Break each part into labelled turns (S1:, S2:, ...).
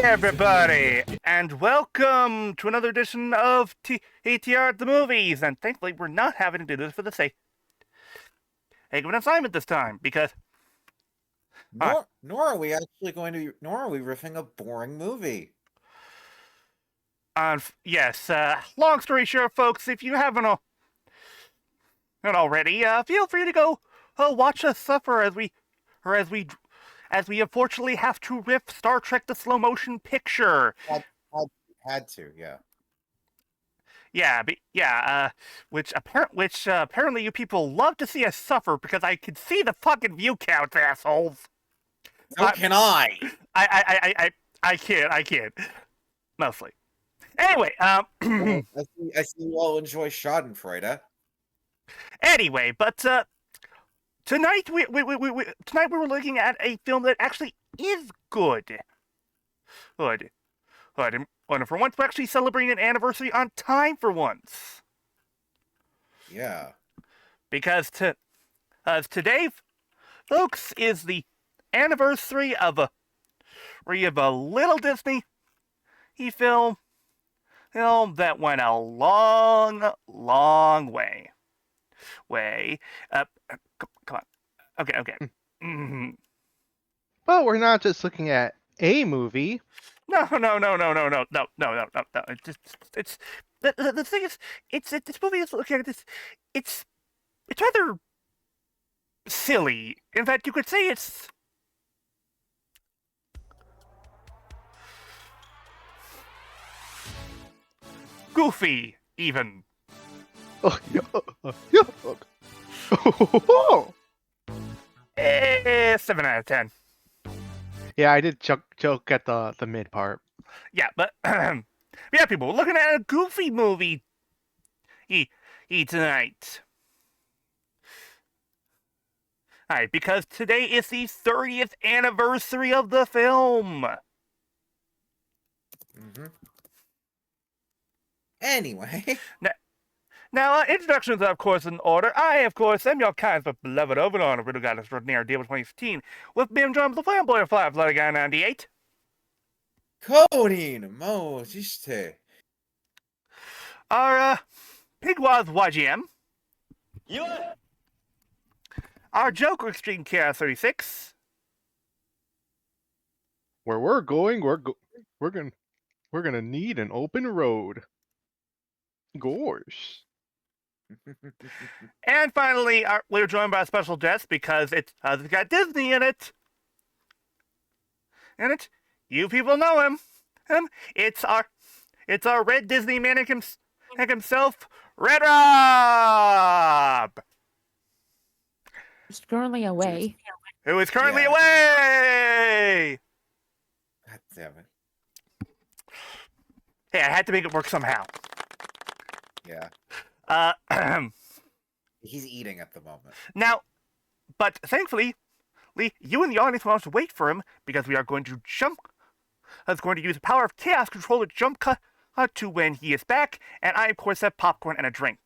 S1: everybody, and welcome to another edition of TTR at the Movies. And thankfully, we're not having to do this for the sake of an assignment this time, because
S2: Nor are we actually going to. Nor are we riffing a boring movie.
S1: yes, long story short, folks, if you haven't already, feel free to go watch us suffer as we unfortunately have to riff Star Trek: The Slow Motion Picture.
S2: Had to, yeah.
S1: Which apparently you people love to see us suffer because I can see the fucking view counts, assholes.
S2: So can I.
S1: I can't. Mostly. Anyway,
S2: I see you all enjoy Schadenfreude.
S1: Anyway, but tonight we were looking at a film that actually is good. Good. And for once, we're actually celebrating an anniversary on time for once.
S2: Yeah.
S1: Because today, folks, is the anniversary of a little Disney film that went a long way. Come on. Okay. Mm-hmm.
S3: Well, we're not just looking at a movie.
S1: No. It's the thing is, this movie is looking at this. It's rather silly. In fact, you could say it's goofy, even.
S3: Oh.
S1: 7 out of 10.
S3: Yeah, I did joke at the mid part.
S1: Yeah, but yeah, people, we're looking at a goofy movie tonight. Alright, because today is the 30th anniversary of the film.
S2: Mm-hmm. Anyway.
S1: Now, introductions are, of course, in order. I, of course, am your kind but beloved overlord of Riddle God Extraordinaire Deal 2015, with me and John the Flamboyant Fly Flutter Guy 98.
S2: Coding Mojiste.
S1: Our Pigwaz YGM.
S4: Yeah.
S1: Our Joker Extreme Chaos 36.
S3: Where we're going, we're gonna need an open road. Gosh.
S1: And finally, we're joined by a special guest because it's got Disney in it. You people know him. It's our red Disney man himself, RedRob.
S5: Who's currently away.
S1: Who is currently away.
S2: God damn it.
S1: Hey, I had to make it work somehow.
S2: Yeah. He's eating at the moment.
S1: Now, but thankfully, you and the audience won't have to wait for him because we are going to jump. I was going to use the power of chaos control to jump cut to when he is back, and I of course have popcorn and a drink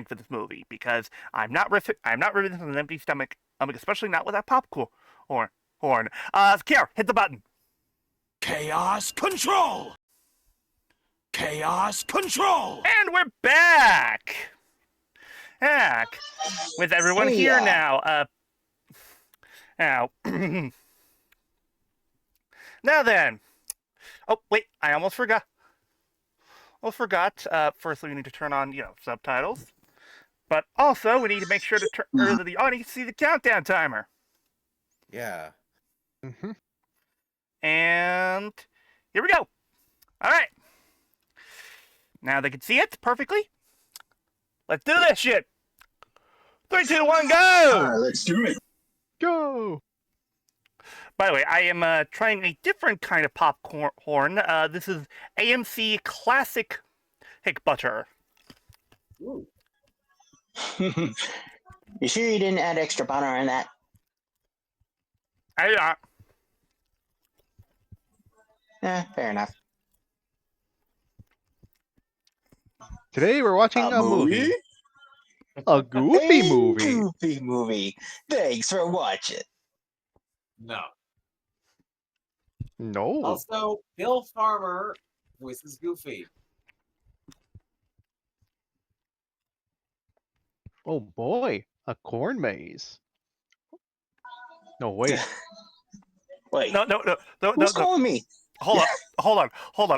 S1: for this movie because I'm not riffing on an empty stomach, especially not with that popcorn. Kiara, hit the button.
S4: Chaos control. Chaos control.
S1: And we're back with everyone here now. Now then. Oh wait, I almost forgot. Firstly, we need to turn on subtitles, but also we need to make sure to turn the audience see the countdown timer.
S2: Yeah.
S3: Mm-hmm.
S1: And here we go. All right. Now they can see it perfectly. Let's do this shit. 3, 2, 1, go!
S4: All right, let's do it.
S3: Go!
S1: By the way, I am trying a different kind of popcorn. This is AMC Classic Hick Butter.
S4: Ooh.
S6: You sure you didn't add extra butter in that? Fair enough.
S3: Today we're watching a movie. A goofy movie.
S6: Goofy movie. Thanks for watching.
S4: No.
S3: No.
S2: Also, Bill Farmer voices Goofy.
S3: Oh boy, a corn maze. No, wait.
S6: Wait,
S1: No.
S6: who's calling me?
S1: Hold on.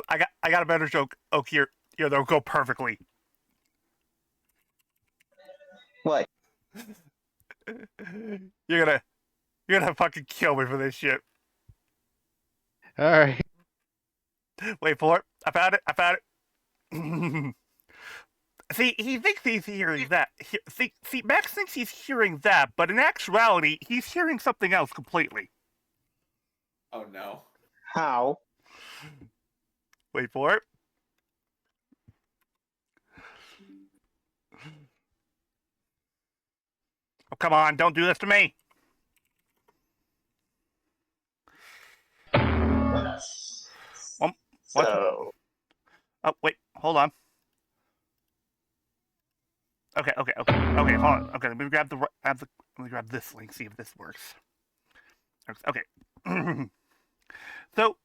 S1: I got a better joke. Oh, here, they'll go perfectly.
S6: What?
S1: You're gonna fucking kill me for this shit.
S3: All right.
S1: Wait for it. I found it. See, he thinks he's hearing that. See, Max thinks he's hearing that, but in actuality, he's hearing something else completely.
S2: Oh no.
S6: How?
S1: Wait for it. Oh, come on, don't do this to me. What?
S6: So,
S1: Oh, wait, hold on. Okay, hold on. Okay, let me grab let me grab this link, see if this works. Okay. So,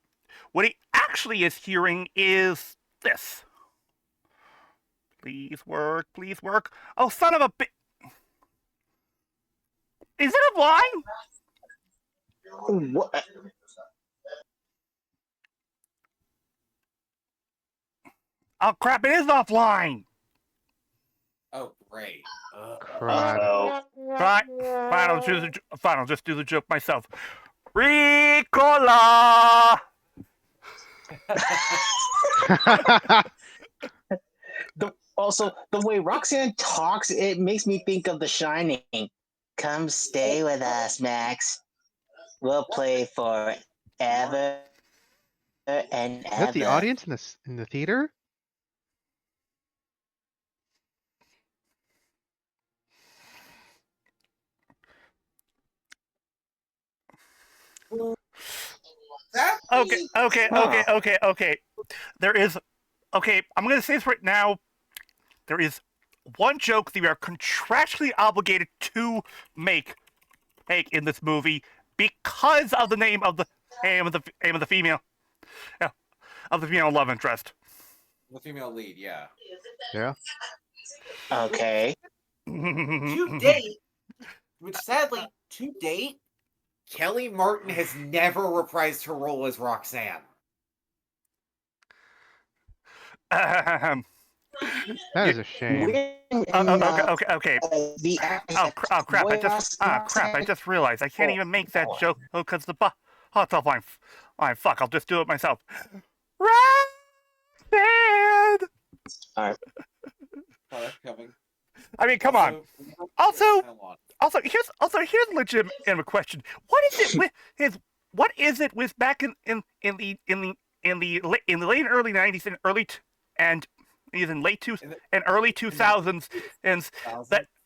S1: what he actually is hearing is this. Please work, please work. Oh, son of a bi- Is it a line?
S6: what?
S1: Oh, crap, it is offline.
S2: Oh great.
S3: Crud.
S6: Uh-oh.
S1: Fine, I'll just do the joke myself. Ricola!
S6: Also, the way Roxanne talks, it makes me think of The Shining. Come stay with us, Max. We'll play forever and
S3: Is that the
S6: ever.
S3: audience in the theater?
S2: That
S1: Okay. There is. Okay, I'm gonna say this right now. There is one joke that we are contractually obligated to make in this movie because of the name of the name of the female, yeah, of the female love interest.
S2: the female lead, yeah.
S3: Yeah.
S6: Okay.
S2: To date, which sadly, to date, Kelly Martin has never reprised her role as Roxanne.
S3: That is a shame.
S1: Okay.
S6: The
S1: Oh crap! I
S6: Roxanne.
S1: just realized I can't even make that joke because the it's offline. Fine, fuck. I'll just do it myself. Roxanne!
S6: Alright.
S2: Oh, that's coming.
S1: I mean, come on. Also, here's a legitimate question. What is it with back in the late and early '90s and and even early 2000s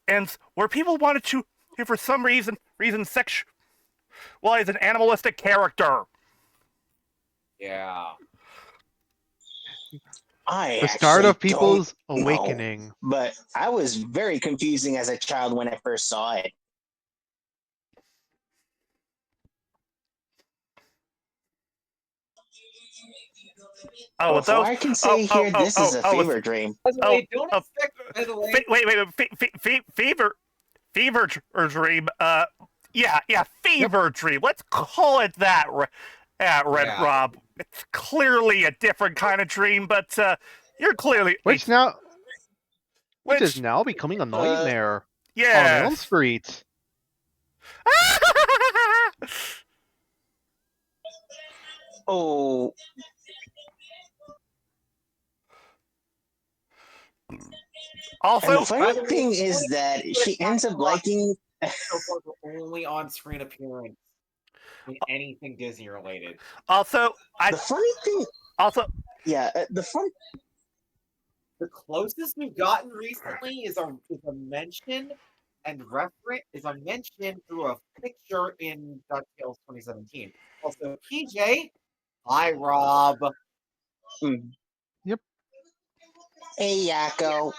S1: and where people wanted to, for some reason sexualize an animalistic character?
S2: Yeah.
S3: The start of
S6: Actually
S3: people's
S6: don't know,
S3: awakening.
S6: but I was very confusing as a child when I first saw it.
S1: Oh,
S6: Before I can say here, this is a fever dream.
S2: By the way, don't expect. By the way,
S1: wait, fever dream. Yeah, fever dream. Let's call it that. RedRob. It's clearly a different kind of dream, but you're clearly
S3: Which is now becoming a nightmare on Elm
S1: yes.
S3: Street.
S6: Oh, and
S1: Also,
S6: the funny thing is that she ends up liking.
S2: so far the only on-screen appearance in anything Disney related.
S1: also,
S6: The funny thing, yeah,
S2: The closest we've gotten recently is a mention and reference is a mention through a picture in DuckTales 2017. Also, PJ, hi Rob.
S3: Yep.
S6: Hey, Yakko.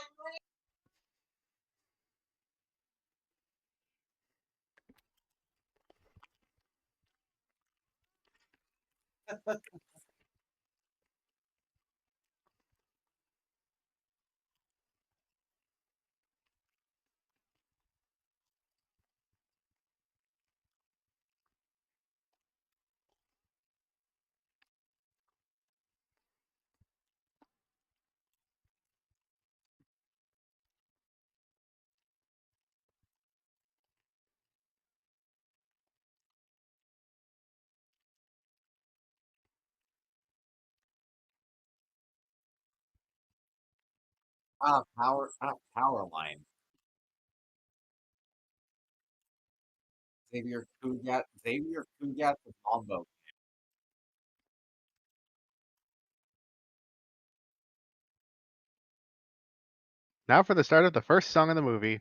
S2: Power line. Xavier Cugat the combo.
S3: Now for the start of the first song of the movie.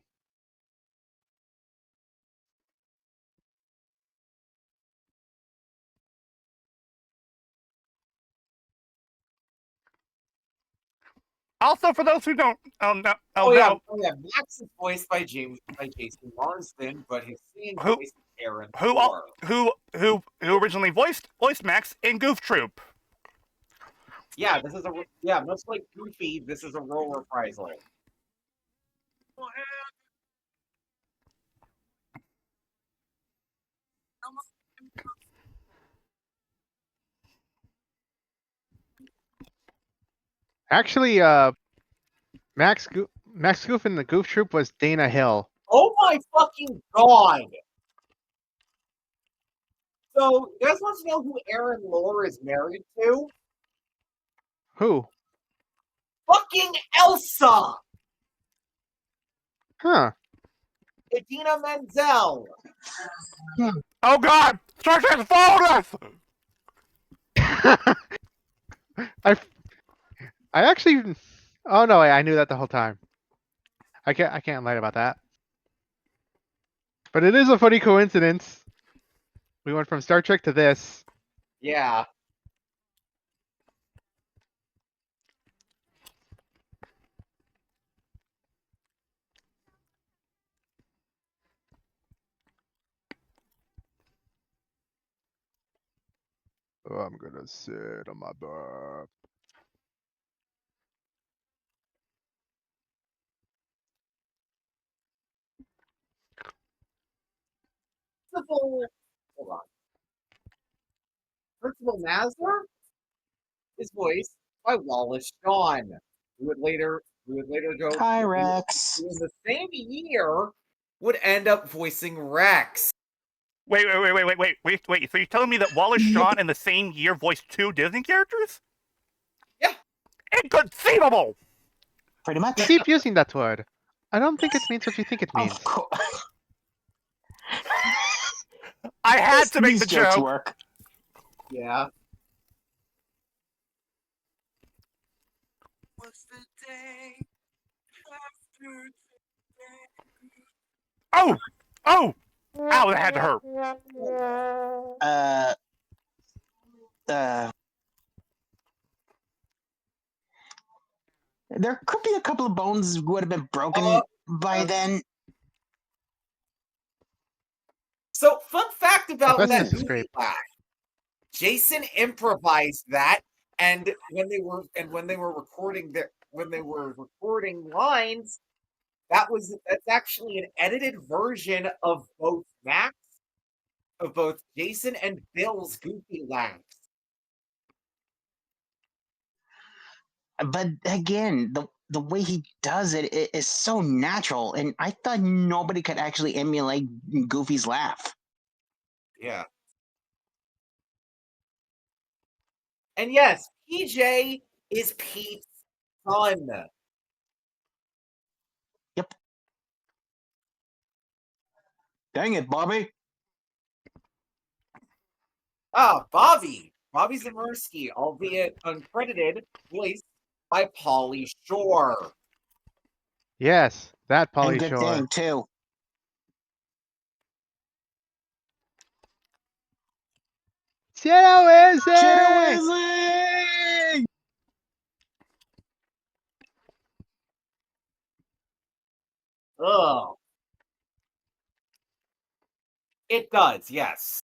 S1: Also, for those who don't,
S2: Oh yeah, Max is voiced by Jason Marsden, but his singing
S1: Who-
S2: voice is Aaron
S1: who
S2: Moore.
S1: who originally voiced Max in Goof Troop.
S2: Yeah, much like Goofy, this is a role reprisal.
S3: Actually, Max Goof in the Goof Troop was Dana Hill.
S2: Oh my fucking god! So, you guys want to know who Aaron Moore is married to?
S3: Who?
S2: Fucking Elsa!
S3: Huh.
S2: Idina Menzel!
S1: Oh God! Star Trek's followed us!
S3: I actually. Oh no, I knew that the whole time. I can't lie about that. But it is a funny coincidence. We went from Star Trek to this.
S2: Yeah.
S3: Oh, I'm gonna sit on my butt.
S2: Hold on. Principal Nazar is voiced by Wallace Shawn, who would later go
S6: Hi,
S2: who
S6: Rex.
S2: in the same year would end up voicing Rex.
S1: Wait! So you're telling me that Wallace Shawn in the same year voiced 2 Disney characters?
S2: Yeah.
S1: Inconceivable!
S6: Pretty much.
S3: Keep using that word. I don't think it means what you think it means.
S6: Of course.
S1: I had to make
S6: These
S1: the
S6: jokes
S1: joke.
S6: work.
S2: Yeah.
S1: Oh! Ow! That had to hurt.
S6: Uh, there could be a couple of bones would have been broken by then.
S2: So, fun fact about that
S3: Asbestos is
S2: movie
S3: great.
S2: laugh. Jason improvised that, and when they were recording lines, that's actually an edited version of both Jason and Bill's goofy laughs.
S6: But again, the way he does it is so natural, and I thought nobody could actually emulate Goofy's laugh.
S2: Yeah. And yes, PJ is Pete's son.
S6: Yep. Dang it, Bobby.
S2: Bobby Zamirsky, albeit uncredited, voiced by Pauly Shore.
S3: Yes, that
S6: And
S3: Polly
S6: good
S3: Shore.
S6: thing, too.
S3: Chitto is
S6: Chitto
S2: Ugh. It does, yes.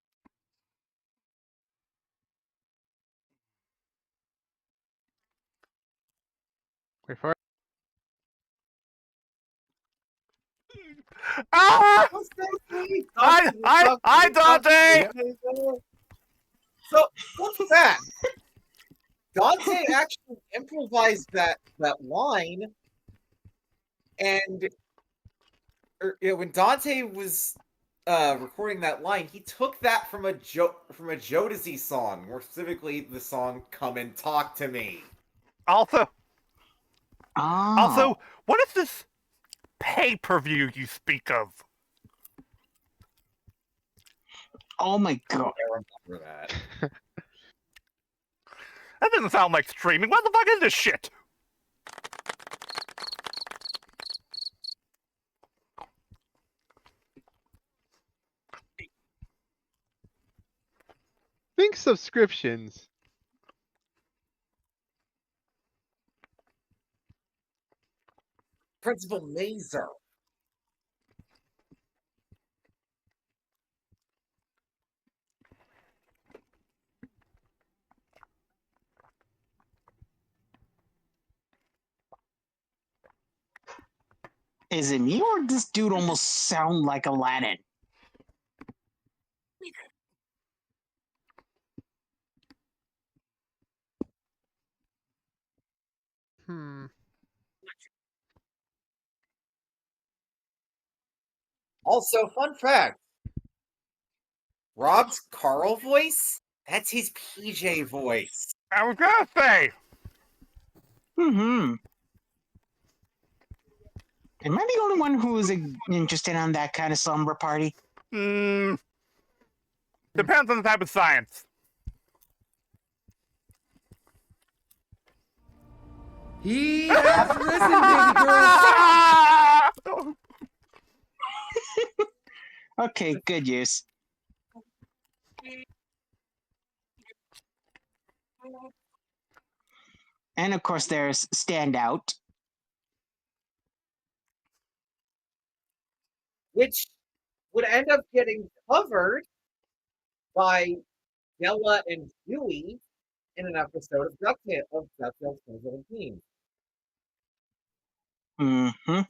S1: Ah!
S2: So sweet.
S1: I, Dante!
S2: So, fun fact. Dante actually improvised that line, and when Dante was recording that line, he took that from a Jodeci song, more specifically the song "Come and Talk to Me."
S1: Also,
S6: Oh.
S1: what is this pay-per-view you speak of?
S6: Oh my god.
S2: I remember that.
S1: That doesn't sound like streaming. What the fuck is this shit?
S3: Think subscriptions.
S2: Principal Mazer.
S6: Is it me or does this dude almost sound like Aladdin?
S3: Hmm.
S2: Also, fun fact. Rob's Carl voice, that's his PJ voice.
S1: I was gonna say.
S6: Mm-hmm. Am I the only one who is interested on that kind of slumber party?
S1: Depends on the type of science.
S5: He has risen, baby girl.
S6: Okay, good use. And of course, there's Standout.
S2: Which would end up getting covered by Della and Dewey in an episode of DuckTales 2017.
S6: Mm-hmm.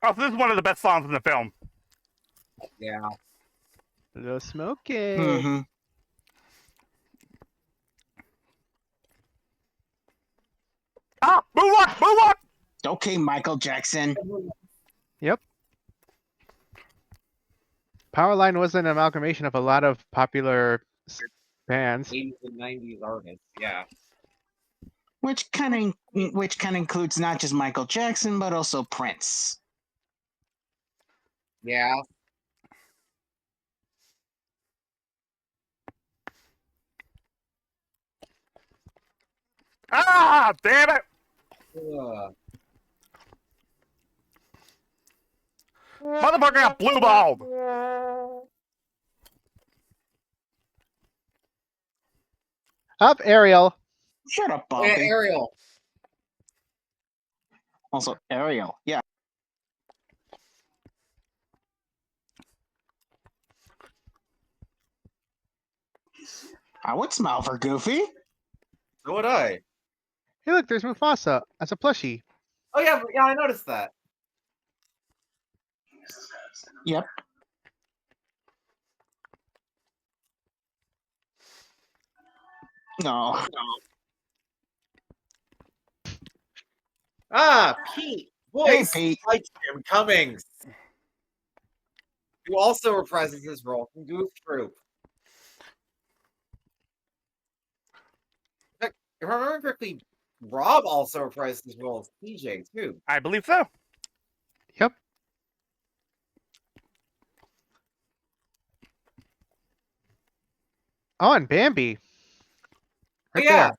S1: Oh, so this is one of the best songs in the film.
S2: Yeah.
S3: Little smoky.
S6: Mm-hmm.
S1: Ah, move on!
S6: Okay, Michael Jackson.
S3: Yep. Powerline was an amalgamation of a lot of popular bands.
S2: 80s and 90s artists, yeah.
S6: Which kind of includes not just Michael Jackson, but also Prince.
S2: Yeah.
S1: Ah, damn it!
S2: Ugh.
S1: Motherfucker got blue balled.
S3: Up, Ariel.
S6: Shut up,
S2: Oh, yeah,
S6: Bumpy.
S2: Ariel.
S6: Also, Ariel. Yeah. I would smile for Goofy.
S2: So would I.
S3: Hey, look, there's Mufasa as a plushie.
S2: Oh, yeah, I noticed that.
S6: Yep. No.
S2: Ah, Pete.
S6: Hey,
S2: Voice
S6: Pete.
S2: by Jim Cummings, who also reprises his role from Goof Troop. In fact, if I remember correctly, Rob also reprises his role as PJ, too.
S1: I believe so.
S3: Yep. Oh, and Bambi. Right
S2: yeah.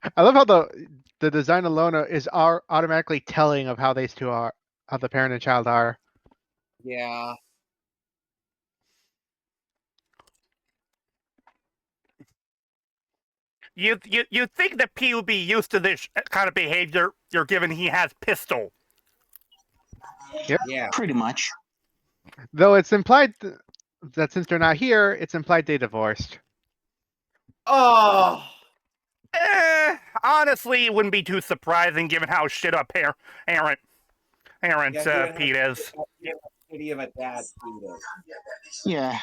S3: there. I love how the design alone is automatically telling of how these two are, how the parent and child are.
S2: Yeah.
S1: You think that P would be used to this kind of behavior? You're given he has pistol.
S3: Yep.
S2: Yeah.
S6: Pretty much.
S3: Though it's implied that since they're not here, it's implied they divorced.
S2: Oh,
S1: Honestly, it wouldn't be too surprising given how shit up Aaron
S2: yeah, given
S1: Pete is.
S2: how shitty of a dad Pete is.
S6: Yeah.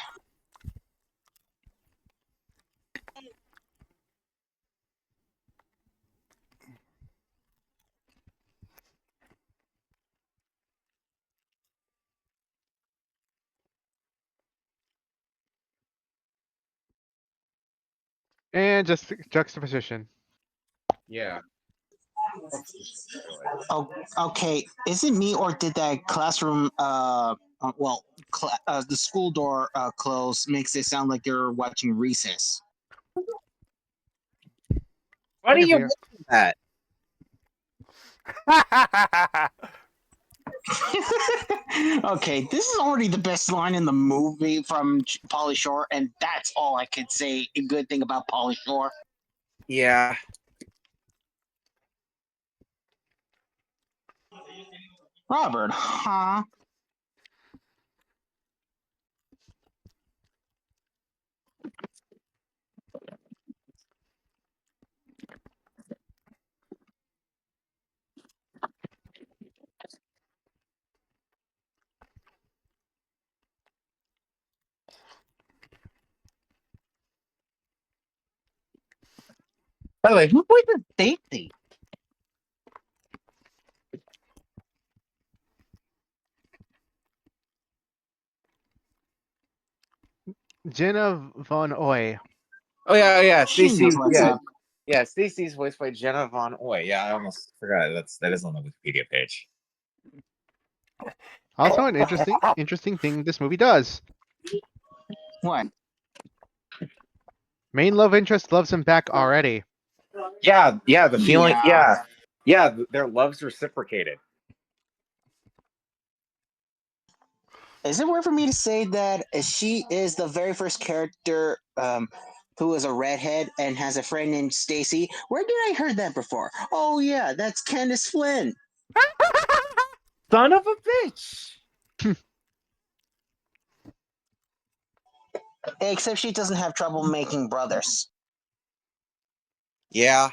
S3: And just juxtaposition.
S2: Yeah.
S6: Oh, okay. Is it me or did that classroom? The school door close makes it sound like you're watching Recess.
S2: Why
S3: I
S2: do
S3: can
S2: you
S3: see it.
S2: mention that?
S6: Okay, this is already the best line in the movie from Pauly Shore, and that's all I could say a good thing about Pauly Shore.
S2: Yeah.
S6: Robert, huh?
S2: By the way, who voices Stacy?
S3: Jenna Von Oy.
S2: Oh yeah,
S6: She
S2: Stacy.
S6: knows what's up.
S2: Yeah, Stacy's voiced by Jenna Von Oy. Yeah, I almost forgot that is on the Wikipedia page.
S3: Also, an interesting thing this movie does.
S6: What?
S3: Main love interest loves him back already.
S2: Yeah, the feeling.
S6: Yeah.
S2: Their love's reciprocated.
S6: Is it weird for me to say that she is the very first character who is a redhead and has a friend named Stacy? Where did I heard that before? Oh yeah, that's Candace Flynn.
S2: Son of a bitch.
S6: Except she doesn't have trouble making brothers.
S2: Yeah.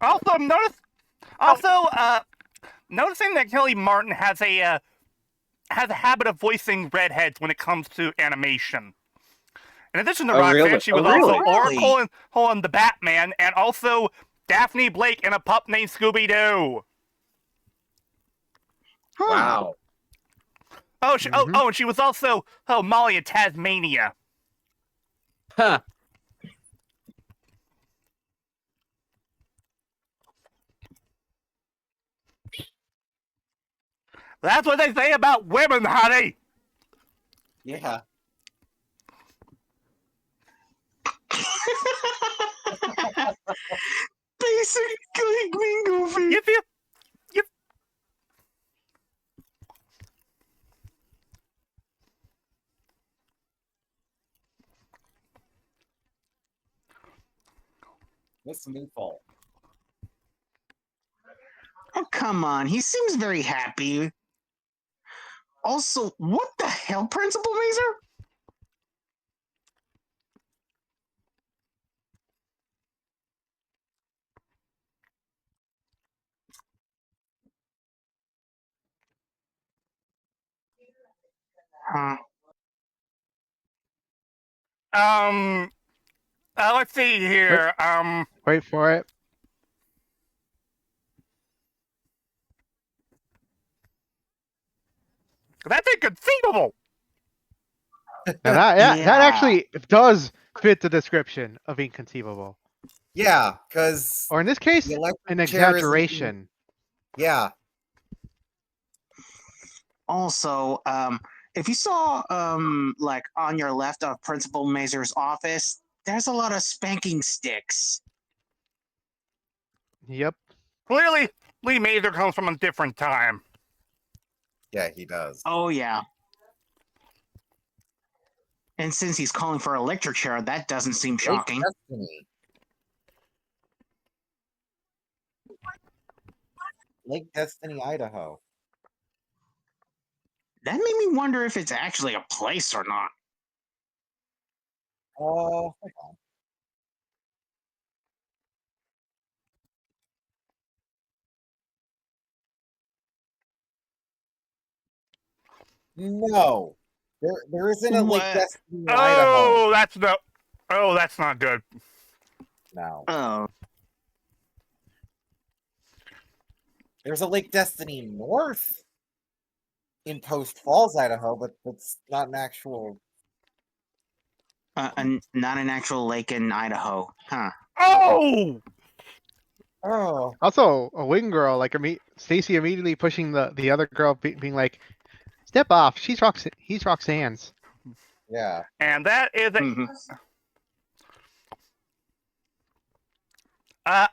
S1: Also, noticing that Kelly Martin has a habit of voicing redheads when it comes to animation. In addition to Roxanne, she was also
S6: really?
S1: Oracle in the Batman, and also Daphne Blake in a pup named Scooby Doo.
S6: Huh.
S2: Wow.
S1: And she was also Molly in Tasmania.
S2: Huh.
S1: That's what they say about women, honey.
S2: Yeah.
S6: Basically, Green Goofy.
S1: If you
S2: Miss Meatball.
S6: Oh, come on. He seems very happy. Also, what the hell, Principal Mazer? Huh.
S1: let's see here.
S3: Wait for it.
S1: That's inconceivable.
S3: Now that actually does fit the description of inconceivable.
S2: Yeah, because
S3: Or in this case,
S2: the electric
S3: an
S2: chair is-
S3: exaggeration.
S2: Yeah.
S6: Also, if you saw like on your left of Principal Mazer's office, there's a lot of spanking sticks.
S3: Yep.
S1: Clearly, Lee Mazer comes from a different time.
S2: Yeah, he does.
S6: Oh yeah. And since he's calling for a lecture chair, that doesn't seem shocking.
S2: Destiny. Lake Destiny, Idaho.
S6: That made me wonder if it's actually a place or not.
S2: Hold on. No, there isn't a Lake
S6: What?
S2: Destiny, Idaho.
S1: That's not good.
S2: No,
S6: Oh,
S2: there's a Lake Destiny North in Post Falls, Idaho, but that's not an actual.
S6: not an actual lake in Idaho, huh?
S1: Oh,
S2: Oh,
S3: Also, a wing girl, like Stacy immediately pushing the other girl, being like, "Step off! He's Roxanne's."
S2: yeah.
S1: and that is a
S6: Mhm.
S1: uh.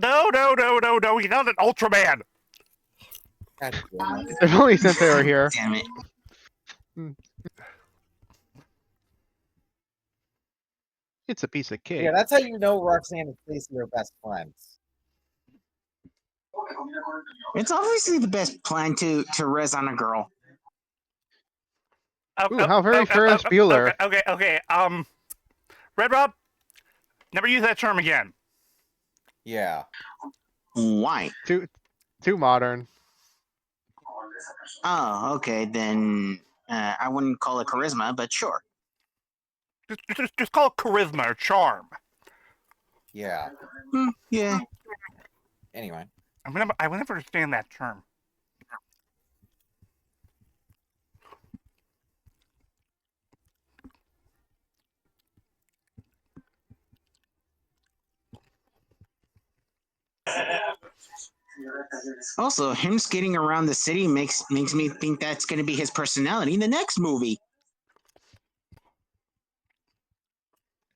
S1: No. He's not an Ultraman.
S2: God damn it.
S3: If only Sensei were here.
S6: Damn it.
S3: It's a piece of cake.
S2: Yeah, that's how you know Roxanne and Stacey are best friends.
S6: It's obviously the best plan to res on a girl.
S3: Ooh, how very Ferris Bueller.
S1: Okay. RedRob, never use that term again.
S2: Yeah.
S6: Why?
S3: Too modern.
S6: Oh, okay, then I wouldn't call it charisma, but sure.
S1: Just call it charisma or charm.
S2: Yeah.
S6: Yeah.
S2: Anyway.
S1: I would never understand that term.
S6: Also, him skating around the city makes me think that's going to be his personality in the next movie.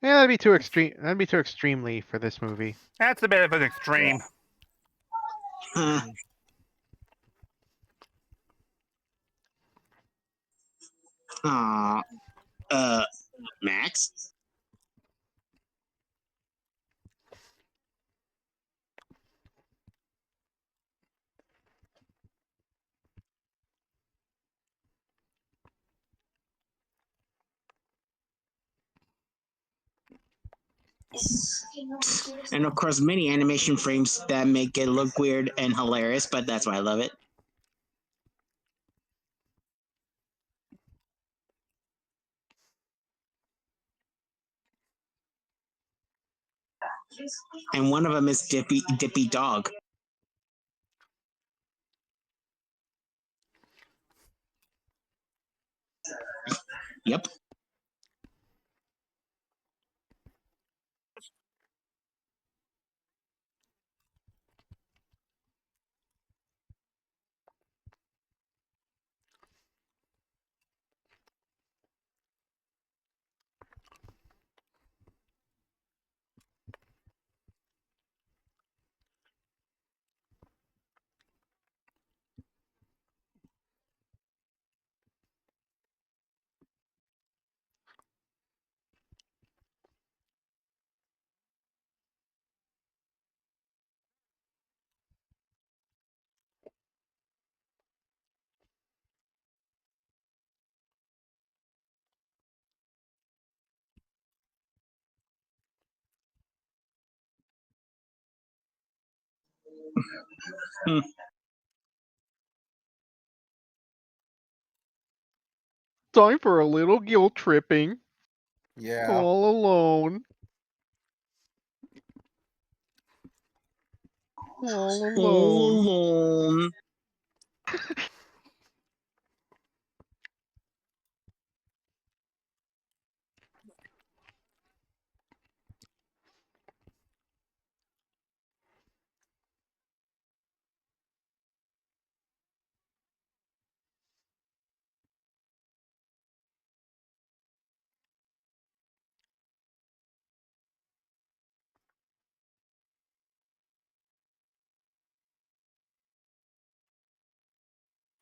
S3: Yeah, that'd be too extreme. That'd be too extremely for this movie.
S1: That's a bit of an extreme.
S6: Huh. Aw. Max? And of course, many animation frames that make it look weird and hilarious, but that's why I love it. And one of them is Dippy Dog. Yep. Hmm.
S3: Time for a little guilt tripping.
S2: Yeah.
S3: All alone. All
S6: All
S3: alone.
S6: alone.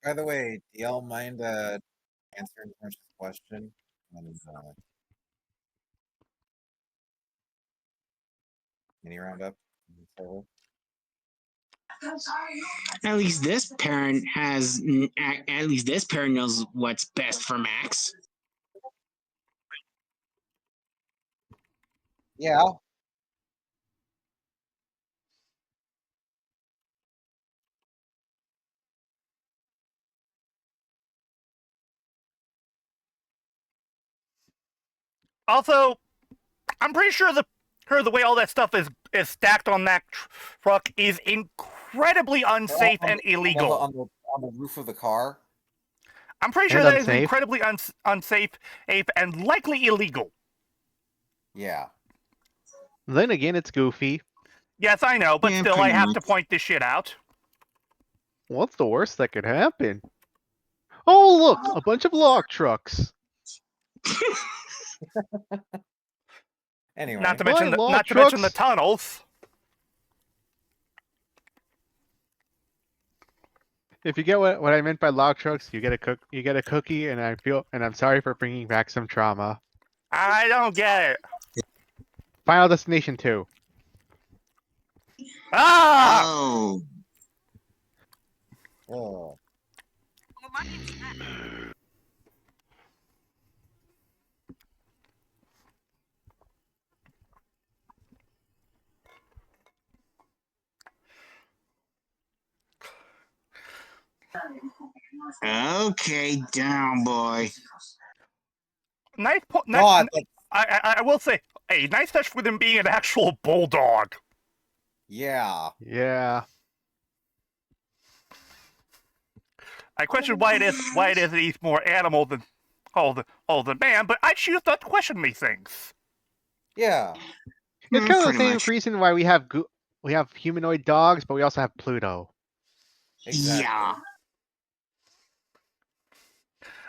S2: By the way, do y'all mind answering French's question? And, mini roundup.
S6: At least this parent has. At least this parent knows what's best for Max.
S2: Yeah.
S1: Also, I'm pretty sure the way all that stuff is stacked on that truck is incredibly unsafe and illegal.
S2: On the roof of the car.
S1: I'm pretty sure
S3: And
S1: that is
S3: unsafe.
S1: incredibly unsafe and likely illegal.
S2: Yeah.
S3: Then again, it's goofy.
S1: Yes, I know, but
S6: Yeah,
S1: still, I
S6: pretty
S1: have
S6: much.
S1: to point this shit out.
S3: What's the worst that could happen? Oh, look, a bunch of log trucks.
S2: Anyway.
S1: Not to mention
S3: log
S1: not to mention the
S3: trucks.
S1: tunnels.
S3: If you get what I meant by log trucks, you get a cookie, and I'm sorry for bringing back some trauma.
S1: I don't get it.
S3: Final Destination 2.
S1: Ah!
S6: Oh.
S2: Oh.
S6: Okay, down, boy.
S1: Nice point.
S2: God,
S1: I will say a nice touch for them being an actual bulldog.
S2: yeah.
S3: Yeah.
S1: I question why it is that he's more animal than the man, but I choose not to question these things.
S2: Yeah.
S3: It's kind of the
S6: Pretty
S3: same
S6: much.
S3: reason why we have humanoid dogs, but we also have Pluto.
S2: Exactly.
S6: Yeah.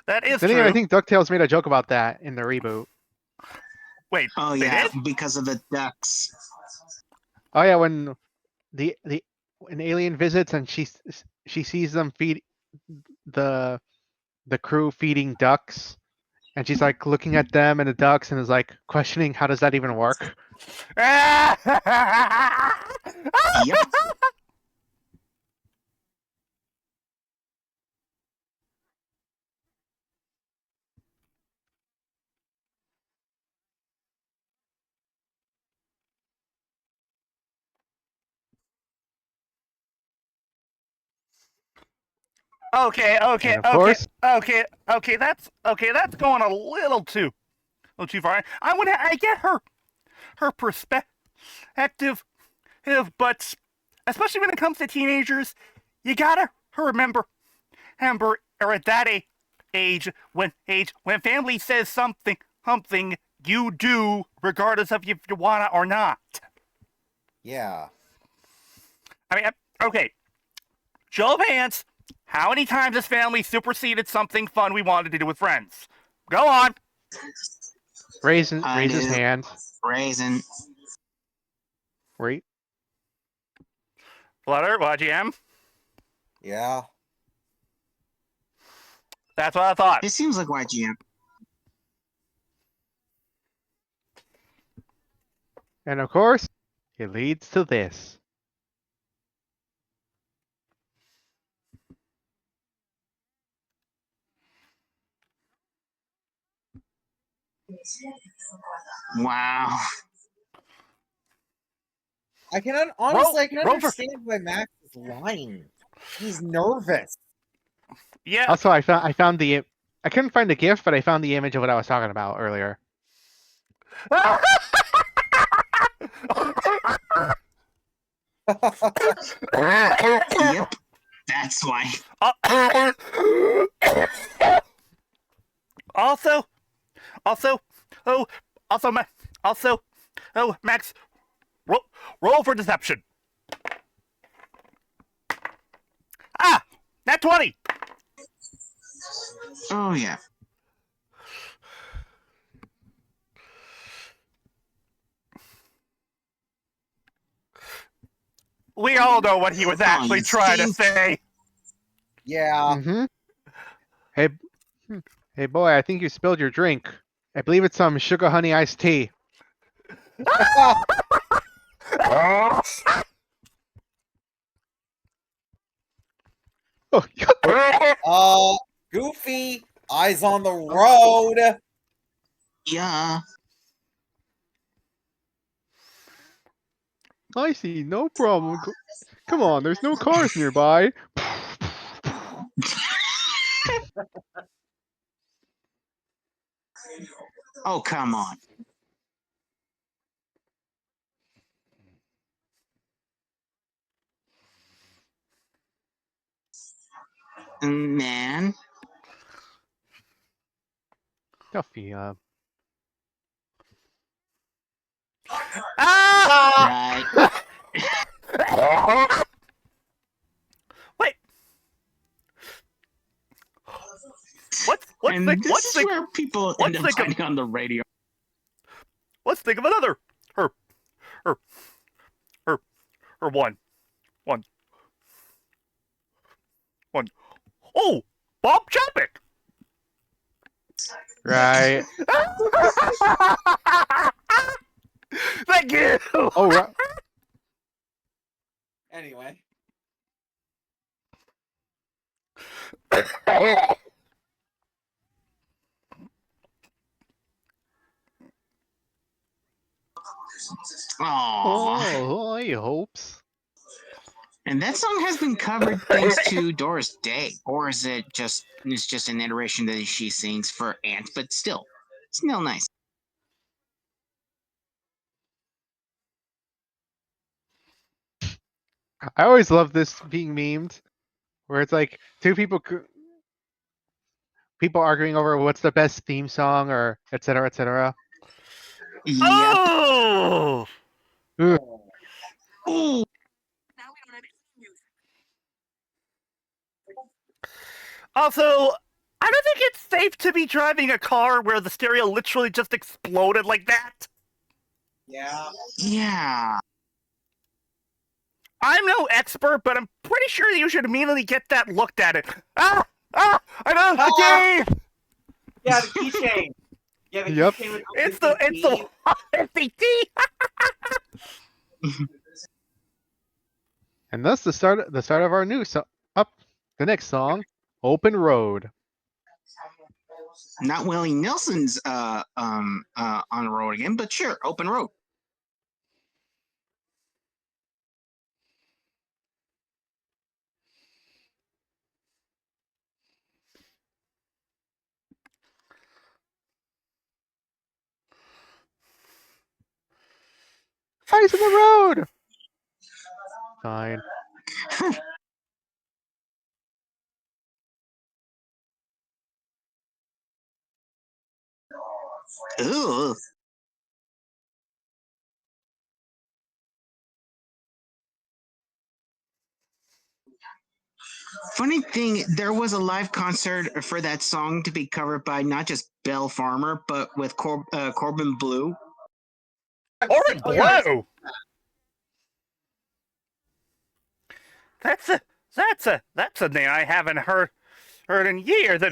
S1: That is
S3: Then
S1: true.
S3: again, I think DuckTales made a joke about that in the reboot.
S1: Wait,
S6: Oh
S1: they
S6: yeah,
S1: did?
S6: because of the ducks.
S3: Oh yeah, when an alien visits and she sees them feed the crew feeding ducks, and she's like looking at them and the ducks and is like questioning how does that even work.
S6: Yep.
S1: Okay.
S3: And of course,
S1: That's going a little too far. I get her perspective, but especially when it comes to teenagers, you gotta remember, or at that age when family says something you do regardless of if you wanna or not.
S2: Yeah.
S1: I mean, okay. Show of hands. How many times has family superseded something fun we wanted to do with friends? Go on.
S3: raise
S6: I
S3: his
S6: do.
S3: hand.
S6: Raisin.
S3: Right.
S1: Flutter, YGM.
S2: Yeah.
S1: That's what I thought.
S6: It seems like YGM.
S3: And of course, it leads to this.
S6: Wow.
S2: I can honestly
S1: Rover.
S2: understand why Max is lying. He's nervous.
S1: Yeah.
S3: Also, I found I couldn't find the gift, but I found the image of what I was talking about earlier.
S6: Yep. That's why.
S1: Also, Max, roll for deception. Nat 20.
S6: Oh yeah.
S1: We all know what he was actually
S6: you
S1: trying to
S6: think?
S1: say.
S2: Yeah.
S3: Mm-hmm. Hey boy, I think you spilled your drink. I believe it's some sugar honey iced tea.
S2: Goofy, eyes on the road.
S6: Yeah.
S3: I see, no problem. Come on, there's no cars nearby.
S6: Oh, come on. Man.
S3: Duffy,
S1: Ah!
S6: Right.
S1: Wait. Let's
S6: And
S1: think.
S6: this
S1: Let's
S6: is
S1: think.
S6: where people
S1: let's
S6: end up
S1: think of-
S6: fighting on the radio.
S1: Let's think of another. Or one. Oh, Bob Chapek.
S3: right.
S1: Thank you.
S3: Oh, right.
S2: Anyway.
S6: Aww.
S3: Oh, I hopes.
S6: And that song has been covered thanks to Doris Day, or is it just it's just an iteration that she sings for Ant? But still nice.
S3: I always love this being memed, where it's like two people arguing over what's the best theme song, or etc. etc.
S6: Yep.
S1: Oh.
S3: Ugh.
S6: Ooh.
S1: Also, I don't think it's safe to be driving a car where the stereo literally just exploded like that.
S2: Yeah.
S6: Yeah.
S1: I'm no expert, but I'm pretty sure you should immediately get that looked at it. I know the game.
S2: Yeah, the keychain. Yeah, the
S3: Yep.
S2: keychain with
S1: It's the FCT.
S3: And thus the start of our new the next song, Open Road.
S6: Not Willie Nelson's on the road again, but sure, open road.
S3: Eyes on the road. Fine.
S6: Ooh. Funny thing, there was a live concert for that song to be covered by not just Belle Farmer, but with Corbin Blue.
S1: Orange
S2: Oh, yeah,
S1: Blue. That's a name I haven't heard in years.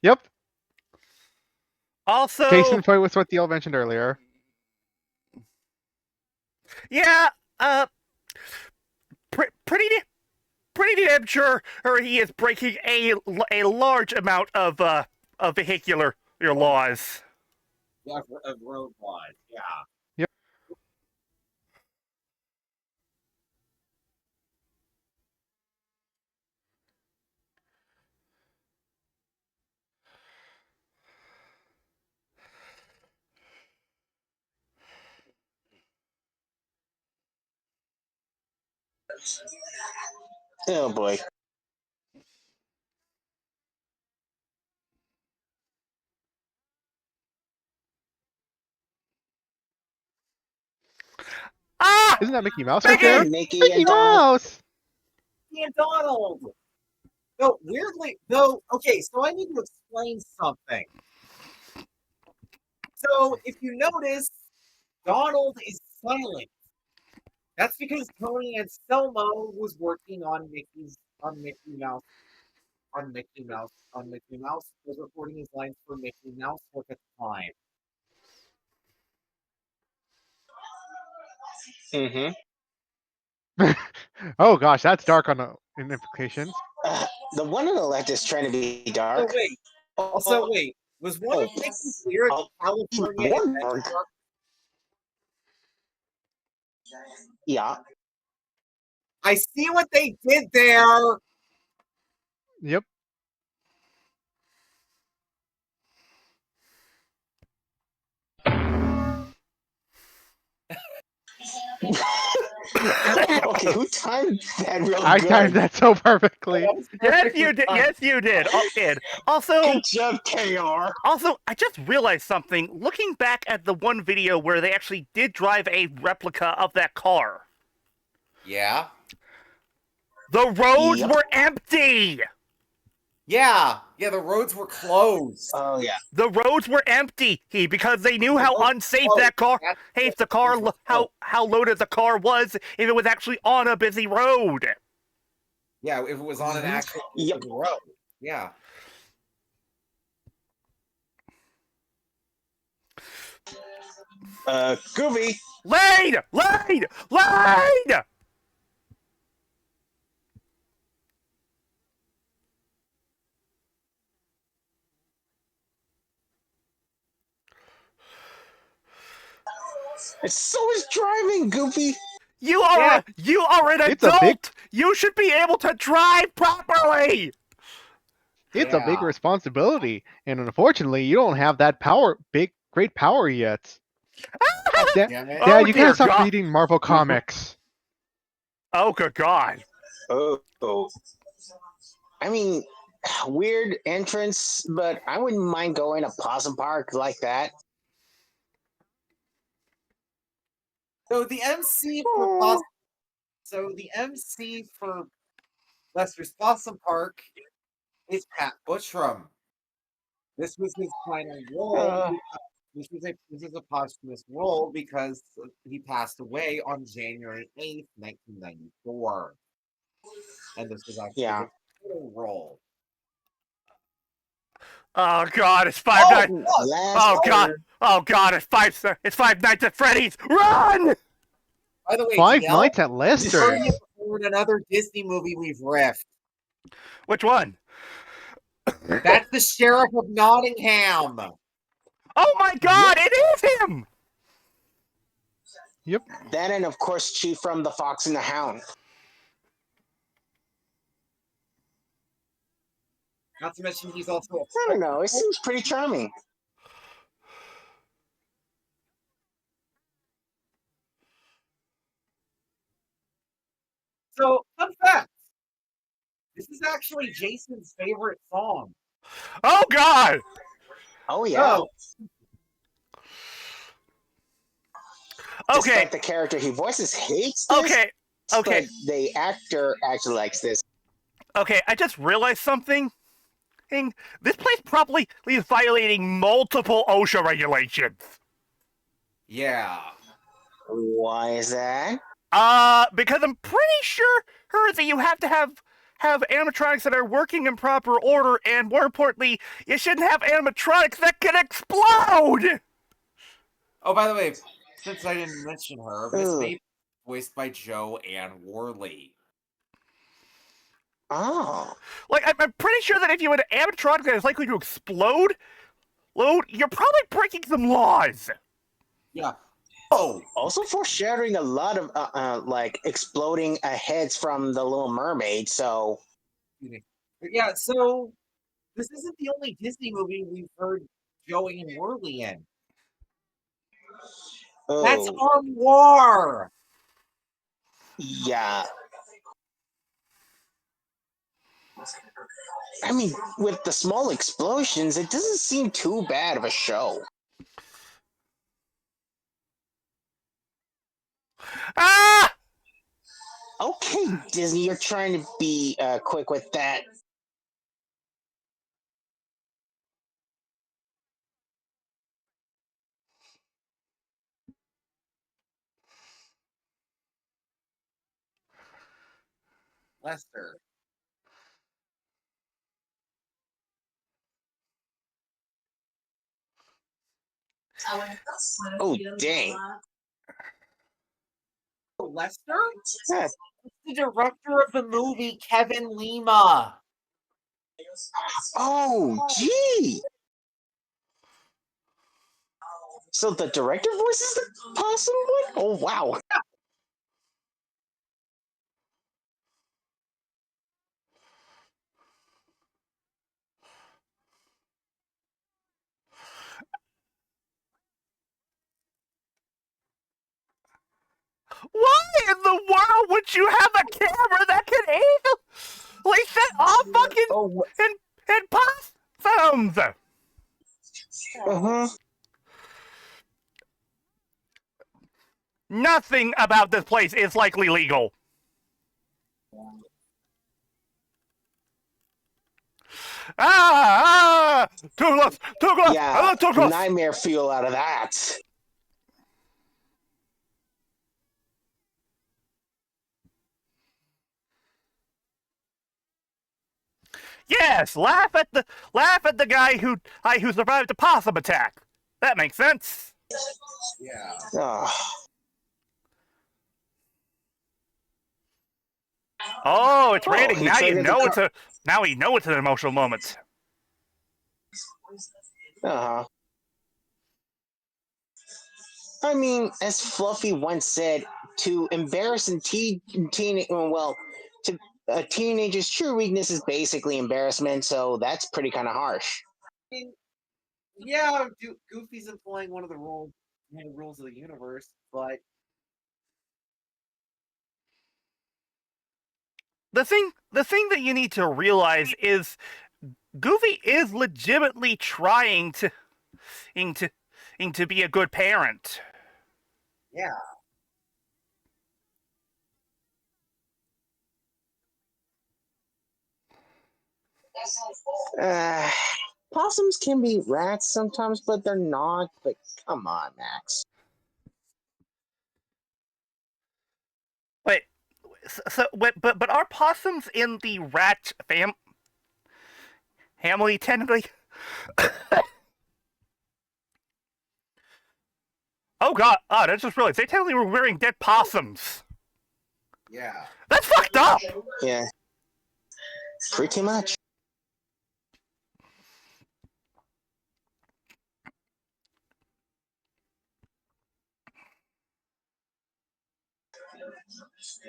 S3: Yep.
S1: Also,
S3: Case in point was what Thiel mentioned earlier.
S1: yeah, pretty damn sure he is breaking a large amount of vehicular laws.
S2: Yeah, of road laws. Yeah.
S3: Yep.
S6: Oh boy.
S1: Ah,
S3: Isn't that Mickey Mouse right
S1: Mickey!
S3: there?
S6: Mickey
S3: Mickey
S6: and Donald.
S3: Mouse.
S2: And Donald. No, weirdly, though. Okay, so I need to explain something. So if you notice, Donald is silent. That's because Tony and Selma was working on Mickey Mouse was recording his lines for Mickey Mouse work at the time.
S6: Mm-hmm.
S3: Oh gosh, that's dark on the in implications.
S6: The one on the left is trying to be
S2: Oh,
S6: dark.
S2: wait. Also, wait. Was one of making clear that California is
S6: Dark.
S2: dark?
S6: Yeah.
S2: I see what they did there.
S3: Yep.
S6: Okay, who timed that real
S3: I
S6: good?
S3: timed that so perfectly.
S2: That was
S1: Yes,
S2: perfectly
S1: you did.
S2: fine.
S1: Yes, you did. Also,
S6: Good job, KR.
S1: I just realized something. Looking back at the one video where they actually did drive a replica of that car,
S2: Yeah.
S1: the roads
S6: Yep.
S1: were empty.
S2: Yeah. Yeah, the roads were closed.
S6: Oh yeah.
S1: The roads were empty, because they knew how unsafe that car. Hey, if the car, how loaded the car was, if it was actually on a busy road.
S2: Yeah, if it was on an actual
S6: Yep.
S2: road. Yeah.
S6: Goofy.
S1: Lane! Lane! Lane!
S6: So is driving, Goofy.
S1: You are an
S3: It's a
S1: adult.
S3: big-
S1: You should be able to drive properly.
S3: It's a big
S2: Yeah.
S3: responsibility, and unfortunately, you don't have that great power yet. Dad,
S2: Damn it.
S1: Oh,
S3: Dad, you
S1: dear
S3: gotta stop
S1: God.
S3: reading Marvel comics.
S1: Oh, good God.
S6: Oh. I mean, weird entrance, but I wouldn't mind going to Possum Park like that.
S2: So the MC for Possum, Lester's Possum Park is Pat Buttram. This was his final role. This is a posthumous role because he passed away on January 8th, 1994. And this was actually
S6: Yeah.
S2: his final role.
S1: Oh God, it's Five Nights.
S6: Last
S1: Oh God, it's Five Nights at Freddy's. Run!
S2: By the way,
S3: Five
S2: DL,
S3: Nights at
S2: you
S3: Lester's.
S2: heard it before in another Disney movie we've riffed.
S1: Which one?
S2: That's the Sheriff of Nottingham.
S1: Oh my God, it is him.
S3: Yep.
S6: That and of course Chief from The Fox and the Hound.
S2: Not to mention he's also a
S6: I don't know. It seems pretty charming.
S2: So, fun fact. This is actually Jason's favorite song.
S1: Oh God.
S6: Oh yeah.
S2: So,
S1: Okay.
S6: Despite the character he voices hates this.
S1: Okay.
S6: But the actor actually likes this.
S1: Okay. I just realized something. This place probably is violating multiple OSHA regulations.
S2: yeah.
S6: Why is that?
S1: Because I'm pretty sure that you have to have animatronics that are working in proper order, and more importantly, you shouldn't have animatronics that can explode.
S2: Oh, by the way, since I didn't mention her, Miss
S6: Ugh.
S2: Maeve, voiced by Joanne Worley.
S6: Oh.
S1: Like, I'm pretty sure that if you had an animatronic that is likely to explode, you're probably breaking some laws.
S2: Yeah. Oh,
S6: Also foreshadowing a lot of like exploding heads from the Little Mermaid. So
S2: yeah. So this isn't the only Disney movie we've heard Joanne Worley in. That's Armoire.
S6: Yeah. I mean, with the small explosions, it doesn't seem too bad of a show.
S1: Ah!
S6: Okay, Disney, you're trying to be quick with that.
S2: Lester.
S6: Oh, dang.
S2: Lester?
S6: Yeah,
S2: the director of the movie, Kevin Lima.
S6: Oh, gee. So the director voices the possum one? Oh, wow.
S1: Why in the world would you have a camera that can easily set off fucking
S6: Oh,
S1: and possums?
S6: uh-huh.
S1: Nothing about this place is likely legal. Too close, too close,
S6: Yeah,
S1: too close.
S6: nightmare fuel out of that.
S1: Yes, laugh at the guy who survived the possum attack. That makes sense.
S2: Yeah.
S6: Oh.
S1: Oh, it's
S6: Oh,
S1: raining.
S6: he
S1: Now you
S6: triggered the
S1: know
S6: car-
S1: it's an emotional moment.
S6: Uh-huh. I mean, as Fluffy once said, to embarrass a to a teenager's true weakness is basically embarrassment, so that's pretty kind of harsh.
S2: I mean, yeah, Goofy's employing one of the rules of the universe, but
S1: The thing that you need to realize is Goofy is legitimately trying to be a good parent.
S2: yeah.
S6: Uh, Possums can be rats sometimes, but they're not. But come on, Max.
S1: Wait, but are possums in the rat family technically? Oh god, I just realized they technically were wearing dead possums.
S2: Yeah.
S1: That's fucked up.
S6: Yeah, pretty much.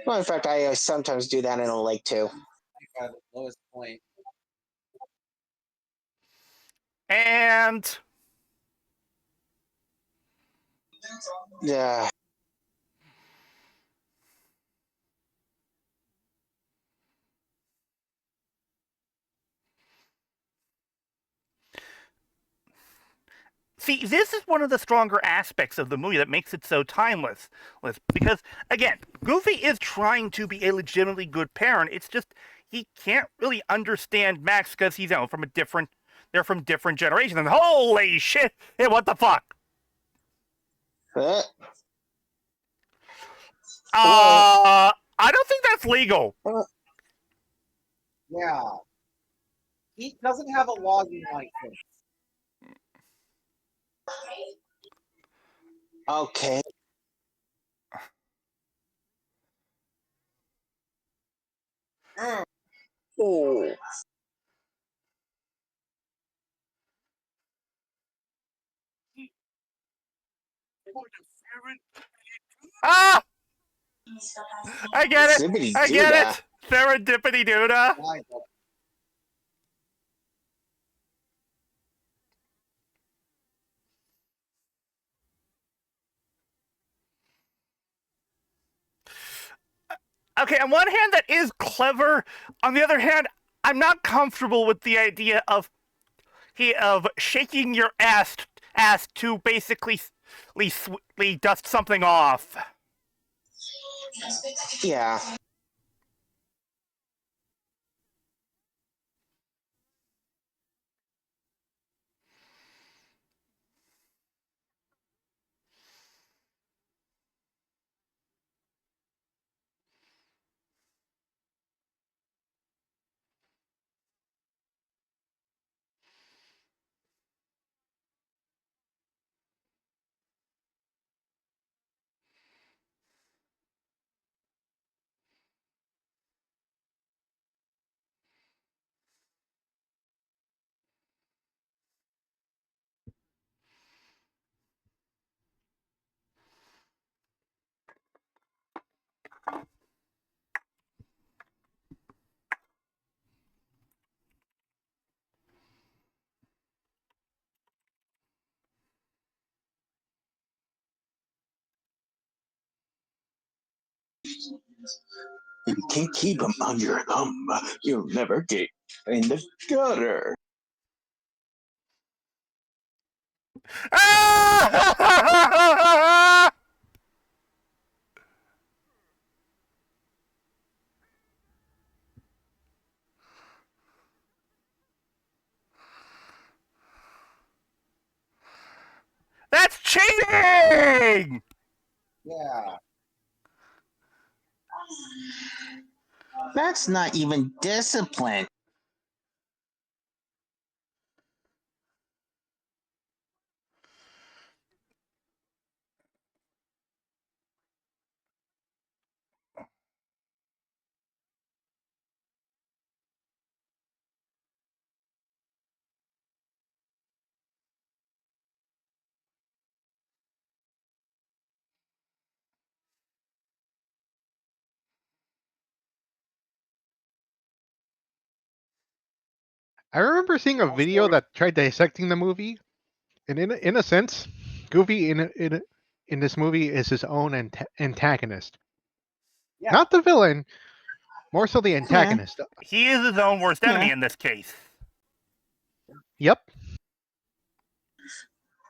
S6: Well, in fact, I sometimes do that in a lake too.
S2: By the lowest point.
S1: And
S6: Yeah.
S1: see, this is one of the stronger aspects of the movie that makes it so timeless. Because, again, Goofy is trying to be a legitimately good parent. It's just he can't really understand Max because he's from a different. They're from different generations. And holy shit! Hey, what the fuck?
S6: Well,
S1: I don't think that's legal.
S2: Yeah. He doesn't have a logging license.
S6: okay. Oh.
S1: Ah, I get it.
S6: Zippity
S1: I
S6: doo
S1: get
S6: dah.
S1: it. Serendipity doodah.
S2: Why?
S1: Okay, on one hand, that is clever. On the other hand, I'm not comfortable with the idea of shaking your ass to basically dust something off.
S6: Yeah. If you can't keep them on your thumb, you'll never get in the gutter.
S1: Ah! That's cheating!
S2: Yeah.
S6: That's not even discipline.
S3: I remember seeing a video that tried dissecting the movie, and in a sense, Goofy in this movie is his own antagonist,
S2: Yeah.
S3: not the villain, more so the
S6: Yeah.
S3: antagonist.
S1: He is his own worst enemy
S6: Yeah.
S1: in this case.
S3: Yep.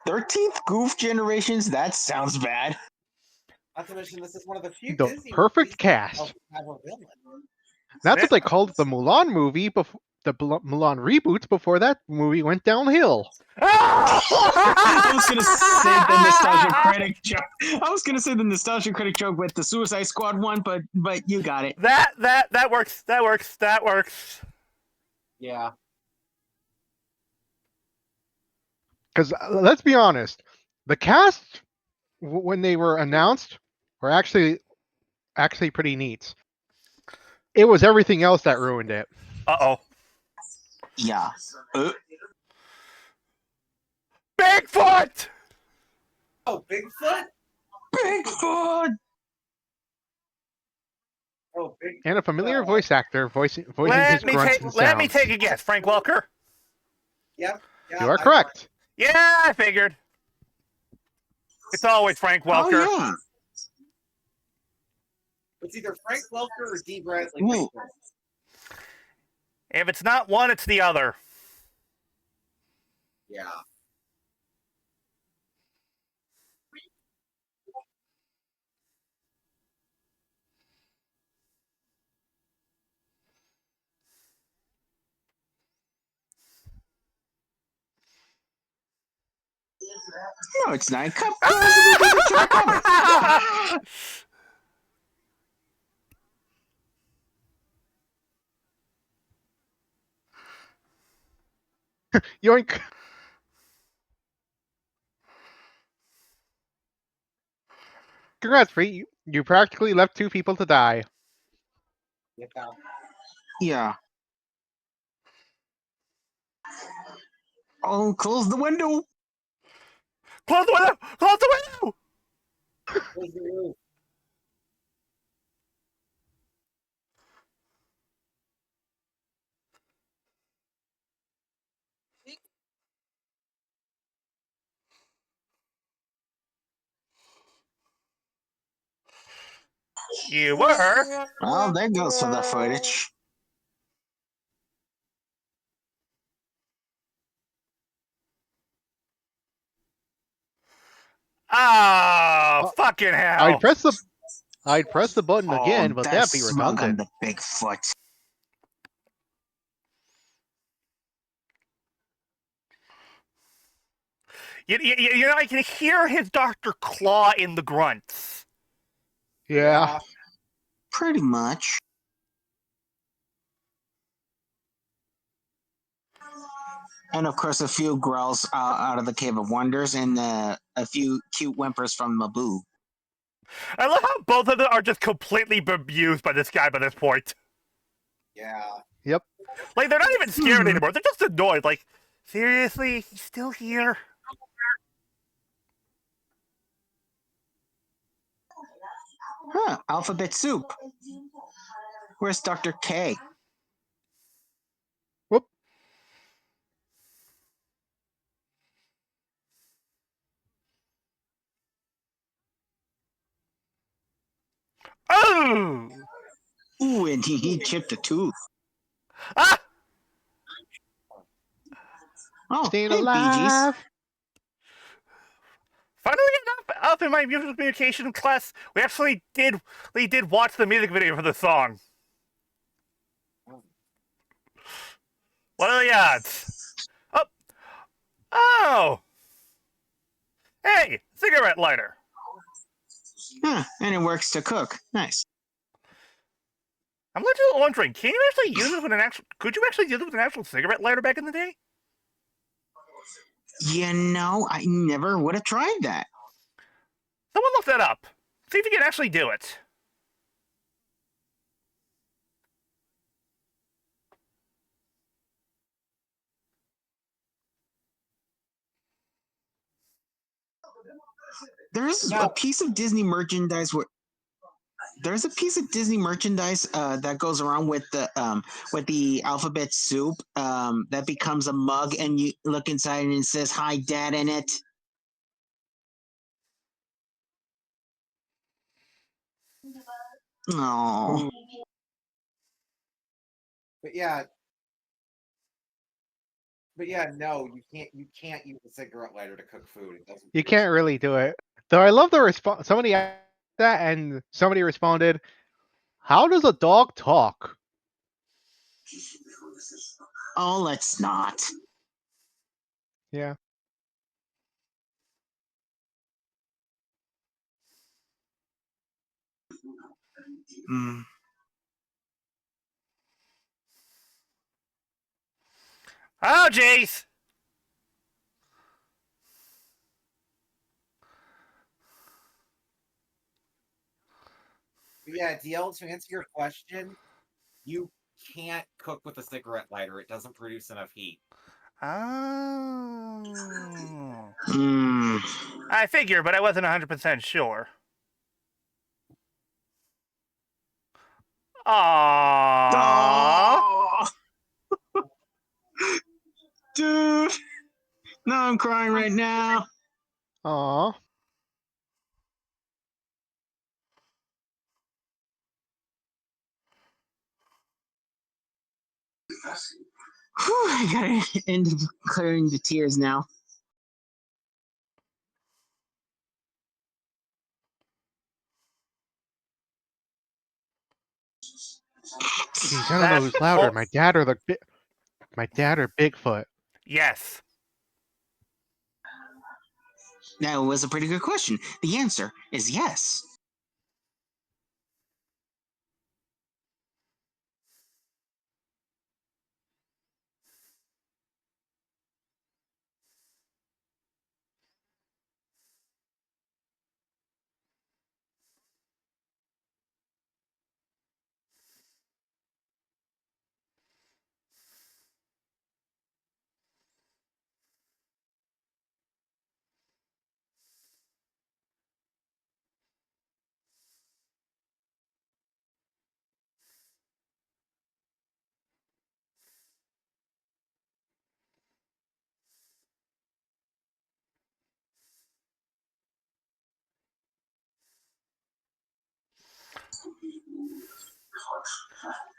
S6: 13th Goof Generations? That sounds bad.
S2: Not to mention, this is one of the few
S3: The
S2: Disney
S3: perfect
S2: movies
S3: cast.
S2: that have a villain.
S3: That's what they called the Mulan movie before the Mulan reboots before that movie went downhill.
S6: I was gonna say the nostalgia critic joke. I was gonna say the nostalgia critic joke with the Suicide Squad one, but you got it.
S1: That works. That works. That works.
S2: Yeah.
S3: Because let's be honest, the cast when they were announced were actually pretty neat. It was everything else that ruined it.
S1: Uh-oh.
S6: Yeah.
S1: Bigfoot!
S2: Oh, Bigfoot?
S6: Bigfoot!
S2: Oh, Bigfoot.
S3: And a familiar voice actor voicing his
S1: Let me
S3: grunts and
S1: take let me
S3: sounds.
S1: take a guess. Frank Welker?
S2: Yep. Yeah,
S3: You are correct.
S1: Yeah, I figured. It's always Frank
S6: Oh
S1: Welker.
S6: yeah.
S2: It's either Frank Welker or D. Bradley
S6: Ooh.
S2: Baker.
S1: If it's not one, it's the other.
S2: Yeah.
S6: No, it's not. Come possibly be the John Comics.
S3: Yoink. Congrats, Free. You practically left 2 people to die.
S2: Yeah.
S6: Yeah. Oh, close the window.
S1: Close the window! Close the window!
S2: Close the roof.
S1: You were.
S6: Well, there goes for the footage.
S1: Oh,
S3: Oh,
S1: fucking hell.
S3: I'd press the button again, but that'd
S6: That's
S3: be
S6: smug on
S3: redundant.
S6: the Bigfoot.
S1: You know, I can hear his Dr. Claw in the grunts.
S3: Yeah.
S6: Pretty much. And of course, a few growls out of the Cave of Wonders and a few cute whimpers from Mabu.
S1: I love how both of them are just completely bemused by this guy by this point.
S2: Yeah.
S3: Yep.
S1: Like, they're not even scared anymore. They're just annoyed. Like, seriously? He's still here?
S6: Huh, alphabet soup. Where's Dr. K?
S3: Whoop.
S1: Oh!
S6: Ooh, and he chipped a tooth.
S1: Ah!
S6: Oh,
S3: Staying
S6: hey, Bee Gees.
S3: alive.
S1: Funnily enough, up in my musical communication class, we did watch the music video for the song. What are the odds? Oh! Oh! Hey! Cigarette lighter!
S6: Huh, and it works to cook. Nice.
S1: I'm legitimately wondering, can you actually use it with an actual... Could you actually use it with an actual cigarette lighter back in the day?
S6: You know, I never would have tried that.
S1: Someone look that up. See if you can actually do it.
S6: There's
S2: No.
S6: a piece of Disney merchandise where there's a piece of Disney merchandise that goes around with the alphabet soup that becomes a mug, and you look inside and it says "Hi, Dad" in it. Oh,
S2: But yeah, no, you can't use a cigarette lighter to cook food. It doesn't.
S3: You
S2: produce
S3: can't really do it. Though I love the response. Somebody asked that, and somebody responded, "How does a dog talk?"
S6: oh, let's not.
S3: Yeah.
S6: Mm.
S1: Oh, Jace!
S2: But yeah, DL, to answer your question, you can't cook with a cigarette lighter. It doesn't produce enough heat.
S1: Oh.
S6: Mm.
S1: I figure, but I wasn't 100% sure. Aww.
S6: Oh, dude, now I'm crying right now.
S3: Aw.
S6: Whew, I gotta end up clearing the tears now.
S3: Geez, I don't know
S1: That's
S3: who's louder, my dad or my dad or Bigfoot.
S1: Yes.
S6: That was a pretty good question. The answer is yes.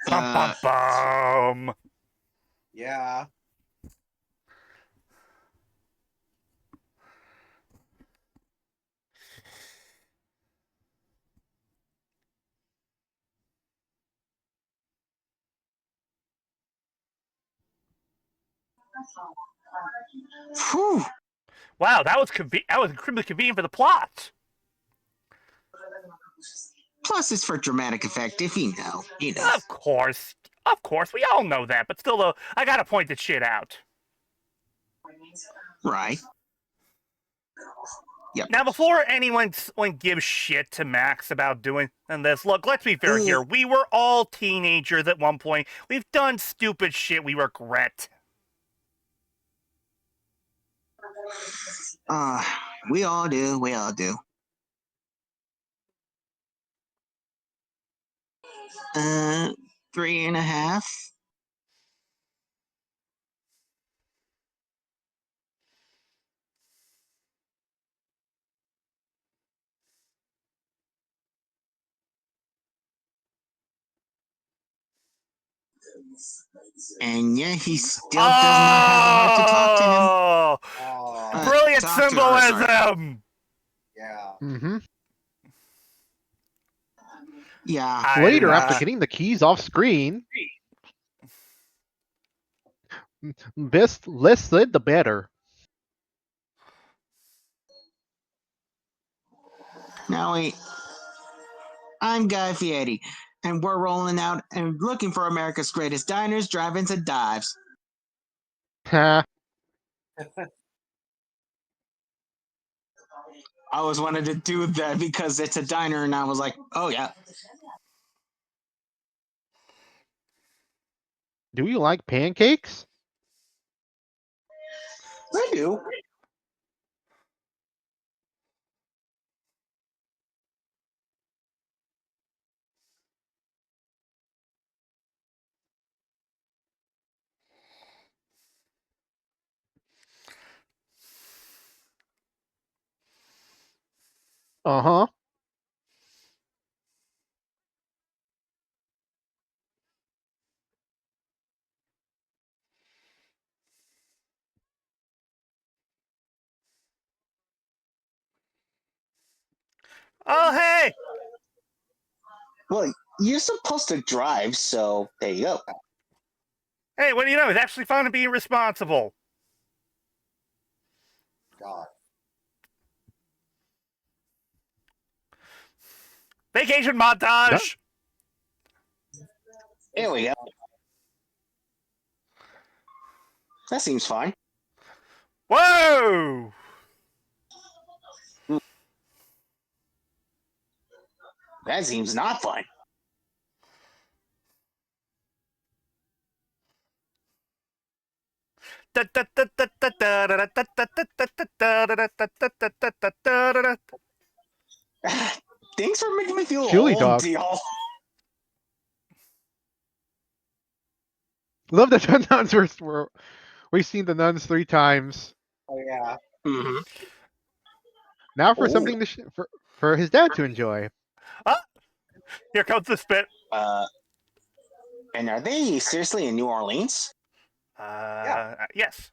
S1: Bum bum bum.
S2: Yeah.
S6: Whew.
S1: Wow, that was incredibly convenient for the plot.
S6: Plus, it's for dramatic effect, if you know, you know.
S1: Of course, we all know that. But still, though, I gotta point this shit out.
S6: Right. Yep.
S1: Now, before anyone gives shit to Max about doing this, look, let's be fair here. We were all teenagers at one point. We've done stupid shit we regret.
S6: We all do. We all do. 3.5. And yet he still does not have a heart to talk to him.
S2: Oh,
S1: Brilliant
S6: talk to her, sorry.
S1: symbolism!
S2: yeah.
S3: Mm-hmm.
S6: Yeah.
S3: Later, after getting the keys off screen, less said the better.
S6: Now wait. I'm Guy Fieri, and we're rolling out and looking for America's greatest diners, drive-ins, and dives.
S3: Ha.
S6: I always wanted to do that because it's a diner, and I was like, oh yeah.
S3: Do you like pancakes?
S6: I do.
S3: Uh-huh.
S1: Oh, hey!
S6: Well, you're supposed to drive, so there you go.
S1: Hey, what do you know? He's actually fun and being responsible.
S2: God.
S1: Vacation montage!
S6: There we go. That seems fine.
S1: Whoa!
S6: That seems not fun. Thanks for making me feel
S3: Chili
S6: old,
S3: dog.
S6: deal.
S3: Love that the nuns were. We've seen the nuns 3 times.
S2: Oh yeah.
S6: Mm-hmm.
S3: Now for
S6: Ooh.
S3: something to for his dad to enjoy.
S1: Ah, here comes the spit.
S6: And are they seriously in New Orleans?
S1: Yes.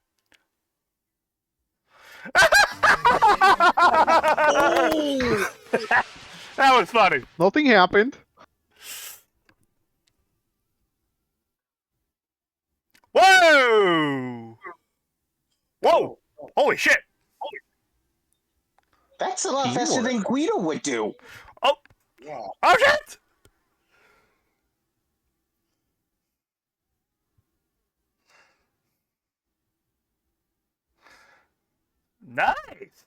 S6: Oh!
S1: That was funny.
S3: Nothing happened.
S1: Whoa! Whoa!
S2: Oh,
S1: Holy shit!
S6: That's a lot faster
S3: Teamwork.
S6: than Guido would do.
S1: Oh!
S2: yeah.
S1: Oh shit! Nice!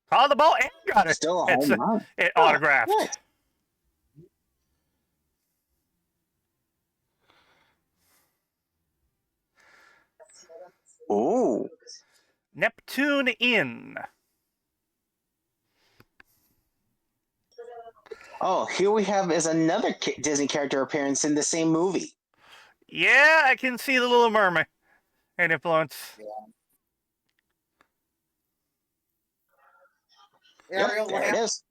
S1: Caught the ball and got it.
S6: Still a
S1: It's
S6: home run.
S1: it autographed.
S6: What? Oh.
S1: Neptune in.
S6: Oh, here we have is another Disney character appearance in the same movie.
S1: Yeah, I can see the Little Mermaid and influence.
S2: Ariel
S6: There it
S2: lamp.
S6: is.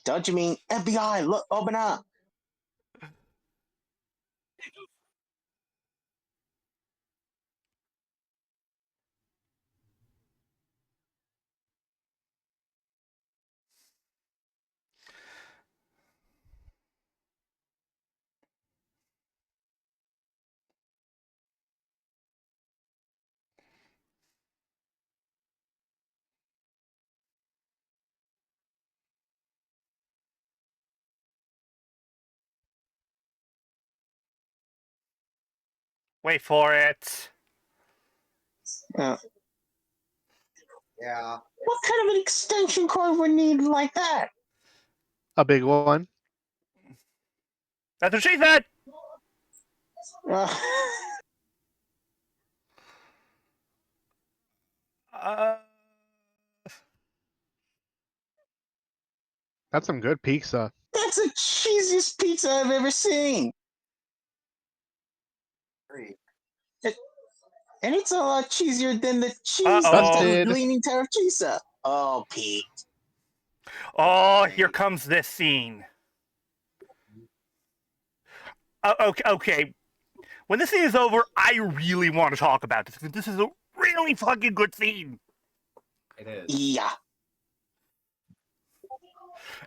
S6: Don't you mean FBI? Look, open up.
S1: Wait for it.
S6: Uh,
S2: Yeah.
S6: what kind of an extension cord would need like that?
S3: A big one.
S1: That's what she said.
S6: Uh,
S1: Uh,
S3: That's some good pizza.
S6: that's the cheesiest pizza I've ever seen.
S2: Great.
S6: And it's a lot cheesier than the cheese
S1: Uh-oh.
S6: pizza
S3: Busted.
S6: Leaning Tower pizza. Oh, Pete.
S1: Oh, here comes this scene. Okay. When this scene is over, I really want to talk about this because this is a really fucking good scene.
S2: It is.
S6: Yeah.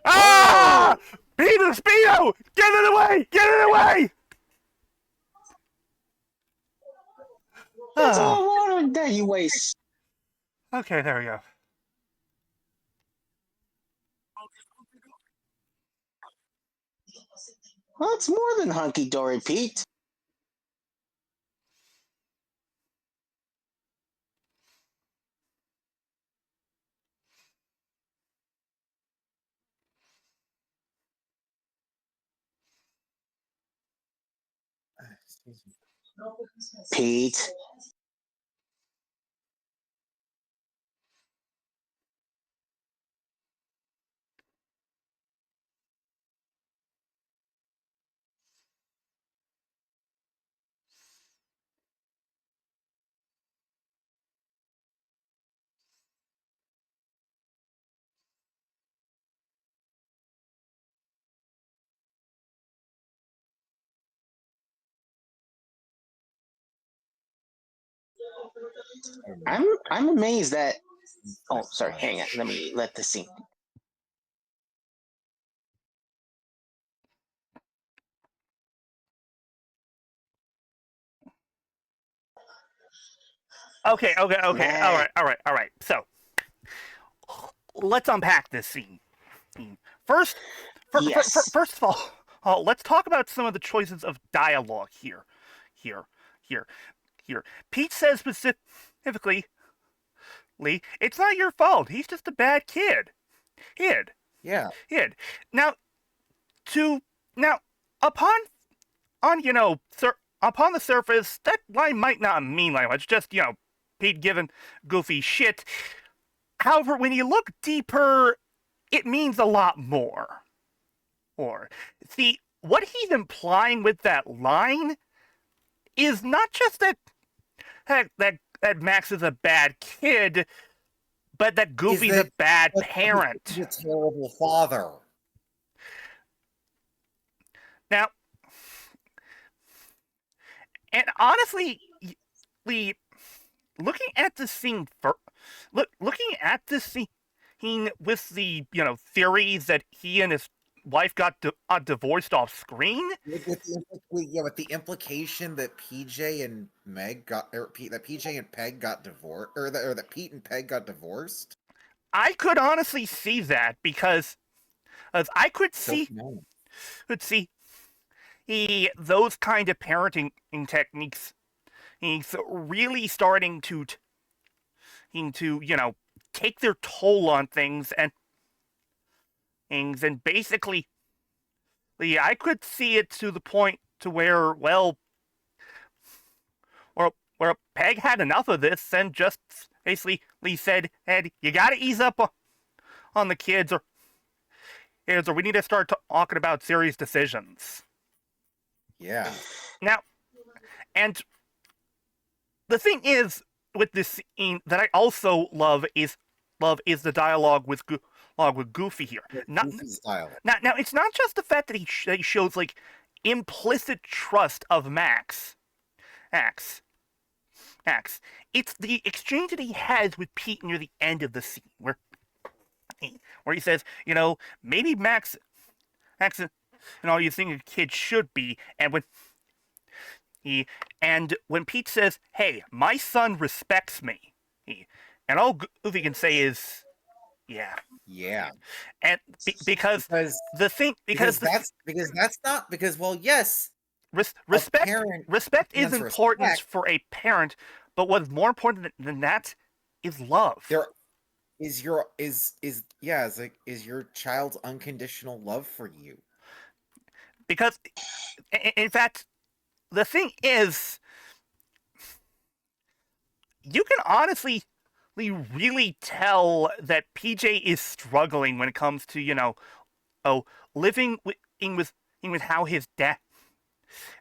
S1: Ah! Peter Speedo! Get it away! Get it away!
S6: That's
S1: Ah,
S6: all water that you waste.
S1: okay, there we go.
S6: That's more than hunky dory, Pete.
S2: Excuse me.
S6: Pete. I'm amazed that. Oh, sorry. Hang on. Let me let this sink.
S1: Okay. All
S6: Man.
S1: right. So, let's unpack this scene. First,
S6: Yes.
S1: first of all, let's talk about some of the choices of dialogue here. Here. Here. Pete says specifically, Lee, it's not your fault. He's just a bad kid.
S2: Yeah.
S1: Kid. Now, to now, upon upon the surface, that line might not mean like much. Just Pete giving Goofy shit. However, when you look deeper, it means a lot more. Or see, what he's implying with that line is not just that Max is a bad kid, but that Goofy's a bad parent.
S2: He's a terrible father.
S1: Now, and honestly, Lee, looking at this scene looking at this scene with the theories that he and his wife got divorced off screen.
S2: With the implication that PJ and Meg got, that PJ and Peg got divorced, or that Pete and Peg got divorced.
S1: I could honestly see that because as I could see those kind of parenting techniques. He's really starting to take their toll on things and basically I could see it to the point to where where Peg had enough of this and just basically said, Ed, you gotta ease up on the kids or we need to start talking about serious decisions.
S2: Yeah.
S1: Now, and the thing is with this scene that I also love is the dialogue with Goofy here.
S2: Goofy's style.
S1: Now, it's not just the fact that he shows like implicit trust of Max. It's the exchange that he has with Pete near the end of the scene where he says, maybe Max and all you think a kid should be, and when Pete says, "Hey, my son respects me," and all Goofy can say is, "Yeah."
S2: Yeah.
S1: And because the thing
S2: because yes,
S1: respect is important
S2: respect.
S1: for a parent, but what's more important than that is love.
S2: There is your child's unconditional love for you.
S1: Because, in fact, the thing is, you can honestly really tell that PJ is struggling when it comes to living with how his dad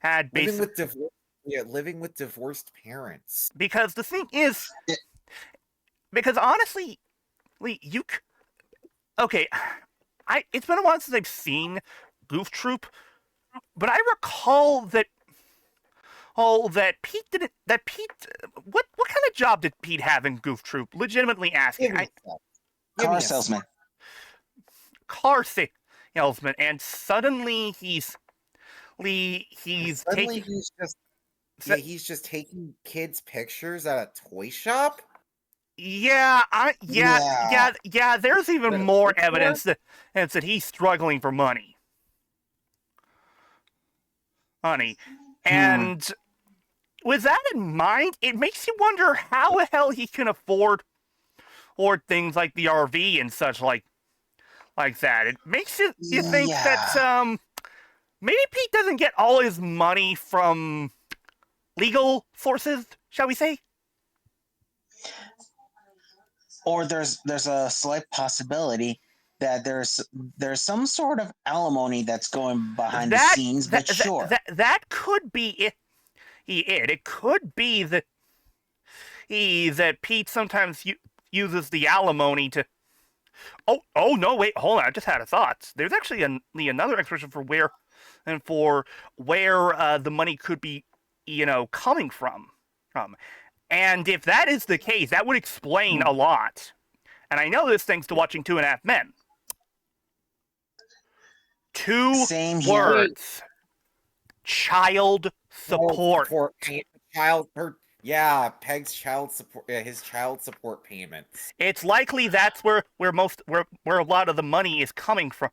S1: had basically
S2: living with divorced parents.
S1: Because the thing is, because honestly, okay, it's been a while since I've seen Goof Troop, but I recall that Pete didn't. That Pete, what kind of job did Pete have in Goof Troop? Legitimately asking.
S2: Give me a sec. Give me
S6: Car
S2: a sec.
S6: salesman.
S1: Car salesman, and suddenly he's
S2: Suddenly
S1: taking.
S2: he's just taking kids' pictures at a toy shop.
S1: Yeah, There's even
S2: But
S1: more
S2: before-
S1: evidence that he's struggling for money. And with that in mind, it makes you wonder how the hell he can afford things like the RV and such like that. It makes you think that maybe Pete doesn't get all his money from legal sources, shall we say?
S6: Or there's a slight possibility that there's some sort of alimony that's going behind the scenes, but sure.
S1: That could be it. It could be that Pete sometimes uses the alimony to. Oh no! Wait, hold on. I just had a thought. There's actually another expression for where the money could be, coming from. And if that is the case, that would explain a lot. And I know this thanks to watching 2.5 Men.
S6: Same here.
S1: Words. Child support.
S2: Peg's child support. His child support payments.
S1: It's likely that's where a lot of the money is coming from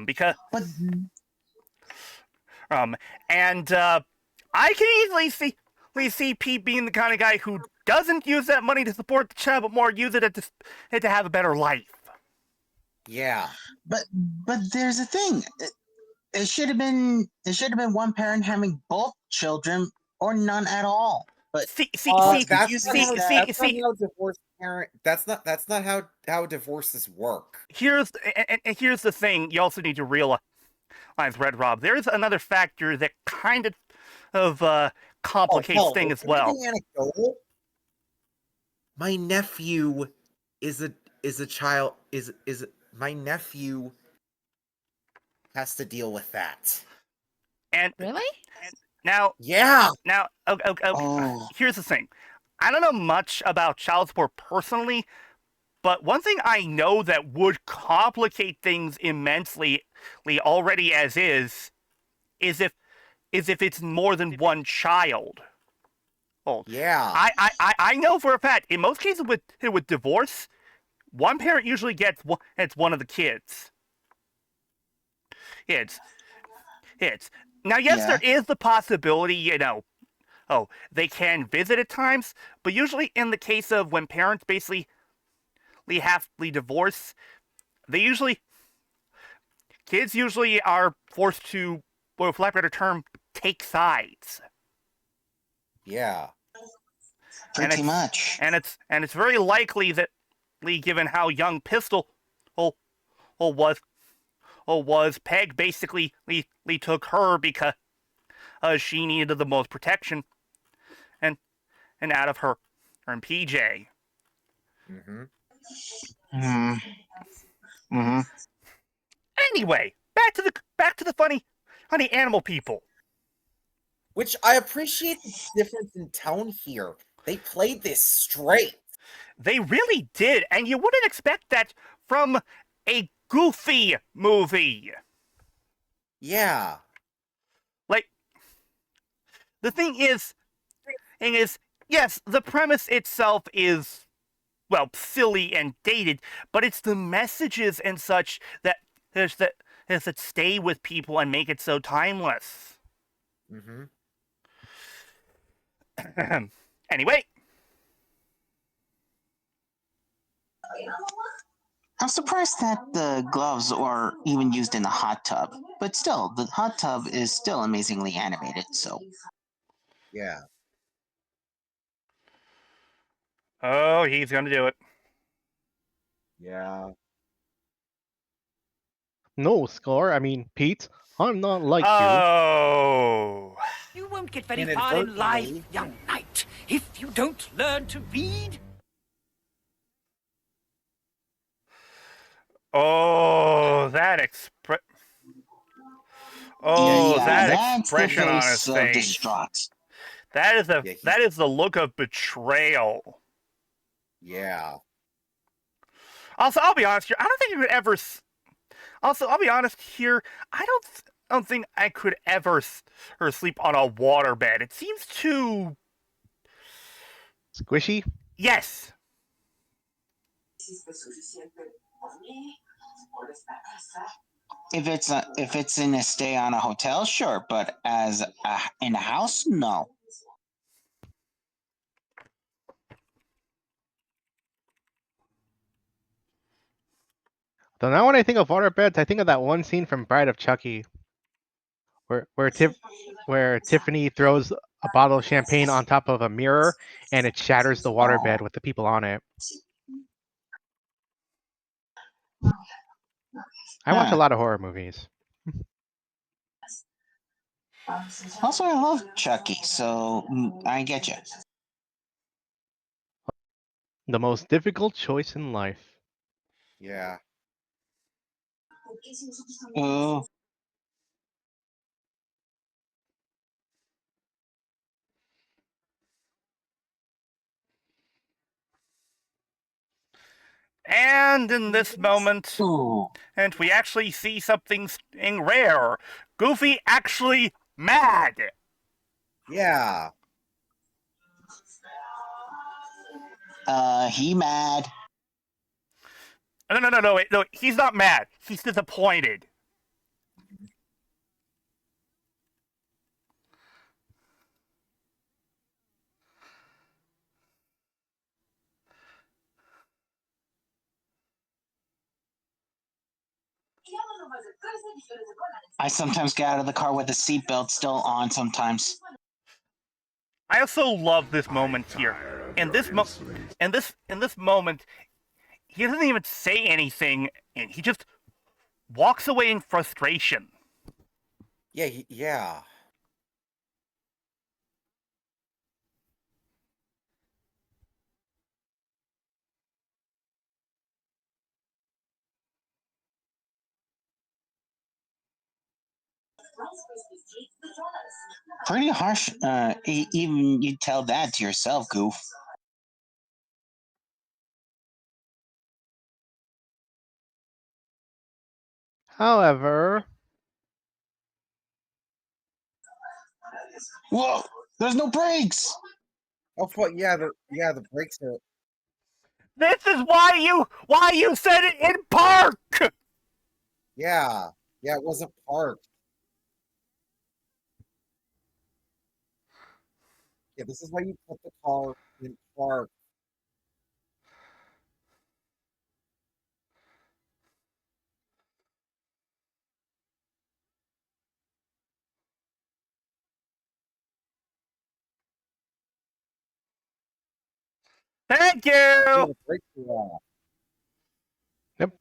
S1: because.
S6: But
S1: And I can easily see Pete being the kind of guy who doesn't use that money to support the child, but more use it to have a better life.
S2: Yeah.
S6: But there's a thing. It should have been one parent having both children or none at all. But
S2: That's not how divorced parent. That's not how divorces work.
S1: Here's the thing. You also need to realize, RedRob. There's another factor that kind of complicates things as well.
S2: Anecdotal. My nephew is a child. My nephew has to deal with that.
S1: And
S7: Really?
S1: now,
S2: Yeah.
S1: Now, okay. Here's the thing. I don't know much about child support personally, but one thing I know that would complicate things immensely already as is if it's more than one child. Oh,
S2: Yeah.
S1: I know for a fact in most cases with divorce, one parent usually gets one of the kids. It's now, yes, there is the possibility, they can visit at times, but usually in the case of when parents basically have divorce, kids usually are forced to, for lack of a better term, take sides.
S2: Yeah.
S6: Pretty much.
S1: And it's very likely that, given how young Pistol was, Peg basically took her because she needed the most protection, and out of her and PJ. Anyway, back to the funny animal people.
S2: Which I appreciate the difference in tone here. They played this straight.
S1: They really did, and you wouldn't expect that from a Goofy movie.
S2: Yeah.
S1: Like, the thing is, yes, the premise itself is, well, silly and dated, but it's the messages and such that stay with people and make it so timeless. Anyway.
S6: I'm surprised that the gloves are even used in the hot tub, but still, the hot tub is still amazingly animated, so.
S2: Yeah.
S1: Oh, he's gonna do it.
S2: Yeah.
S3: No, Scar. I mean, Pete. I'm not like you.
S1: Oh.
S7: You won't get very far in life,
S2: Inadvertently.
S7: young knight, if you don't learn to read.
S1: Oh,
S6: Yeah,
S1: that
S6: that's the
S1: expression on his
S6: face of
S1: face.
S6: distraught.
S2: Yeah,
S1: That is the look of betrayal.
S2: yeah.
S1: Also, I'll be honest here. I don't think you could ever. Also, I'll be honest here. I don't think I could ever or sleep on a waterbed. It seems too.
S3: Squishy.
S1: Yes.
S6: If it's in a stay on a hotel, sure, but in a house, no.
S3: Though now when I think of waterbeds, I think of that one scene from Bride of Chucky, where Tiffany throws a bottle of champagne on top of a mirror and it shatters the waterbed
S6: Oh.
S3: with the people on it. I watch a
S6: Huh.
S3: lot of horror movies.
S6: Also, I love Chucky, so I get you.
S3: The most difficult choice in life.
S2: Yeah.
S6: Oh,
S1: And in this moment,
S6: ooh.
S1: and we actually see something rare. Goofy actually mad.
S2: Yeah.
S6: He mad.
S1: No, wait, no, he's not mad. He's disappointed.
S6: I sometimes get out of the car with the seatbelt still on. Sometimes.
S1: I also love this moment here. In this in this moment, he doesn't even say anything, and he just walks away in frustration.
S2: Yeah. Yeah.
S6: Pretty harsh. Even you tell that to yourself, Goof.
S3: However,
S6: Whoa! There's no brakes.
S2: Oh, yeah. The brakes are.
S1: This is why you said it in park.
S2: Yeah. Yeah. It wasn't parked. Yeah. This is why you put the car in park.
S1: Thank
S2: Yeah.
S1: you.
S2: The brakes are off.
S3: yep.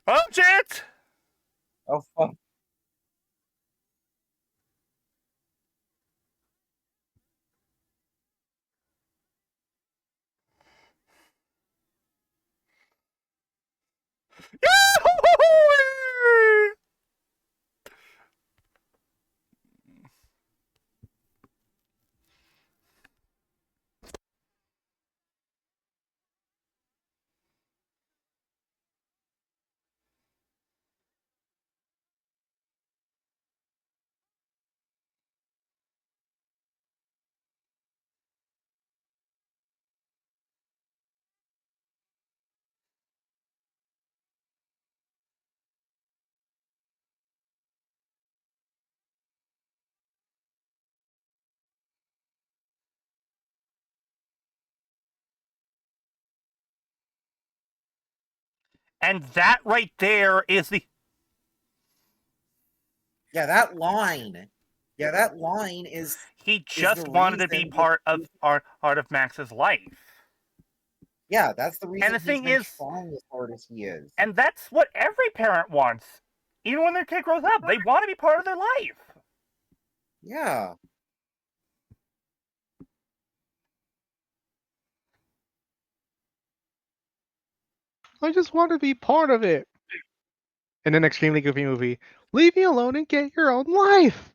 S1: Punch it.
S2: Oh, fuck.
S1: Yahoo! And that right there is the
S2: Yeah. That line. Yeah. That line
S1: he
S2: is the
S1: just wanted to be
S2: reason.
S1: part of Max's life.
S2: Yeah. That's the
S1: And
S2: reason
S1: the
S2: he's
S1: thing
S2: been
S1: is,
S2: trying as hard as he is.
S1: and that's what every parent wants. Even when their kid grows up, they want to be part of their life.
S2: Yeah.
S3: I just want to be part of it. In an extremely goofy movie, leave me alone and get your own life.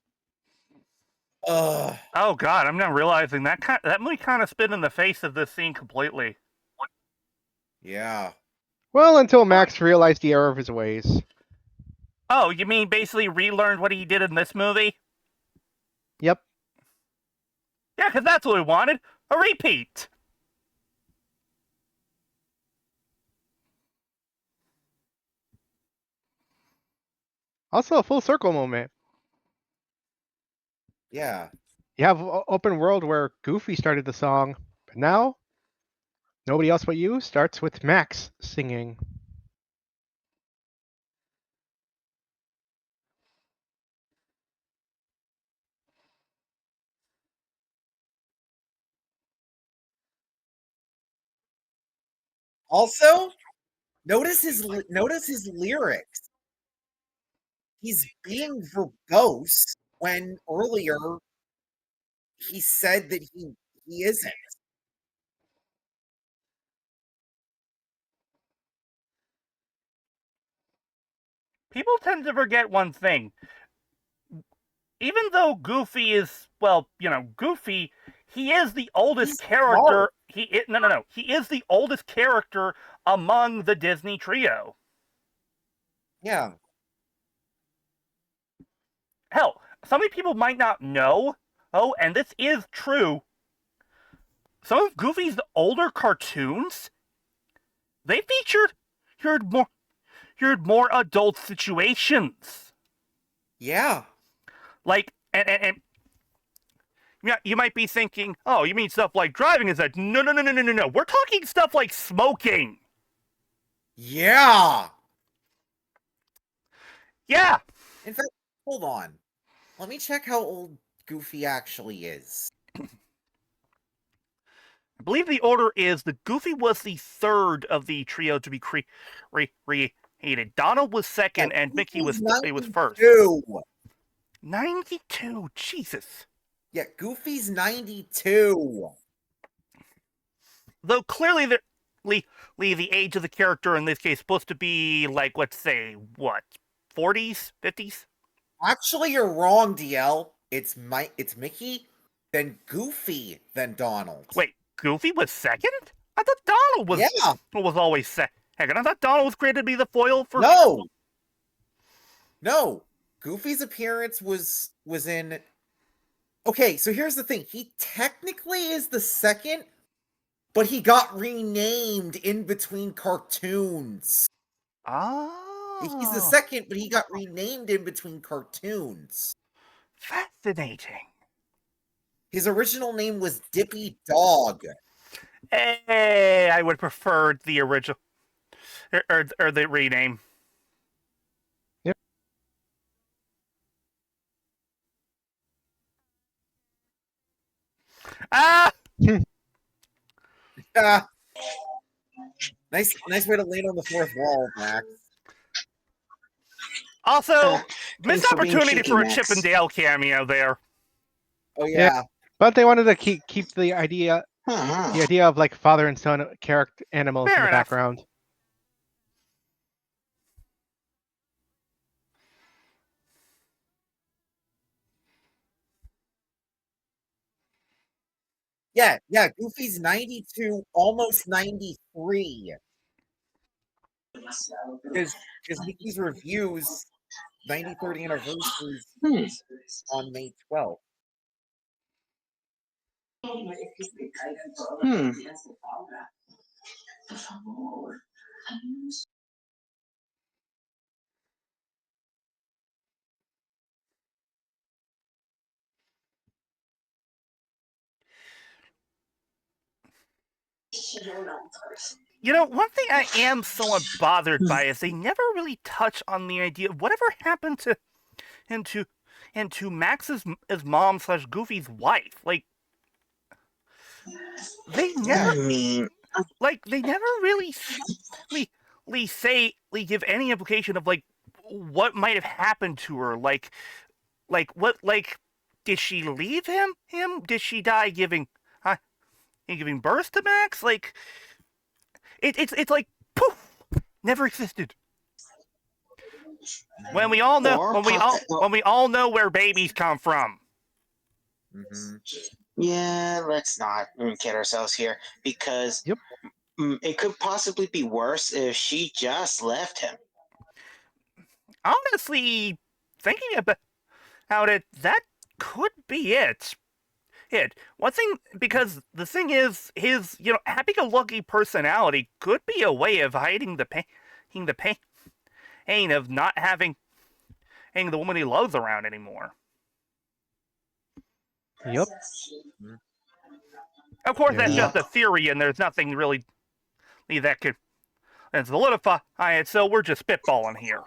S2: Ugh.
S1: Oh God, I'm now realizing that movie kind of spit in the face of this scene completely.
S2: Yeah.
S3: Well, until Max realized the error of his ways.
S1: Oh, you mean basically relearned what he did in this movie?
S3: Yep.
S1: Yeah, because that's what we wanted. A repeat.
S3: Also, a full circle moment.
S2: Yeah.
S3: You have open world where Goofy started the song, but now Nobody Else But You starts with Max singing.
S2: Also, notice his lyrics. He's being verbose when earlier he said that he isn't.
S1: People tend to forget one thing. Even though Goofy is, well, Goofy, he is the oldest
S2: He's
S1: character.
S2: smart.
S1: No. He is the oldest character among the Disney trio.
S2: Yeah.
S1: Hell, some people might not know. Oh, and this is true. Some of Goofy's older cartoons, they featured more adult situations.
S2: Yeah.
S1: Like, and yeah, you might be thinking, oh, you mean stuff like driving? Is that no. We're talking stuff like smoking.
S2: Yeah.
S1: Yeah.
S2: In fact, hold on. Let me check how old Goofy actually is.
S1: I believe the order is that Goofy was the third of the trio to be created. Donald was second,
S2: Yeah,
S1: and Mickey
S2: Goofy's
S1: was first.
S2: 92.
S1: 92. Jesus.
S2: Yeah, Goofy's 92.
S1: Though clearly the age of the character in this case is supposed to be like, let's say, what, 40s, 50s?
S2: Actually, you're wrong, DL. It's Mickey, then Goofy, then Donald.
S1: Wait, Goofy was second? I thought Donald was always second. I thought Donald was created to be the foil for.
S2: No. Goofy's appearance was in. Okay, so here's the thing. He technically is the second, but he got renamed in between cartoons.
S1: Ah.
S2: He's the second, but he got renamed in between cartoons.
S1: Fascinating.
S2: His original name was Dippy Dog.
S1: Hey, I would prefer the original or the rename.
S3: Yep.
S1: Ah.
S2: Nice way to land on the fourth wall, Max.
S1: Also,
S6: thanks
S1: missed
S6: for being
S1: opportunity
S6: cheeky,
S1: for a
S6: Max.
S1: Chip and Dale cameo there.
S2: Oh yeah.
S3: But they wanted to keep the idea
S6: Uh-huh.
S3: of like father and son character animals
S1: Fair
S3: in the
S1: enough.
S3: background.
S2: Yeah. Goofy's 92, almost 93. Because Mickey's Reviews 93rd anniversary on May 12th.
S6: Hmm.
S1: One thing I am somewhat bothered by is they never really touch on the idea of whatever happened to Max's mom / Goofy's wife. Like, they never
S6: I mean,
S1: really give any implication of like what might have happened to her. Like what, like, did she leave him? Did she die giving birth to Max? Like, it's like poof. never existed. When we all know,
S6: Or
S1: when we all know where babies come from.
S2: Mhm.
S6: Yeah, let's not kid ourselves here because
S3: Yep.
S6: it could possibly be worse if she just left him.
S1: Honestly, thinking about it, that could be it. One thing, because the thing is, his happy-go-lucky personality could be a way of hiding the pain of not having the woman he loves around anymore.
S3: Yep.
S1: Of course, that's
S3: Yeah.
S1: just a theory, and there's nothing really that could solidify it. So we're just spitballing here.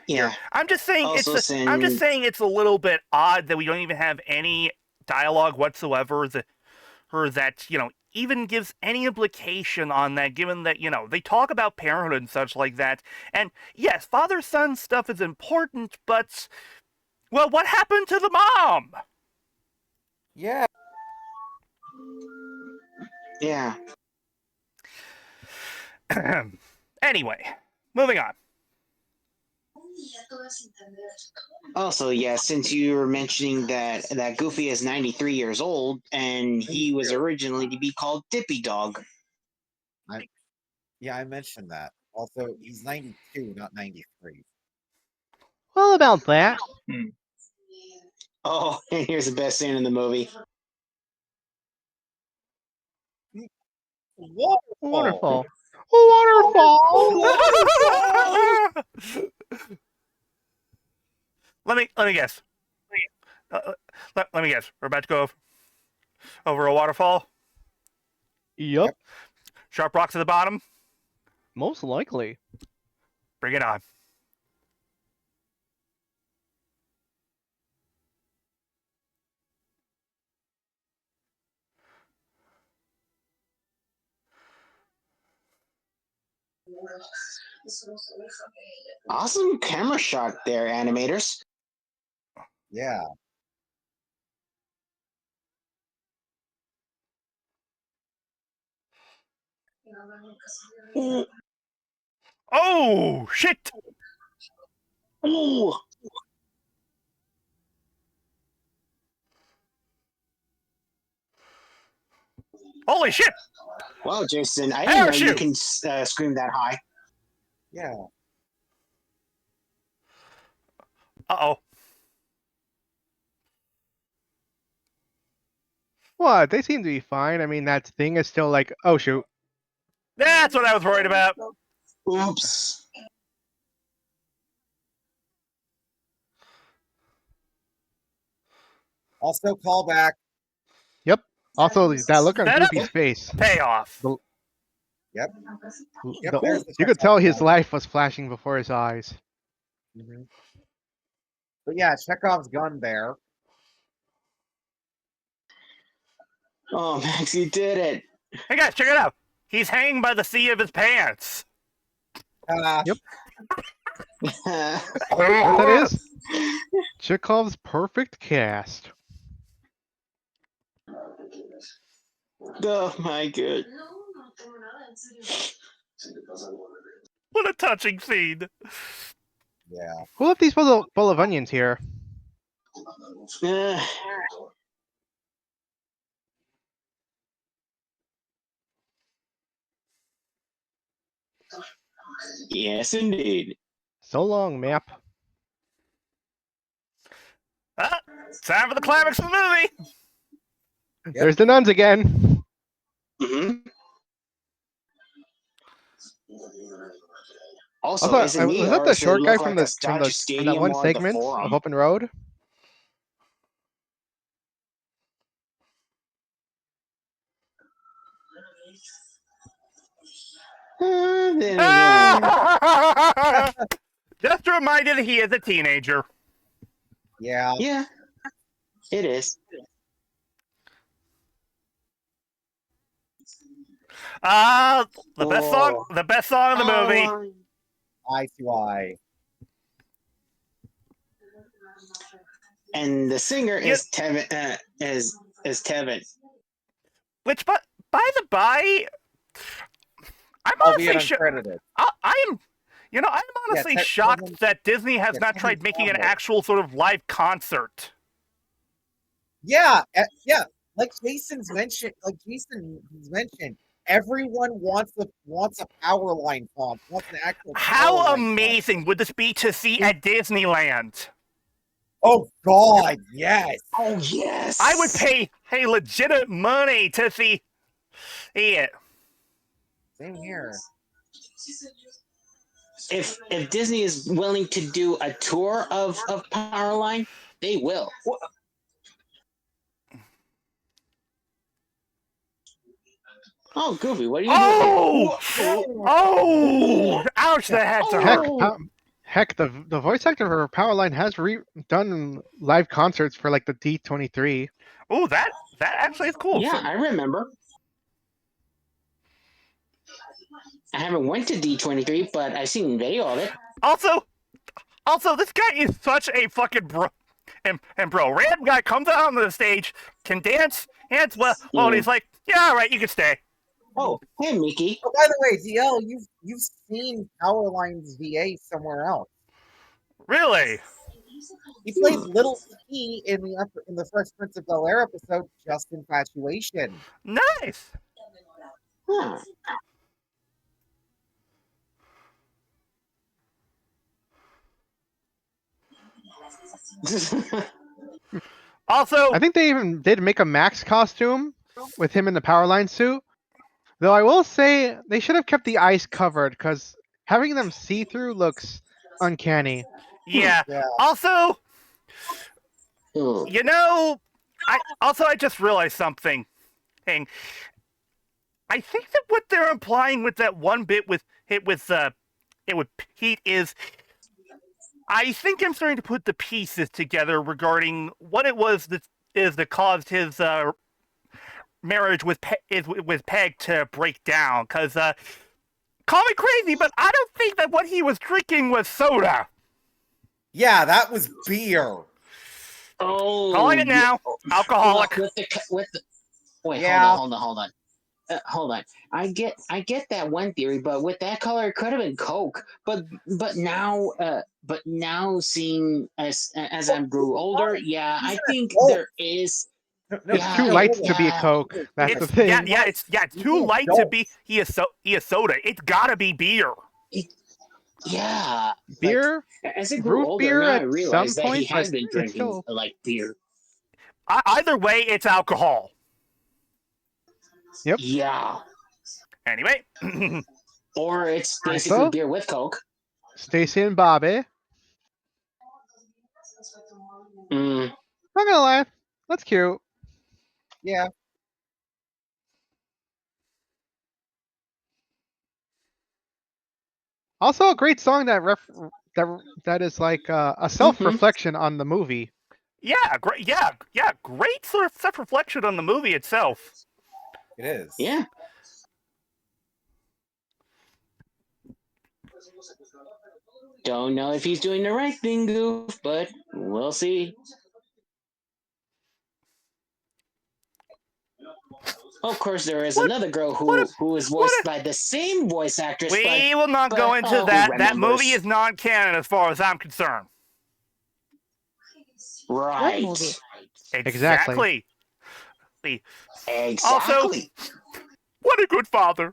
S6: Yeah.
S1: I'm just saying
S6: Also,
S1: it's a little bit odd that we don't even have any dialogue whatsoever that even gives any implication on that, given that they talk about parenthood and such like that. And yes, father-son stuff is important, but well, what happened to the mom?
S2: Yeah.
S6: Yeah.
S1: Anyway, moving on.
S6: Also, yeah, since you were mentioning that Goofy is 93 years old and he was originally to be called Dippy Dog.
S2: Yeah, I mentioned that. Also, he's 92, not 93.
S3: Well, about that.
S6: Oh, and here's the best scene in the movie.
S2: Waterfall.
S3: Waterfall. Waterfall.
S1: Let me guess. Let me guess. We're about to go over a waterfall.
S3: Yep.
S1: Sharp rocks at the bottom.
S3: Most likely.
S1: Bring it on.
S6: Awesome camera shot there, animators.
S2: Yeah.
S1: Oh shit!
S6: Ooh.
S1: Holy shit!
S6: Wow, Jason, I didn't know you
S1: Parachute!
S6: can scream that high.
S2: Yeah.
S1: Uh-oh.
S3: What? They seem to be fine. I mean, that thing is still like, oh shoot.
S1: That's what I was worried about.
S6: Oops.
S2: Also, callback.
S3: Yep. Also, that look on
S1: Set up.
S3: Goofy's face.
S1: Payoff.
S3: The,
S2: Yep.
S3: the-
S2: There's the
S3: you could
S2: Chekhov
S3: tell his
S2: gun.
S3: life was flashing before his eyes.
S2: Mhm. But yeah, Chekhov's gun there.
S6: Oh, Max, you did it.
S1: Hey guys, check it out. He's hanging by the seat of his pants.
S3: Yep.
S6: Oh
S3: What that is? Chekhov's perfect cast.
S6: my god.
S1: What a touching scene.
S2: Yeah.
S3: Who left these full of onions here?
S6: Uh, yes, indeed.
S3: So long, map.
S1: Ah, time for the climax of the movie.
S3: There's the nuns again.
S6: Hmm. Also,
S3: Also,
S6: is it me
S3: was that
S6: or
S3: the
S6: does it
S3: short guy
S6: look
S3: from
S6: like a
S3: from
S6: Dodger
S3: that
S6: Stadium
S3: one
S6: or the
S3: segment
S6: Forum?
S3: of Open Road?
S6: Then again.
S1: Ah! Just a reminder that he is a teenager.
S2: Yeah.
S6: Yeah, it is.
S1: The best song in the movie.
S2: Eye to eye.
S6: And the singer is Tevin. Is Tevin.
S1: Which, by the by, I'm
S2: albeit
S1: honestly
S2: uncredited.
S1: I'm honestly
S2: Tech
S1: shocked
S2: wasn't-
S1: that Disney has
S2: yeah,
S1: not
S2: Tech
S1: tried
S2: was
S1: making an
S2: awful.
S1: actual sort of live concert.
S2: Yeah, like Jason's mentioned, everyone wants a power line font, wants an actual power
S1: How
S2: line
S1: amazing
S2: font.
S1: would this be to see at Disneyland?
S2: Oh God, yes.
S6: Oh yes.
S1: I would pay legitimate money to see it.
S2: Same here.
S6: If Disney is willing to do a tour of Powerline, they will. Oh, Goofy, what are you doing?
S1: Oh! Ouch! That had to
S3: Heck,
S1: hurt.
S3: heck, the voice actor for Powerline has done live concerts for like the D23.
S1: Oh, that actually is cool.
S6: Yeah, I remember. I haven't went to D23, but I've seen video of it.
S1: Also, this guy is such a fucking bro. And bro, random guy comes out on the stage, can dance, and well, and he's like, yeah, all right, you can stay.
S6: Oh, hey, Mickey.
S2: Oh, by the way, DL, you've seen Powerline's VA somewhere else.
S1: Really?
S2: He plays Little T in the Fresh Prince of Bel Air episode, Just Infatuation.
S1: Nice.
S6: Huh.
S1: Also,
S3: I think they even did make a Max costume with him in the Powerline suit. Though I will say they should have kept the eyes covered because having them see through looks uncanny.
S1: yeah.
S2: Yeah.
S1: Also,
S6: Ooh.
S1: I just realized something. I think that what they're implying with that one bit with Pete is, I think I'm starting to put the pieces together regarding what it was that caused his marriage with Peg to break down. Because call me crazy, but I don't think that what he was drinking was soda.
S2: Yeah, that was beer.
S6: Oh,
S1: Calling it now, alcoholic.
S6: Wait,
S2: Yeah.
S6: hold on. I get that one theory, but with that color, it could have been Coke. But now seeing as I grew older, yeah, I think there is.
S2: No,
S3: It's too light to be a
S6: yeah.
S3: Coke. That's the
S1: It's
S3: thing.
S1: it's too light to be he is soda. It's gotta be beer.
S6: Yeah.
S3: Beer,
S6: Like, as I grew
S3: root
S6: older,
S3: beer
S6: now I
S3: at some
S6: realized that he
S3: point, but
S6: has been
S3: it's
S6: drinking
S3: still.
S6: like beer.
S1: Either way, it's alcohol.
S3: Yep.
S6: Yeah.
S1: Anyway,
S6: Or it's basically
S3: So,
S6: beer with Coke.
S3: Stacy and Bobby.
S6: Mm.
S3: Not gonna lie, that's cute.
S2: Yeah.
S3: Also, a great song that is like a self-reflection on the movie.
S1: yeah, great, great sort of self-reflection on the movie itself.
S2: It is.
S6: Yeah. Don't know if he's doing the right thing, Goof, but we'll see. Of course, there is another girl who is voiced by the same voice actress.
S1: We will not go into
S6: who
S1: that. That
S6: remembers?
S1: movie is non-canon as far as I'm concerned.
S6: Right.
S8: What movie?
S1: Exactly.
S6: Exactly.
S1: Also, what a good father.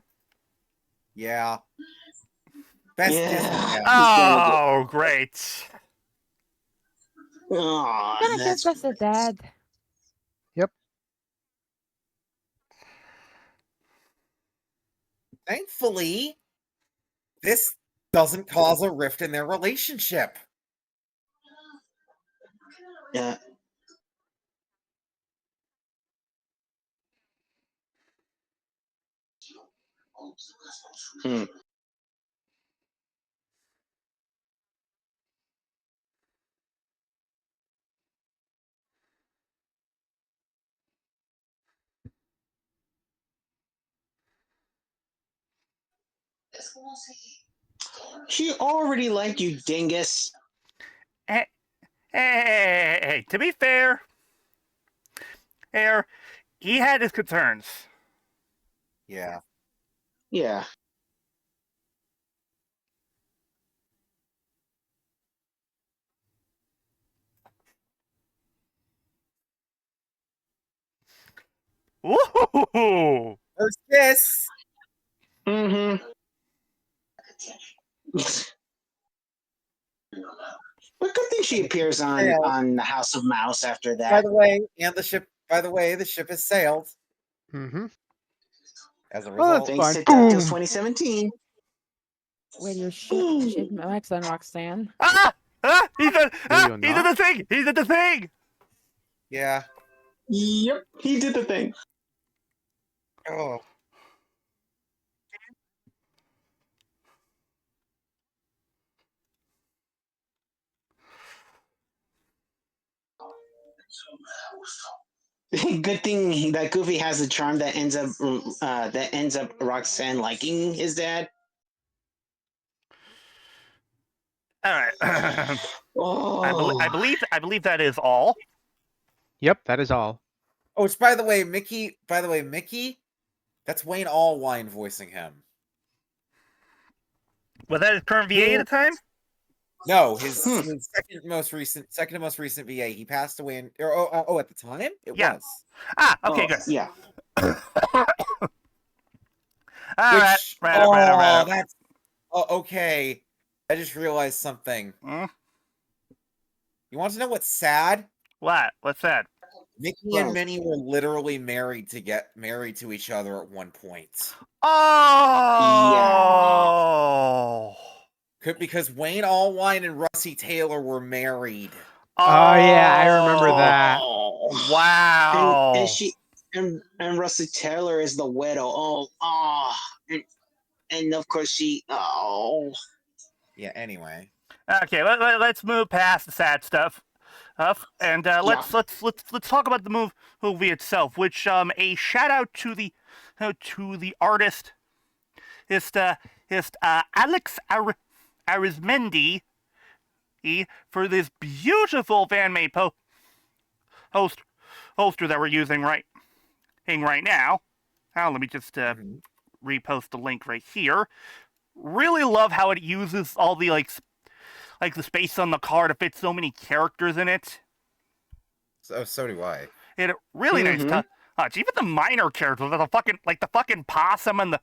S2: Yeah. Best
S6: Yeah.
S2: Disney dad.
S1: Oh, great.
S6: Aw,
S8: I'm gonna
S6: that's
S8: guess that's a dad.
S2: Thankfully, this doesn't cause a rift in their relationship.
S6: yeah. Hmm. She already liked you, dingus.
S1: Hey, to be fair, he had his concerns.
S2: Yeah.
S6: Yeah.
S1: Ooh.
S2: First kiss.
S6: Mm-hmm. But good thing she
S2: And the
S6: appears
S2: ship
S6: on
S2: sailed.
S6: on the House of Mouse after
S2: By
S6: that.
S2: the way, and the ship. By the way, the ship has sailed
S3: Mm-hmm.
S2: as a
S3: Oh,
S2: result.
S3: that's
S6: Thanks
S3: fine.
S6: to
S3: Boom.
S6: DuckTales 2017.
S8: Wait, your ship Max and Roxanne?
S1: Ah! Ah!
S3: No, you're
S1: He did
S3: not.
S1: the thing! He did the thing!
S2: Yeah.
S6: Yep, he did the thing.
S2: Oh.
S6: Good thing that Goofy has a charm that ends up Roxanne liking his dad.
S1: All right.
S6: Oh,
S1: I believe that is all.
S3: Yep, that is all.
S2: Oh, which by the way, Mickey. By the way, Mickey. That's Wayne Allwine voicing him.
S1: Was that his current VA at the time?
S2: No, his second to most recent VA. He passed away in. At the time it
S1: Yeah.
S2: was.
S1: Ah, okay, good.
S6: Yeah.
S1: All right,
S2: Which
S1: right.
S2: that's okay. I just realized something.
S1: Hmm?
S2: You want to know what's sad?
S1: What? What's that?
S2: Mickey and Minnie were literally married to each other at one point.
S1: Oh!
S2: Because Wayne Allwine and Russie Taylor were married.
S3: Oh, yeah, I remember that.
S6: Oh.
S1: Wow!
S6: And she and Rusty Taylor is the widow. And of course she. Oh.
S2: Yeah. Anyway.
S1: Okay, let's move past the sad stuff. And let's talk about the movie itself, which a shout out to the artist, Alex Arizmendi, for this beautiful fan made poster that we're using right now. Now let me just repost the link right here. Really love how it uses all the like the space on the card to fit so many characters in it.
S2: So do I.
S1: It really nice touch. Even the minor characters, the fucking possum and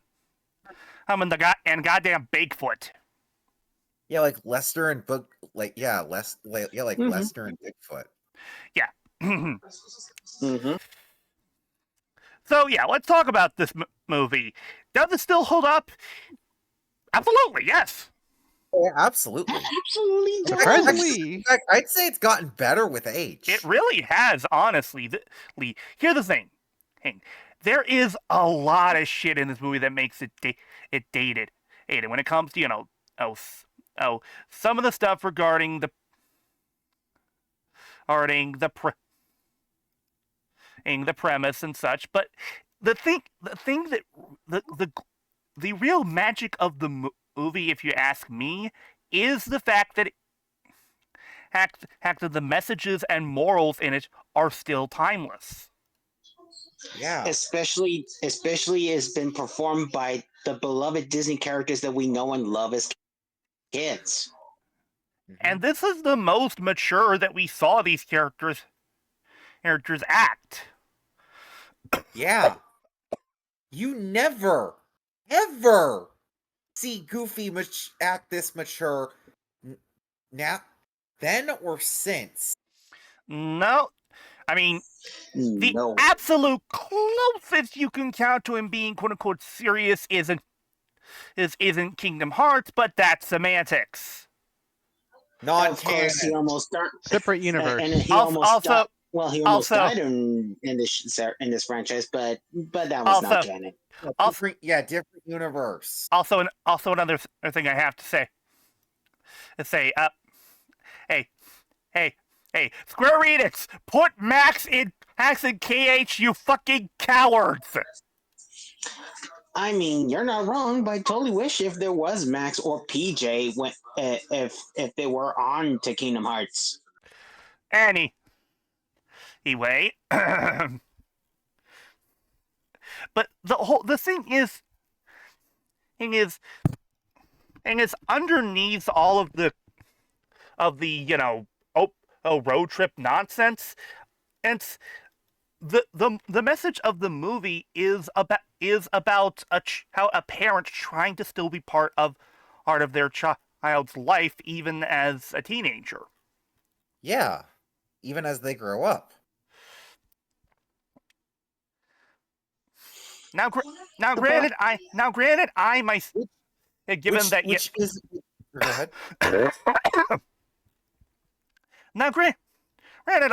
S1: goddamn Bigfoot.
S2: Yeah, like Lester and Lester and Bigfoot.
S1: Yeah.
S6: Mm-hmm.
S1: So yeah, let's talk about this movie. Does it still hold up? Absolutely, yes.
S2: Yeah, absolutely.
S6: Absolutely.
S3: Surprisingly.
S2: In fact, I'd say it's gotten better with age.
S1: It really has, honestly. Here's the thing. There is a lot of shit in this movie that makes it dated. When it comes to, some of the stuff regarding the premise and such, but the thing that the real magic of the movie, if you ask me, is the fact that the messages and morals in it are still timeless.
S2: Yeah.
S6: Especially it's been performed by the beloved Disney characters that we know and love as kids.
S1: And this is the most mature that we saw these characters act.
S2: Yeah. You never, ever see Goofy act this mature now, then or since.
S1: No. I mean, the
S6: No.
S1: absolute closest you can count to him being quote unquote serious isn't Kingdom Hearts, but that's semantics.
S6: Of course, he almost died.
S3: Separate universe.
S6: And he almost died. Well, he almost died in this franchise, but that was not canon.
S2: Different universe.
S1: Also another thing I have to say. Hey, Square Enix, put Max in KH, you fucking cowards!
S6: I mean, you're not wrong, but I totally wish if there was Max or PJ if they were on to Kingdom Hearts.
S1: Anyway, but the thing is underneath all of the road trip nonsense, the message of the movie is about how a parent trying to still be part of their child's life even as a teenager.
S2: Yeah, even as they grow up.
S1: Now, granted, I myself, given that
S2: Which is go ahead.
S1: now, granted,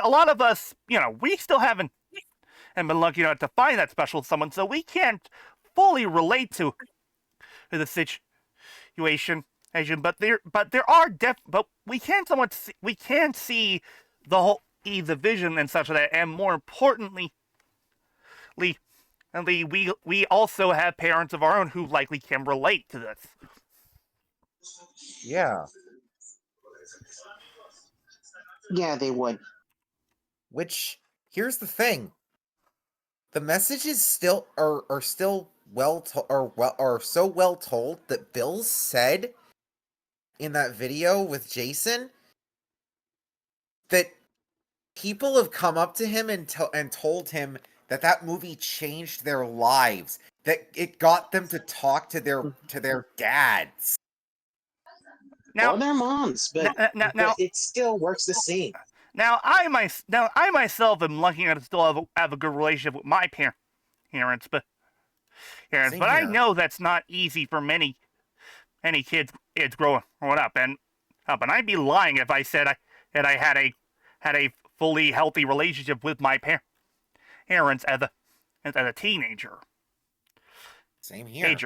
S1: a lot of us, we still haven't been lucky enough to find that special someone, so we can't fully relate to the situation. But we can see the whole the vision and such of that, and more importantly, we also have parents of our own who likely can relate to this.
S2: Yeah.
S6: Yeah, they would.
S2: Which here's the thing. The messages still are still are so well told that Bill said in that video with Jason that people have come up to him and told him that movie changed their lives, that it got them to talk to their dads.
S1: Now,
S6: Or their moms, but it still works the same.
S1: Now I myself am lucky enough to still have a good relationship with my parents, but I know that's not easy for many kids growing up, and I'd be lying if I said I had a fully healthy relationship with my parents as a teenager.
S2: Same here.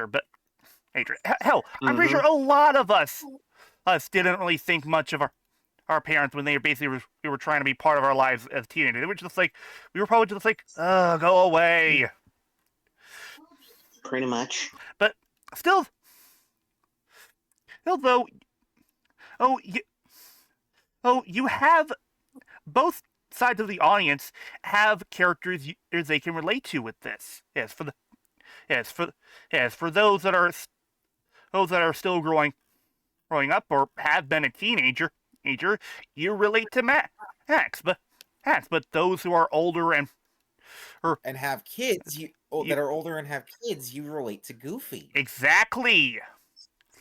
S1: Hell, I'm pretty sure a lot of us didn't really think much of our parents when they were trying to be part of our lives as teenagers. They were just like, we were probably just like, go away.
S6: Pretty much.
S1: But still though, you have both sides of the audience have characters they can relate to with this. As for those that are still growing up or have been a teenager, you relate to Max, but those who are older and
S2: have kids, that are older and have kids, you relate to Goofy.
S1: Exactly.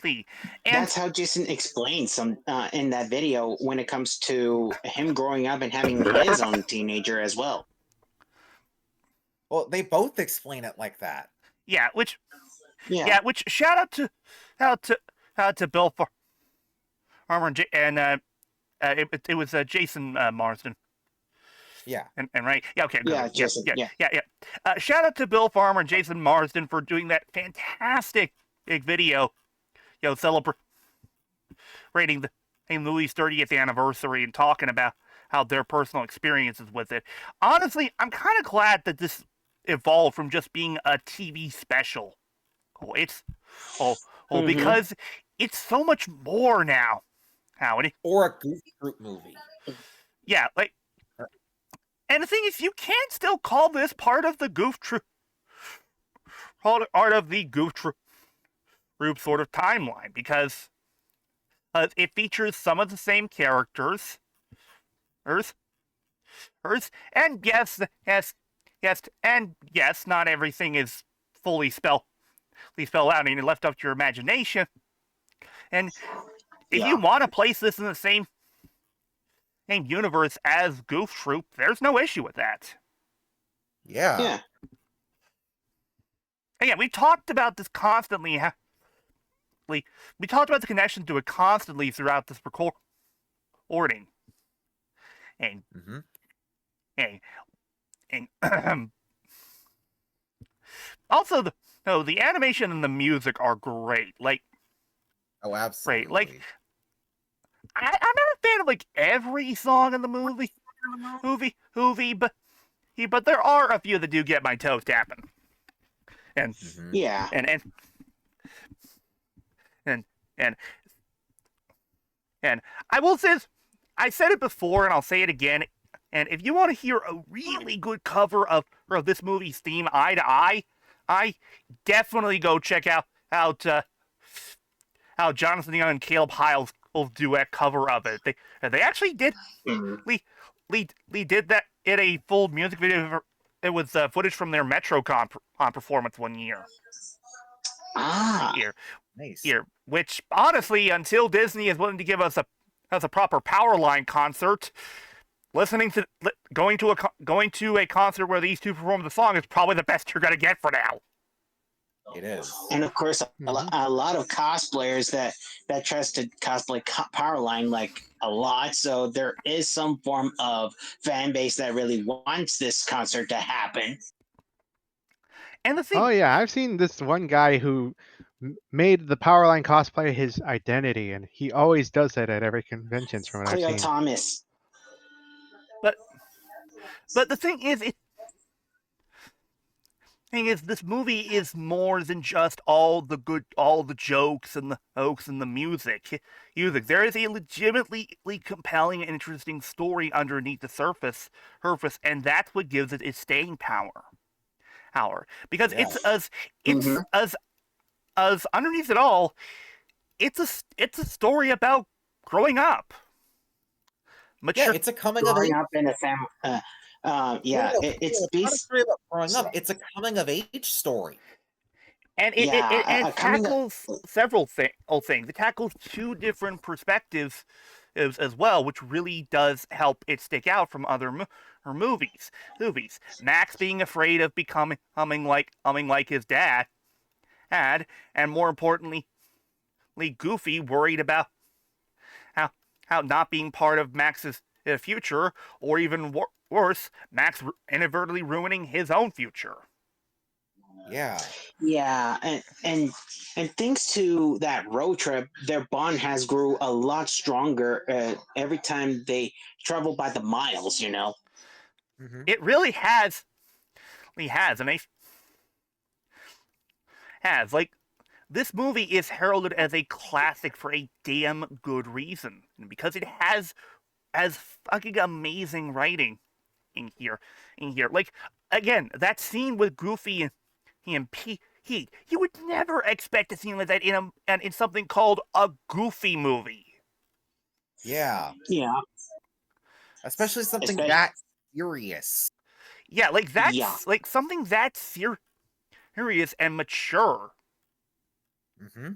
S1: And
S6: that's how Jason explains some in that video when it comes to him growing up and having his own teenager as well.
S2: Well, they both explain it like that.
S1: Yeah, which shout out to Bill Farmer and it was Jason Marsden.
S2: Yeah.
S1: And right. Yeah. Okay. Good.
S6: Yeah. Jason,
S1: yeah. Shout out to Bill Farmer and Jason Marsden for doing that fantastic video. Celebrating the movie's 30th anniversary and talking about how their personal experiences with it. Honestly, I'm kind of glad that this evolved from just being a TV special. Because it's so much more now. Howdy.
S2: Or a Goof Troop movie.
S1: Yeah, and the thing is, you can still call this part of the Goof Troop, part of the Goof Troop sort of timeline, because it features some of the same characters, and yes, not everything is fully spelled out and left up to your imagination. And if you want to place this in the same universe as Goof Troop, there's no issue with that.
S2: Yeah.
S1: Again, we talked about this constantly. We talked about the connection to it constantly throughout this recording. And also the animation and the music are great.
S2: Oh, absolutely.
S1: Great. I'm not a fan of every song in the movie, but there are a few that do get my toes tapping. And and I will say this, I said it before and I'll say it again. And if you want to hear a really good cover of this movie's theme, Eye to Eye, I definitely go check out how Jonathan Young and Caleb Hiles will duet cover of it. They actually did did that in a full music video footage from their MetroCon performance one year.
S6: Ah,
S2: Nice.
S1: Which honestly, until Disney is willing to give us a proper Powerline concert, going to a concert where these two perform the song is probably the best you're gonna get for now.
S2: It is.
S6: and of course, a lot of cosplayers that tries to cosplay Powerline like a lot. So there is some form of fan base that really wants this concert to happen.
S1: And the thing,
S3: Oh yeah, I've seen this one guy who made the Powerline cosplay his identity, and he always does that at every convention from what I've
S6: Cleo
S3: seen.
S6: Thomas.
S1: but the thing is, this movie is more than just all the jokes and the hoax and the music. There is a legitimately compelling and interesting story underneath the surface, and that's what gives it its staying power. Because
S2: Yeah.
S1: as underneath it all, it's a story about growing up.
S2: Yeah, it's a coming of age.
S6: Growing up in a family. Yeah, it's
S2: not a
S6: based.
S2: story about growing up. It's a coming of age story.
S1: And
S6: Yeah,
S1: it tackles several things. It tackles two different perspectives as well, which really does help it stick out from other movies. Max being afraid of becoming like his dad, and more importantly, Goofy worried about how not being part of Max's future, or even worse, Max inadvertently ruining his own future.
S2: Yeah.
S6: Yeah, and thanks to that road trip, their bond has grew a lot stronger every time they travel by the miles.
S2: Mm-hmm.
S1: It really has. And this movie is heralded as a classic for a damn good reason, because it has fucking amazing writing in here. Like, again, that scene with Goofy and Pete. You would never expect a scene like that in something called a Goofy movie.
S2: Yeah.
S6: Yeah,
S2: Especially something
S6: Especially-
S2: that serious.
S1: Yeah, like that's
S6: Yeah.
S1: like something that's serious and mature.
S2: Mm-hmm.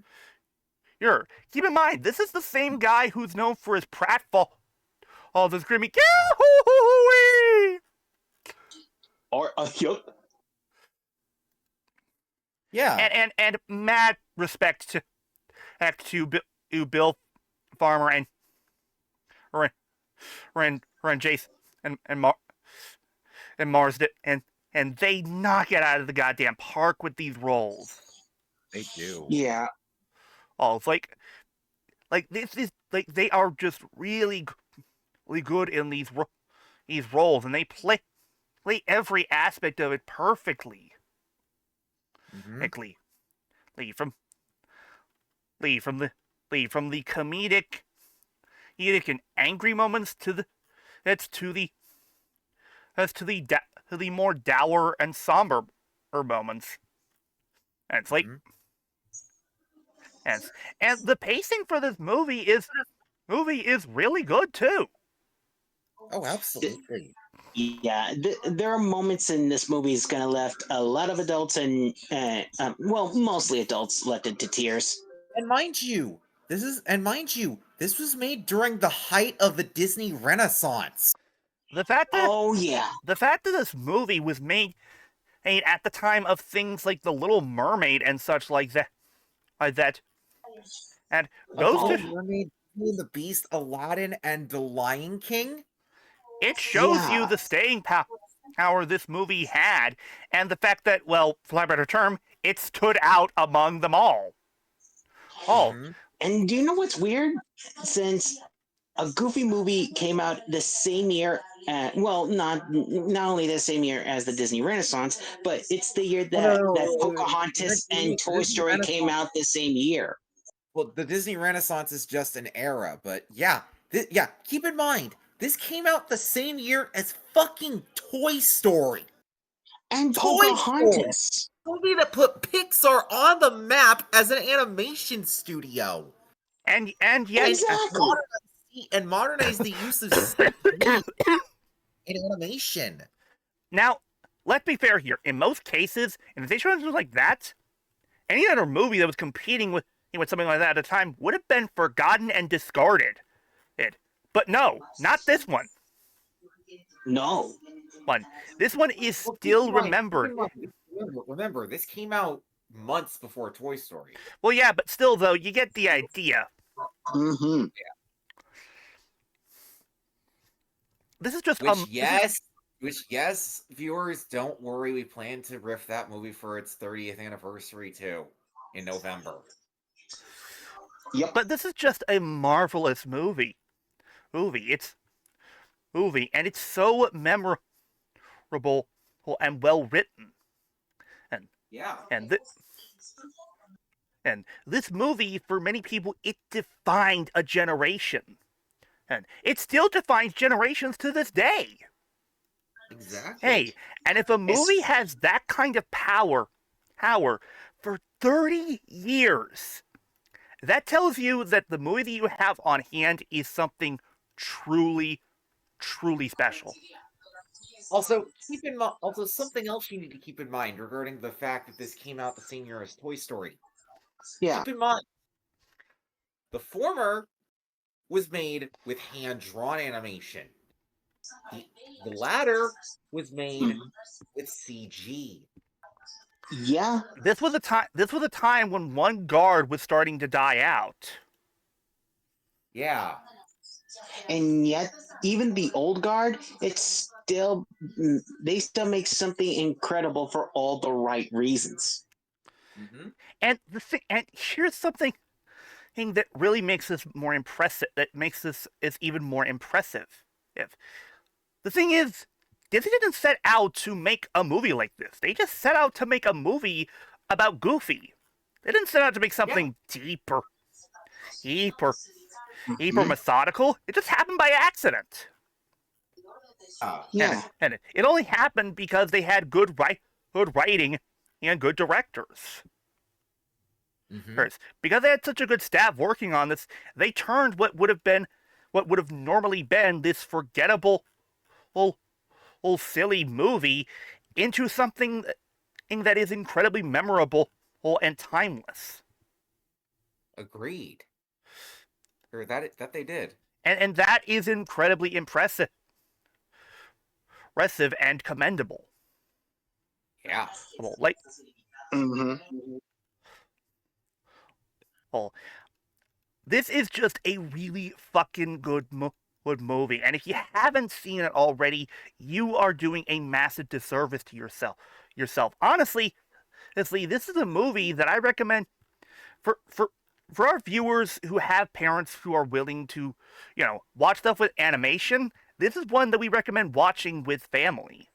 S1: Keep in mind, this is the same guy who's known for his pratfall, all the screaming, "Yahoo!"
S6: or yup.
S2: Yeah.
S1: and mad respect to Bill Farmer and Jason and Marsden, and they knock it out of the goddamn park with these roles.
S2: They do.
S6: Yeah,
S1: Oh, it's like this is like they are just really good in these roles, and they play every aspect of it perfectly.
S2: Mm-hmm.
S1: From the comedic and angry moments to the more dour and somber moments. And it's like, and the pacing for this movie is really good too.
S2: Oh, absolutely.
S6: yeah. There are moments in this movie that's gonna left a lot of adults and mostly adults left into tears.
S2: And mind you, this was made during the height of the Disney Renaissance.
S1: The fact that
S6: Oh yeah,
S1: this movie was made at the time of things like The Little Mermaid and such like that, and those
S2: Little
S1: two,
S2: Mermaid, Beauty and the Beast, Aladdin, and The Lion King.
S1: it shows you
S6: Yeah.
S1: the staying power this movie had, and the fact that, well, for lack of a better term, it stood out among them all. Oh,
S2: Mhm.
S6: and do you know what's weird? Since a Goofy movie came out the same year, not only the same year as the Disney Renaissance, but it's the year that Pocahontas and Toy Story came out the same year.
S2: Well, the Disney Renaissance is just an era, but yeah, keep in mind, this came out the same year as fucking Toy Story.
S6: And
S2: Toy
S6: Pocahontas.
S2: Movie that put Pixar on the map as an animation studio.
S1: and yet,
S6: Exactly.
S2: And modernize the use of CG in animation.
S1: now let's be fair here. In most cases, in situations like that, any other movie that was competing with something like that at the time would have been forgotten and discarded. But no, not this one.
S6: No.
S1: This one is
S2: Well,
S1: still remembered.
S2: Remember, this came out months before Toy Story.
S1: Well, yeah, but still, though, you get the idea.
S6: Mm-hmm.
S1: This is just
S2: Yes, viewers, don't worry. We plan to riff that movie for its 30th anniversary too, in November.
S6: Yep.
S1: But this is just a marvelous movie. And it's so memorable and well written.
S2: Yeah.
S1: And this movie, for many people, it defined a generation. And it still defines generations to this day.
S2: Exactly.
S1: Hey, and if a movie has that kind of power for 30 years, that tells you that the movie that you have on hand is something truly, truly special.
S2: Also, something else you need to keep in mind regarding the fact that this came out the same year as Toy Story.
S6: Yeah.
S2: Keep in mind, the former was made with hand-drawn animation. The latter was made with CG.
S6: Yeah.
S1: This was a time when one guard was starting to die out.
S2: Yeah.
S6: And yet, even the old guard, they still make something incredible for all the right reasons.
S2: Mm-hmm.
S1: And here's something that really makes this more impressive. That makes this is even more impressive. The thing is, Disney didn't set out to make a movie like this. They just set out to make a movie about Goofy. They didn't set out to make something deeper, methodical. It just happened by accident. And it only happened because they had good writing and good directors.
S2: Mm-hmm.
S1: Because they had such a good staff working on this, they turned what would have normally been this forgettable, silly movie into something that is incredibly memorable and timeless.
S2: Agreed. Or that they did.
S1: And that is incredibly impressive and commendable.
S2: Yeah.
S1: This is just a really fucking good movie, and if you haven't seen it already, you are doing a massive disservice to yourself. Honestly, this is a movie that I recommend for our viewers who have parents who are willing to, watch stuff with animation. This is one that we recommend watching with family.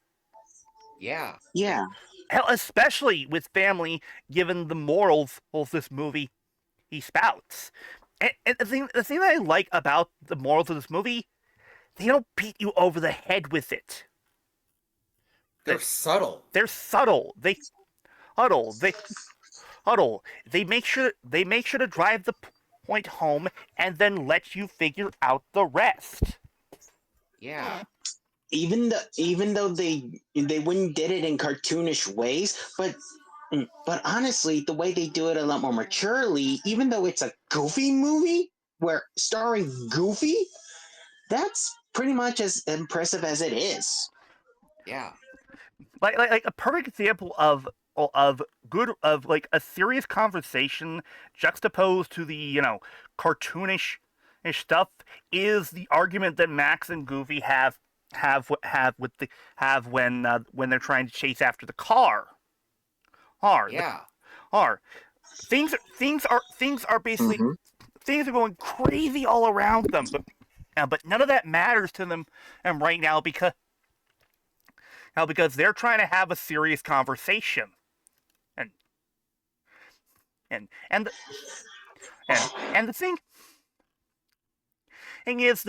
S2: Yeah.
S6: Yeah.
S1: Hell, especially with family, given the morals of this movie he spouts. And the thing that I like about the morals of this movie, they don't beat you over the head with it.
S2: They're subtle.
S1: They're subtle. They make sure to drive the point home and then let you figure out the rest.
S2: Yeah.
S6: Even though they wouldn't did it in cartoonish ways, but honestly, the way they do it a lot more maturely, even though it's a Goofy movie where starring Goofy, that's pretty much as impressive as it is.
S2: Yeah.
S1: Like a perfect example of like a serious conversation juxtaposed to the cartoonish stuff is the argument that Max and Goofy have when they're trying to chase after the car. Things are basically things are going crazy all around them, but none of that matters to them right now because they're trying to have a serious conversation. And the thing is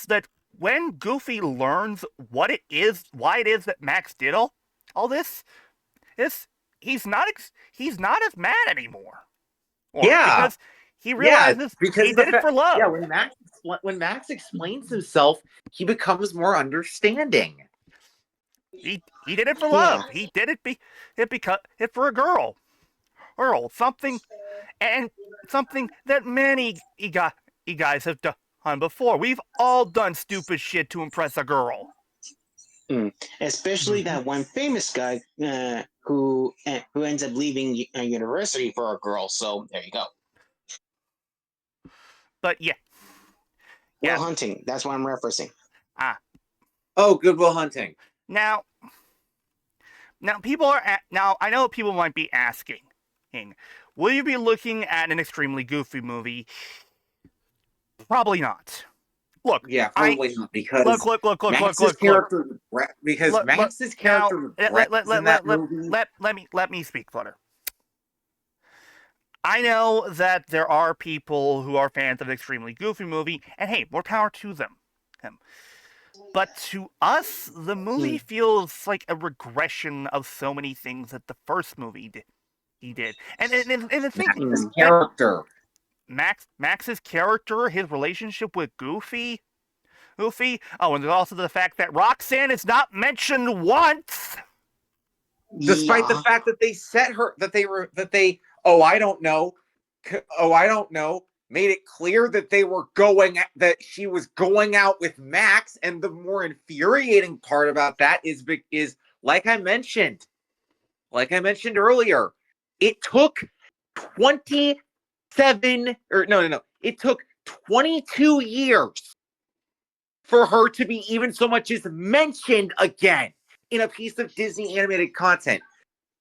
S1: that when Goofy learns why it is that Max did all this, he's not as mad anymore. Because he realizes he did it for love.
S2: Yeah, when Max explains himself, he becomes more understanding.
S1: He did it for
S6: Yeah.
S1: love. He did it for a girl. Earl, something that many guys have done before. We've all done stupid shit to impress a girl.
S6: Especially that one famous guy who ends up leaving university for a girl. So there you go.
S1: But yeah,
S6: Will Hunting. That's what I'm referencing.
S2: Oh, Good Will Hunting.
S1: Now people are now. I know people might be asking, will you be looking at an extremely goofy movie? Probably not. Look,
S2: Yeah, probably not because
S1: look.
S2: Max's character because
S1: Look,
S2: Max's
S1: now,
S2: character regrets in that movie.
S1: let me speak, Flutter. I know that there are people who are fans of an extremely goofy movie, and hey, more power to them. But to us, the movie feels like a regression of so many things that the first movie did. And the thing
S2: Max's character.
S1: Max's character, his relationship with Goofy. Oh, and there's also the fact that Roxanne is not mentioned once.
S2: Despite the fact that they I don't know, made it clear that that she was going out with Max, and the more infuriating part about that is like I mentioned earlier, it took 22 years for her to be even so much as mentioned again in a piece of Disney animated content.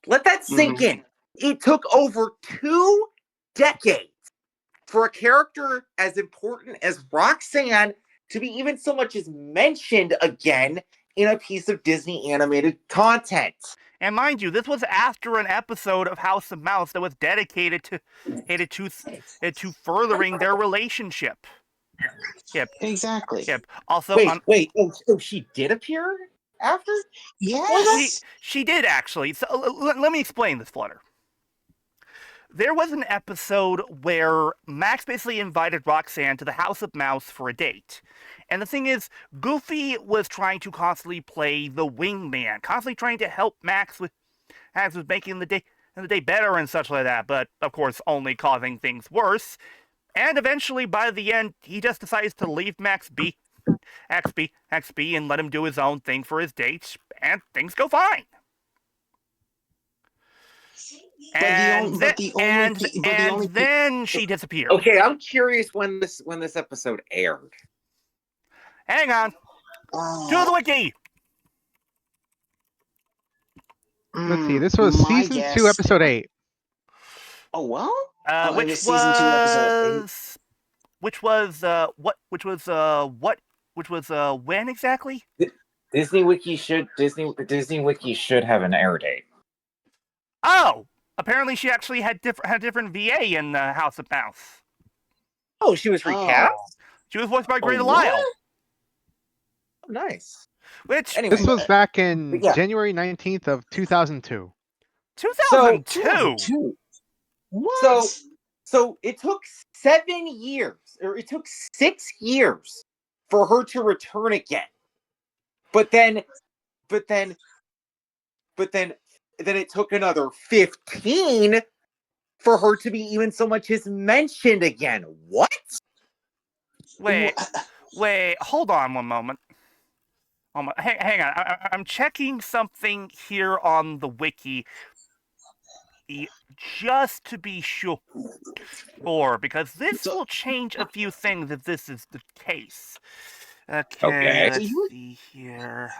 S2: Let that sink in. It took over 2 decades for a character as important as Roxanne to be even so much as mentioned again in a piece of Disney animated content.
S1: And mind you, this was after an episode of House of Mouse that was dedicated to furthering their relationship. Yep.
S6: Exactly.
S1: Yep. Also,
S2: wait. So she did appear after?
S6: Yes.
S1: She did actually. So let me explain this, Flutter. There was an episode where Max basically invited Roxanne to the House of Mouse for a date. And the thing is, Goofy was trying to constantly play the wingman, constantly trying to help Max with making the day better and such like that, but of course only causing things worse. And eventually, by the end, he just decides to leave Max be, XB, and let him do his own thing for his date, and things go fine. And then she disappeared.
S2: Okay, I'm curious when this episode aired.
S1: Hang on. To the wiki.
S3: Let's see. This was season 2, episode 8.
S6: Oh well.
S1: Which was
S6: season 2, episode 8.
S1: Which was when exactly?
S2: Disney Wiki should have an air date.
S1: Oh, apparently she actually had a different VA in House of Mouse.
S2: Oh, she was recast?
S1: She was voiced by Greta Lyle.
S2: Oh, nice.
S1: Which
S2: anyway,
S3: this was back in January 19th of 2002.
S1: 2002.
S6: What?
S2: So it took 7 years, or it took 6 years for her to return again. But then it took another 15 for her to be even so much as mentioned again. What?
S1: Wait, hold on one moment. Hang on, I'm checking something here on the wiki just to be sure, because this will change a few things if this is the case. Okay. Let's see here.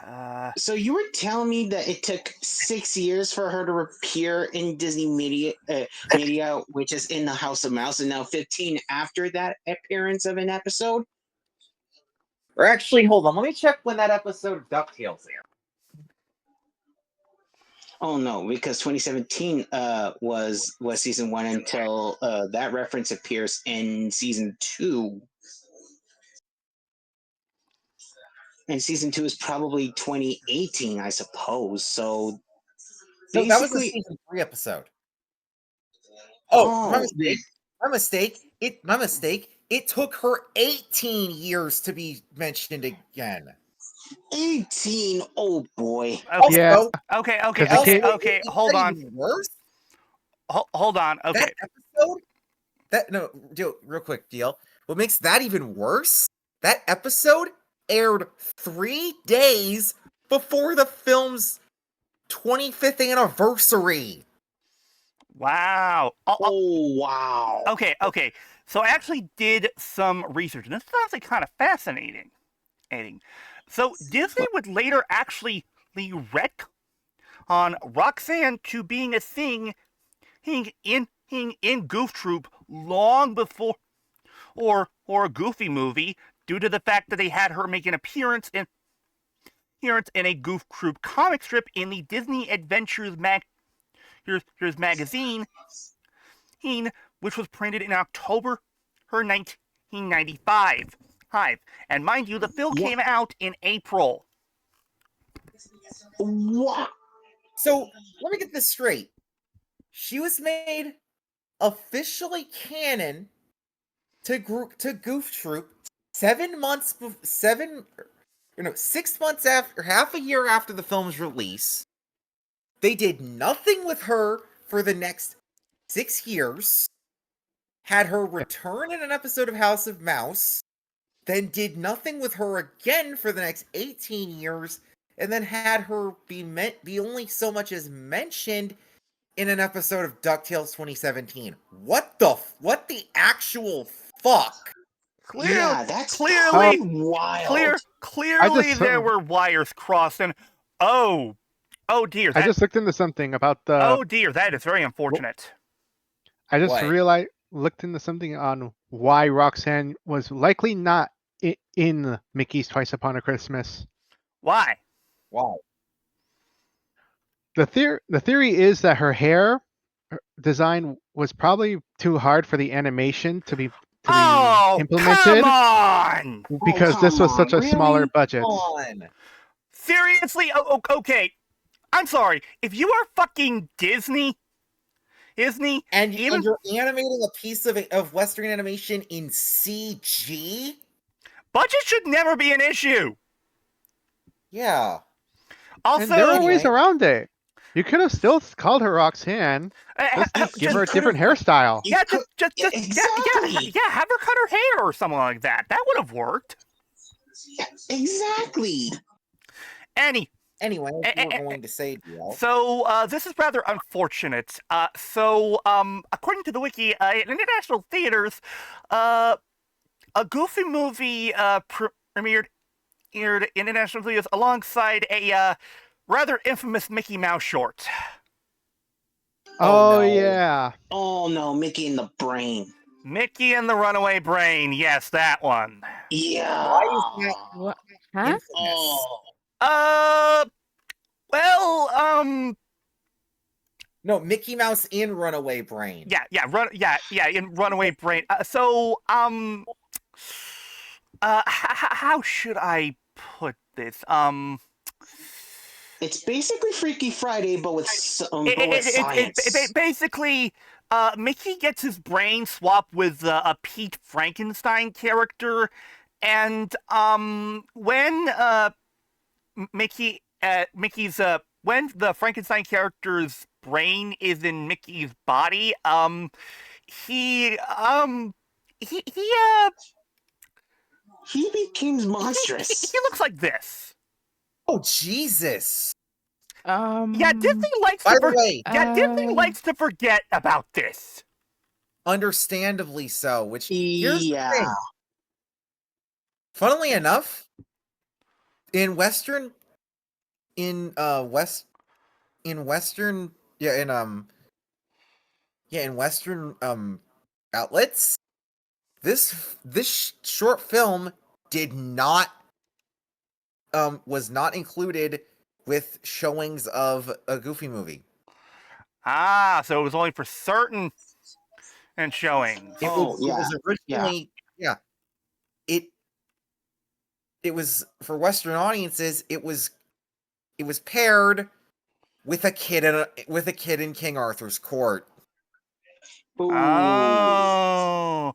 S6: So you were telling me that it took 6 years for her to appear in Disney media, which is in the House of Mouse, and now 15 after that appearance of an episode?
S2: Or actually, hold on. Let me check when that episode of DuckTales aired.
S6: Oh no, because 2017 was season 1 until that reference appears in season 2. And season 2 is probably 2018, I suppose. So
S2: no, that was the season 3 episode. Oh, my mistake. My mistake. It took her 18 years to be mentioned again.
S6: 18. Oh boy.
S1: Okay.
S3: Yeah.
S1: Okay.
S3: 'Cause the kid-
S1: Okay. Hold on.
S2: Even worse.
S1: Hold on. Okay.
S2: That episode. Real quick, deal. What makes that even worse? That episode aired 3 days before the film's 25th anniversary.
S1: Wow.
S6: Oh wow.
S1: Okay. So I actually did some research, and this is actually kind of fascinating. So Disney would later actually wreck on Roxanne to being a thing in Goof Troop long before or a Goofy movie due to the fact that they had her make an appearance in a Goof Troop comic strip in the Disney Adventures magazine, which was printed in October 1995. And mind you, the film came out in April.
S6: What?
S2: So let me get this straight. She was made officially canon to Goof Troop 6 months after, half a year after the film's release. They did nothing with her for the next 6 years. Had her return in an episode of House of Mouse, then did nothing with her again for the next 18 years, and then had her be only so much as mentioned in an episode of DuckTales 2017. What the actual fuck?
S6: Yeah, that's
S1: Clearly,
S6: wild.
S1: clearly there were wires crossed, and oh dear.
S3: I just looked into something about the.
S1: Oh dear, that is very unfortunate.
S3: I just
S2: What?
S3: looked into something on why Roxanne was likely not in Mickey's Twice Upon a Christmas.
S1: Why?
S2: Wow.
S3: The theory is that her hair design was probably too hard for the animation to be implemented.
S1: Come on!
S3: Because this was such a smaller budget.
S1: Seriously? Okay. I'm sorry. If you are fucking Disney,
S2: and you're animating a piece of Western animation in CG,
S1: budget should never be an issue.
S2: Yeah.
S1: Also,
S3: and there are ways around it. You could have still called her Roxanne. Just give her a different hairstyle.
S1: Yeah, just have her cut her hair or something like that. That would have worked.
S6: Yeah, exactly.
S2: Anyway, what we're going to say, DL.
S1: So, this is rather unfortunate. According to the wiki, in international theaters, a Goofy movie premiered in international theaters alongside a rather infamous Mickey Mouse short.
S3: Oh,
S2: no.
S3: Yeah.
S6: Oh no, Mickey and the Brain.
S1: Mickey and the Runaway Brain. Yes, that one.
S6: Yeah.
S2: Why is that
S8: What? Huh?
S6: Oh.
S1: No,
S2: Mickey Mouse in Runaway Brain.
S1: In Runaway Brain. How should I put this?
S6: It's basically Freaky Friday, but with science.
S1: Basically, Mickey gets his brain swapped with a Pete Frankenstein character, and when when the Frankenstein character's brain is in Mickey's body, he
S6: becomes monstrous.
S1: He looks like this.
S2: Oh Jesus!
S1: Yeah, Disney likes Disney likes to forget about this.
S2: Understandably so. Which here's the
S6: Yeah.
S2: thing. Funnily enough, in Western outlets, this short film was not included with showings of a Goofy movie.
S1: So it was only for certain showings.
S2: It was originally it was for Western audiences. It was paired with a kid in King Arthur's court.
S6: Ooh.
S1: Oh.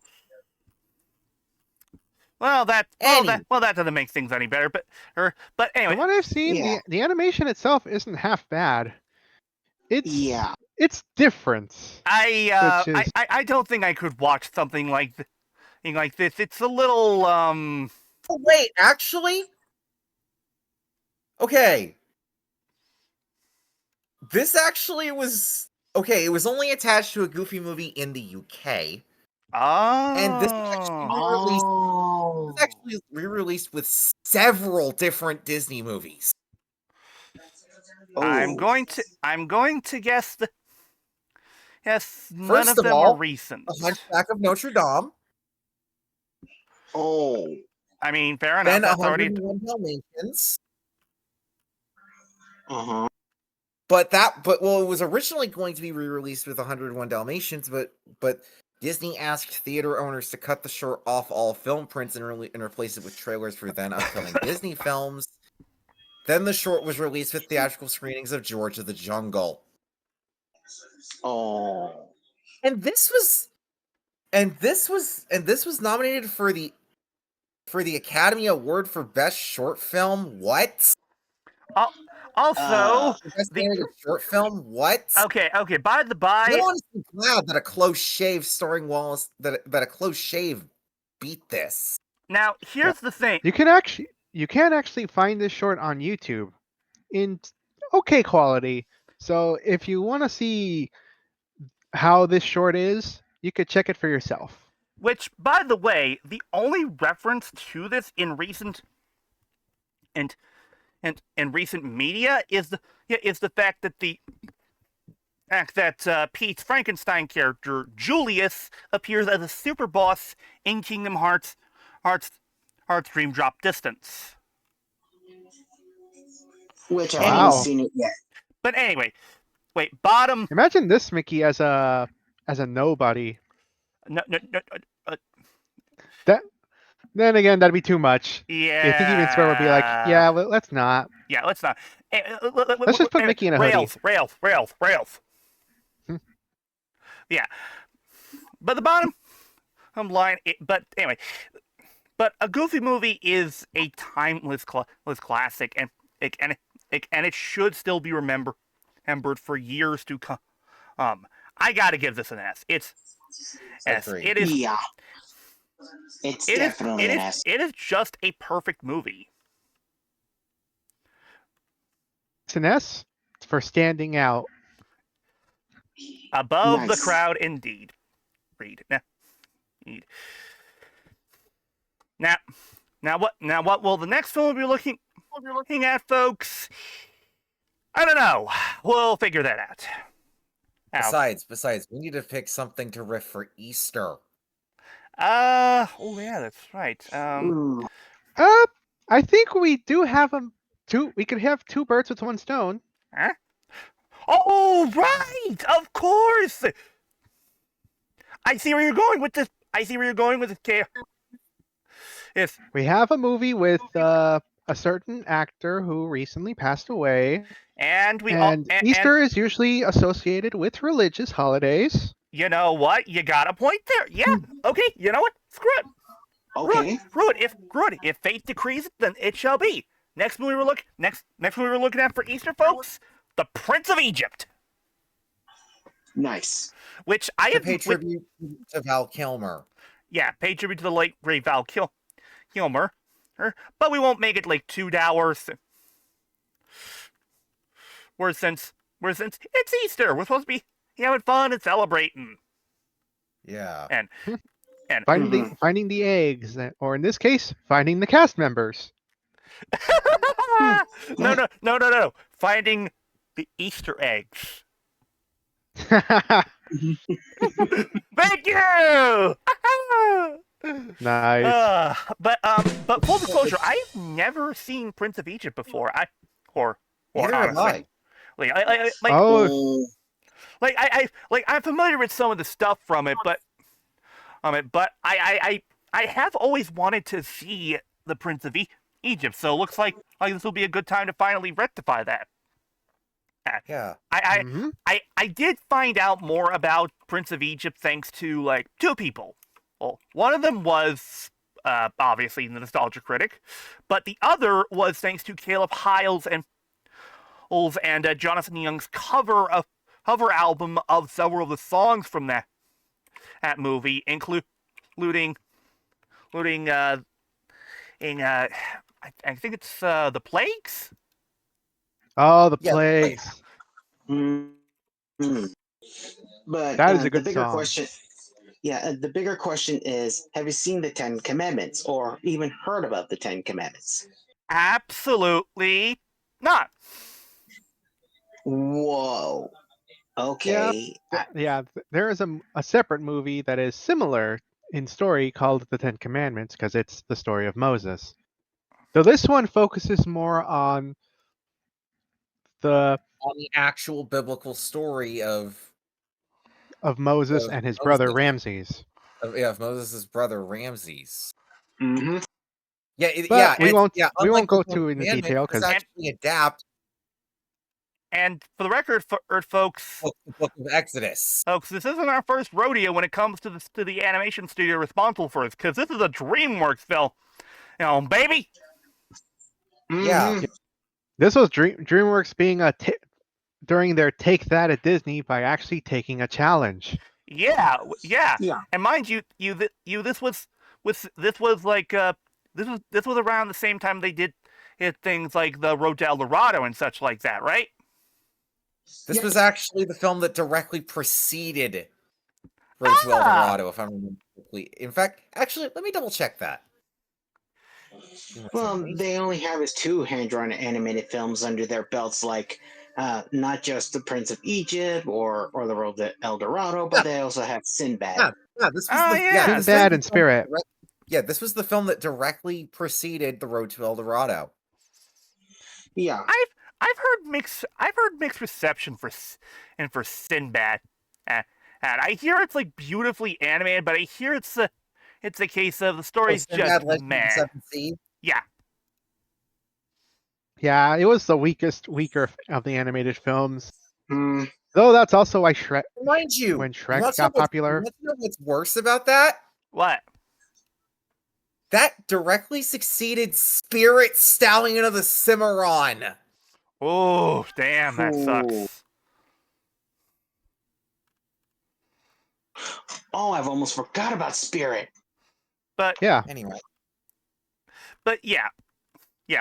S2: Any.
S1: that doesn't make things any better. But anyway,
S3: From what I've seen,
S6: Yeah.
S3: the animation itself isn't half bad.
S6: Yeah.
S3: It's different, which is
S1: I don't think I could watch something like this. It's a little
S2: Oh, wait, actually? Okay. This actually was... Okay, it was only attached to a Goofy movie in the UK. And this was actually re-released.
S6: Oh.
S2: It was actually re-released with several different Disney movies.
S1: I'm
S6: Oh.
S1: going to guess that yes, none
S2: First
S1: of
S2: of
S1: them
S2: all,
S1: are recent.
S2: The Hunchback of Notre Dame,
S6: Oh.
S1: I mean, fair enough.
S2: then
S1: That's already
S2: 101 Dalmatians.
S6: Uh-huh.
S2: But it was originally going to be re-released with 101 Dalmatians, but Disney asked theater owners to cut the short off all film prints and replace it with trailers for then upcoming Disney films. Then the short was released with theatrical screenings of George of the Jungle.
S6: Oh.
S2: And this was nominated for the Academy Award for Best Short Film. What?
S1: also
S2: Best animated short film. What?
S1: okay. By the
S2: I'm
S1: by,
S2: honestly glad that a close shave starring Wallace that a close shave beat this.
S1: now here's the thing.
S3: you can actually find this short on YouTube in okay quality. So if you want to see how this short is, you could check it for yourself.
S1: Which, by the way, the only reference to this in recent and in recent media is the fact that Pete's Frankenstein character Julius appears as a super boss in Kingdom Hearts Dream Drop Distance.
S6: Which I
S3: Wow.
S6: haven't seen it yet.
S1: But anyway, wait, bottom.
S3: Imagine this Mickey as a nobody.
S1: No,
S3: Then again, that'd be too much.
S1: yeah.
S3: I think even Square would be like, yeah, let's not.
S1: Yeah, let's not.
S3: Let's just put Mickey in a hoodie.
S1: Rails.
S3: Hmm.
S1: Yeah. But the bottom line, but anyway, but a Goofy movie is a timeless classic, and it should still be remembered for years to come. I gotta give this an S. It's S.
S2: Agreed.
S1: It is.
S6: Yeah. It's definitely an S.
S1: It is just a perfect movie.
S3: It's an S for standing out.
S1: Above the
S6: Nice.
S1: crowd, indeed. Read. Now what will the next film be looking at, folks? I don't know. We'll figure that out.
S2: Besides, we need to pick something to riff for Easter.
S1: Oh yeah, that's right.
S6: Ooh.
S3: I think we do have two. We could have two birds with one stone.
S1: Huh? Oh right, of course. I see where you're going with this. Kay. If
S3: We have a movie with a certain actor who recently passed away,
S1: and
S3: Easter is usually associated with religious holidays.
S1: you know what? You got a point there. Yeah. Okay. You know what? Screw it.
S6: Okay.
S1: Screw it. If fate decrees it, then it shall be. Next movie we're looking at for Easter, folks, The Prince of Egypt,
S6: Nice.
S1: which I
S2: To
S1: have
S2: pay tribute to Val Kilmer.
S1: Yeah, pay tribute to the late great Val Kilmer, but we won't make it like 2 hours. Where since it's Easter, we're supposed to be having fun and celebrating.
S2: Yeah.
S1: And
S3: Finding the eggs, or in this case, finding the cast members.
S1: no. Finding the Easter eggs. Thank you.
S3: Nice.
S1: But full disclosure, I've never seen Prince of Egypt before.
S2: Neither have
S1: honestly,
S6: Oh.
S1: I'm familiar with some of the stuff from it, but I have always wanted to see the Prince of Egypt, so it looks like this will be a good time to finally rectify that.
S2: Yeah.
S1: I did find out more about Prince of Egypt thanks to like two people. Well, one of them was obviously the Nostalgia Critic, but the other was thanks to Caleb Hyles and Jonathan Young's cover album of several of the songs from that movie, including I think it's The Plagues.
S3: Oh, the
S2: Yeah,
S3: plagues.
S6: Mm-hmm. But
S3: That is a
S6: the
S3: good
S6: bigger
S3: song.
S6: question, the bigger question is: have you seen the Ten Commandments, or even heard about the Ten Commandments?
S1: Absolutely not.
S6: Whoa. Okay.
S3: Yeah, there is a separate movie that is similar in story called The Ten Commandments because it's the story of Moses. So this one focuses more on the
S5: actual biblical story of
S3: Moses and his brother
S5: Moses.
S3: Ramses.
S5: Of Moses' brother Ramses.
S6: Mm-hmm.
S5: Yeah,
S3: But we won't
S5: unlike
S3: go
S5: the Ten
S3: too into
S5: Commandments,
S3: detail
S5: it's
S3: because
S5: actually adapt
S1: And for the record, folks,
S5: the book of Exodus.
S1: this isn't our first rodeo when it comes to the animation studio responsible for this, because this is a DreamWorks film, baby.
S5: Yeah.
S6: Mm-hmm.
S3: this was DreamWorks being during their Take That at Disney by actually taking a challenge.
S1: Yeah.
S6: Yeah.
S1: And mind you, this was like this was around the same time they did things like the Road to El Dorado and such like that, right?
S5: This
S6: Yeah.
S5: was actually the film that directly preceded Road to El
S1: Ah!
S5: Dorado, if I remember correctly. In fact, actually, let me double check that.
S6: Well, they only have his two hand-drawn animated films under their belts, like not just The Prince of Egypt or The Road to El Dorado, but they also have Sinbad.
S5: Yeah, this was
S1: Oh,
S5: the
S1: yeah.
S5: this was
S3: Sinbad
S5: the
S3: and
S5: film
S3: Spirit.
S5: this was the film that directly preceded The Road to El Dorado.
S6: Yeah.
S1: I've heard mixed reception for Sinbad, and I hear it's like beautifully animated, but I hear it's a case of the story's
S5: Sinbad
S1: just
S5: Legend of the
S1: meh.
S5: Seven Seas.
S1: Yeah.
S3: Yeah, it was the weaker of the animated films.
S6: Hmm.
S3: Though that's also why
S5: Mind you,
S3: when Shrek got
S5: you
S3: popular.
S5: want to know what's worse about that?
S1: What?
S5: That directly succeeded Spirit Stallion of the Cimarron.
S1: Oh, damn, that sucks.
S6: Oh, I've almost forgot about Spirit.
S1: But
S3: Yeah,
S5: Anyway,
S1: yeah,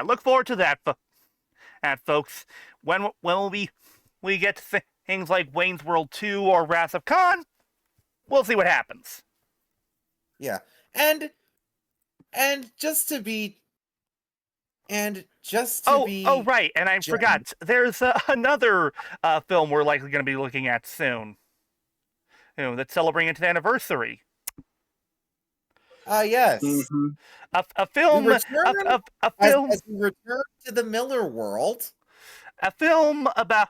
S1: look forward to that, folks. When will we get to things like Wayne's World 2 or Wrath of Khan? We'll see what happens.
S5: yeah, and just to be
S1: Oh, right, and I forgot. There's another film we're likely going to be looking at soon. That's celebrating its anniversary.
S5: Yes.
S6: Mm-hmm.
S1: A film.
S5: We return,
S1: A film.
S5: as we return to the Miller world.
S1: A film about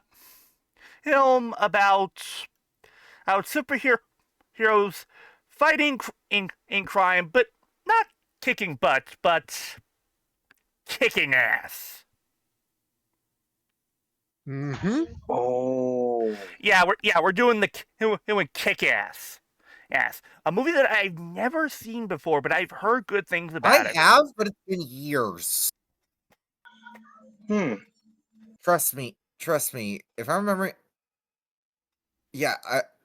S1: superheroes fighting in crime, but not kicking butt, but kicking ass.
S3: Mm-hmm.
S6: Oh.
S1: Yeah, we're doing kick ass. Yes, a movie that I've never seen before, but I've heard good things about it.
S5: I have, but it's been years. Trust me. If I remember, yeah,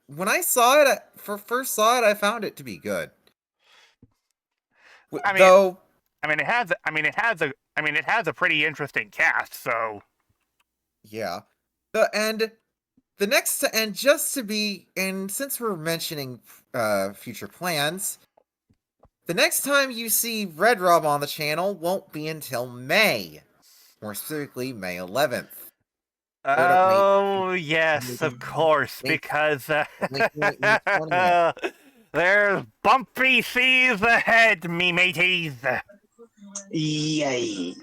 S5: when I saw it, first saw it, I found it to be good.
S1: I mean, it has a pretty interesting cast, so
S5: yeah. Since we're mentioning future plans, the next time you see RedRob on the channel won't be until May. More specifically, May 11th.
S1: Oh, yes, of course, because there's bumpy seas ahead, me mateys.
S6: Yay.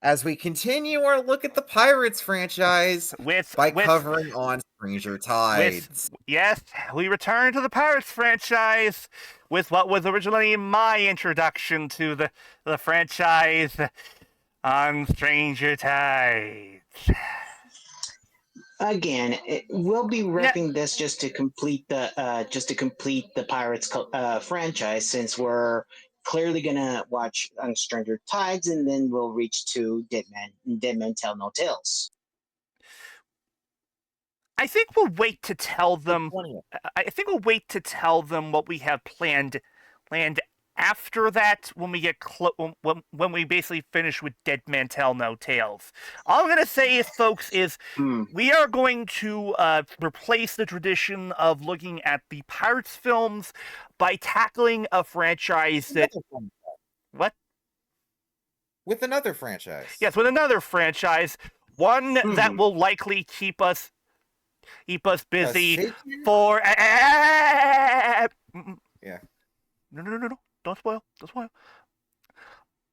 S5: As we continue our look at the Pirates franchise covering on Stranger Tides.
S1: Yes, we return to the Pirates franchise with what was originally my introduction to the franchise on Stranger Tides.
S6: Again, we'll be ripping this just to complete the Pirates franchise, since we're clearly gonna watch Stranger Tides, and then we'll reach to Dead Men Tell No Tales.
S1: I think we'll wait to tell them.
S2: 20th.
S1: I think we'll wait to tell them what we have planned after that when we get when we basically finish with Dead Man Tell No Tales. All I'm gonna say is, folks, is we are going to replace the tradition of looking at the Pirates films by tackling a franchise that what?
S5: With another franchise.
S1: Yes, with another franchise, one that will likely keep us busy
S5: Shaken?
S1: for.
S5: Yeah.
S1: No. Don't spoil.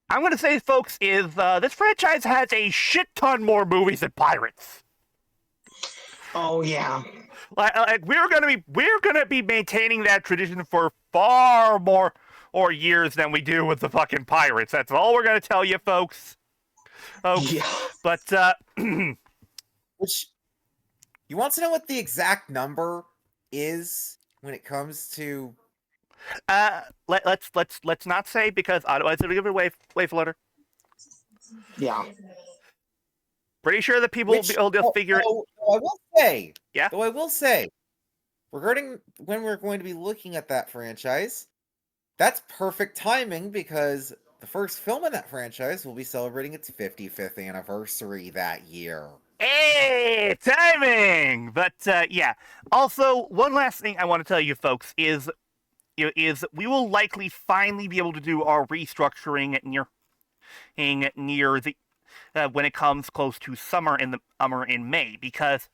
S1: I'm gonna say, folks, is this franchise has a shit ton more movies than Pirates.
S6: Oh yeah.
S1: Like we're gonna be maintaining that tradition for far more years than we do with the fucking Pirates. That's all we're gonna tell you, folks.
S6: Yeah.
S1: But
S5: Which you want to know what the exact number is when it comes to
S1: let's not say, because otherwise it'll give it away, Flutter.
S6: Yeah.
S1: Pretty sure that people will be able to figure it.
S5: I will say,
S1: Yeah?
S5: Though I will say, regarding when we're going to be looking at that franchise, that's perfect timing because the first film in that franchise will be celebrating its 55th anniversary that year.
S1: Hey, timing! But yeah. Also, one last thing I want to tell you, folks, is we will likely finally be able to do our restructuring near the when it comes close to summer in May, because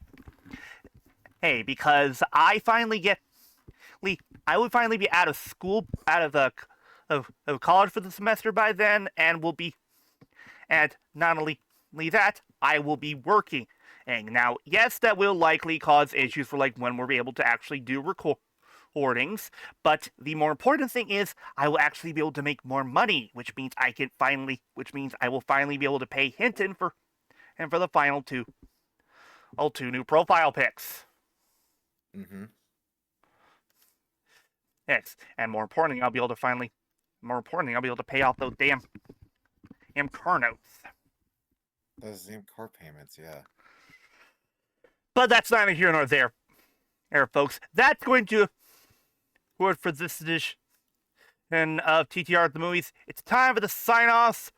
S1: I would finally be out of school, out of college for the semester by then, and not only that, I will be working. And now, yes, that will likely cause issues for like when we'll be able to actually do recordings, but the more important thing is I will actually be able to make more money, which means I will finally be able to pay Hinton for the final two new profile pics.
S5: Mm-hmm.
S1: Yes, and more importantly, I'll be able to pay off those damn car notes.
S5: Those damn car payments, yeah.
S1: But that's neither here nor there, folks. That's going to word for this edition of TTR at the movies. It's time for the sign-offs.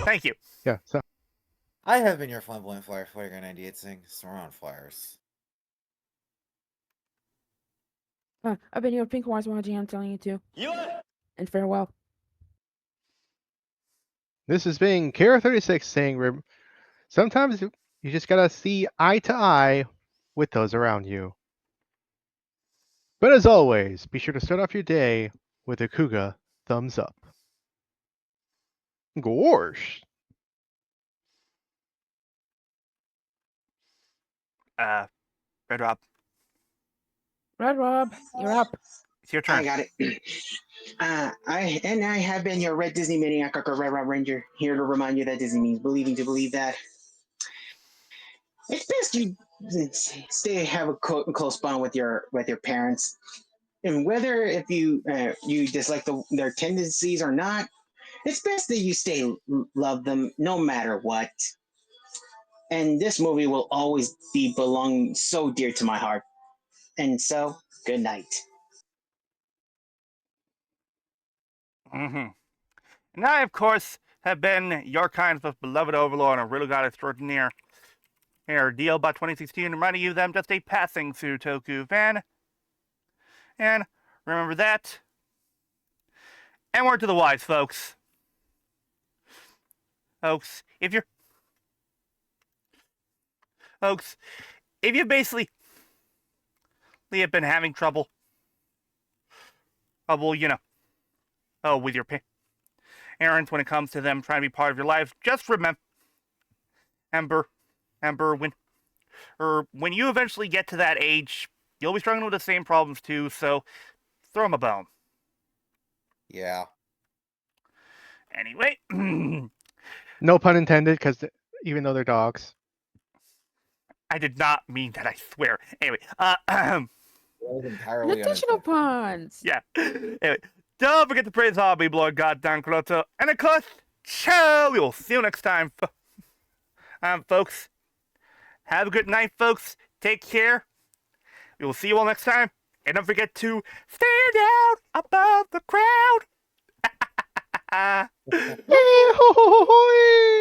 S1: Thank you.
S3: Yeah. So
S5: I have been your flamboyant flyer, Flyer 98 saying, surround flyers.
S8: I've been your pink wise watching. I'm telling you to. And farewell.
S3: this is being Kara 36 saying, sometimes you just gotta see eye to eye with those around you. But as always, be sure to start off your day with a Kuga thumbs up. Gorsh.
S1: RedRob,
S8: RedRob, you're up.
S1: it's your turn.
S6: I got it. I have been your Red Disney Maniac or Red Rob Ranger, here to remind you that Disney means believing to believe that. It's best you have a close bond with your parents, and whether if you dislike their tendencies or not, it's best that you love them no matter what. And this movie will always belong so dear to my heart. And so, good night.
S1: Mm-hmm. And I, of course, have been your kind of beloved overlord and riddle god extraordinaire. Here, deal about 2016, reminding you that I'm just a passing Sutoku fan. And remember that. And word to the wise, folks. If you basically have been having trouble, with your parents when it comes to them trying to be part of your life, just remember, when you eventually get to that age, you'll be struggling with the same problems too, so throw them a bone.
S5: Yeah.
S1: Anyway,
S3: No pun intended, because even though they're dogs.
S1: I did not mean that, I swear. Anyway,
S5: That was entirely
S8: Additional
S5: unintentional.
S8: puns.
S1: yeah. Anyway, don't forget to praise Hobby Lord Goddamn Croto. And of course, ciao! We will see you next time, folks. Have a good night, folks. Take care. We will see you all next time. And don't forget to stand out above the crowd.
S3: Yeah, ho, ho, ho, ho,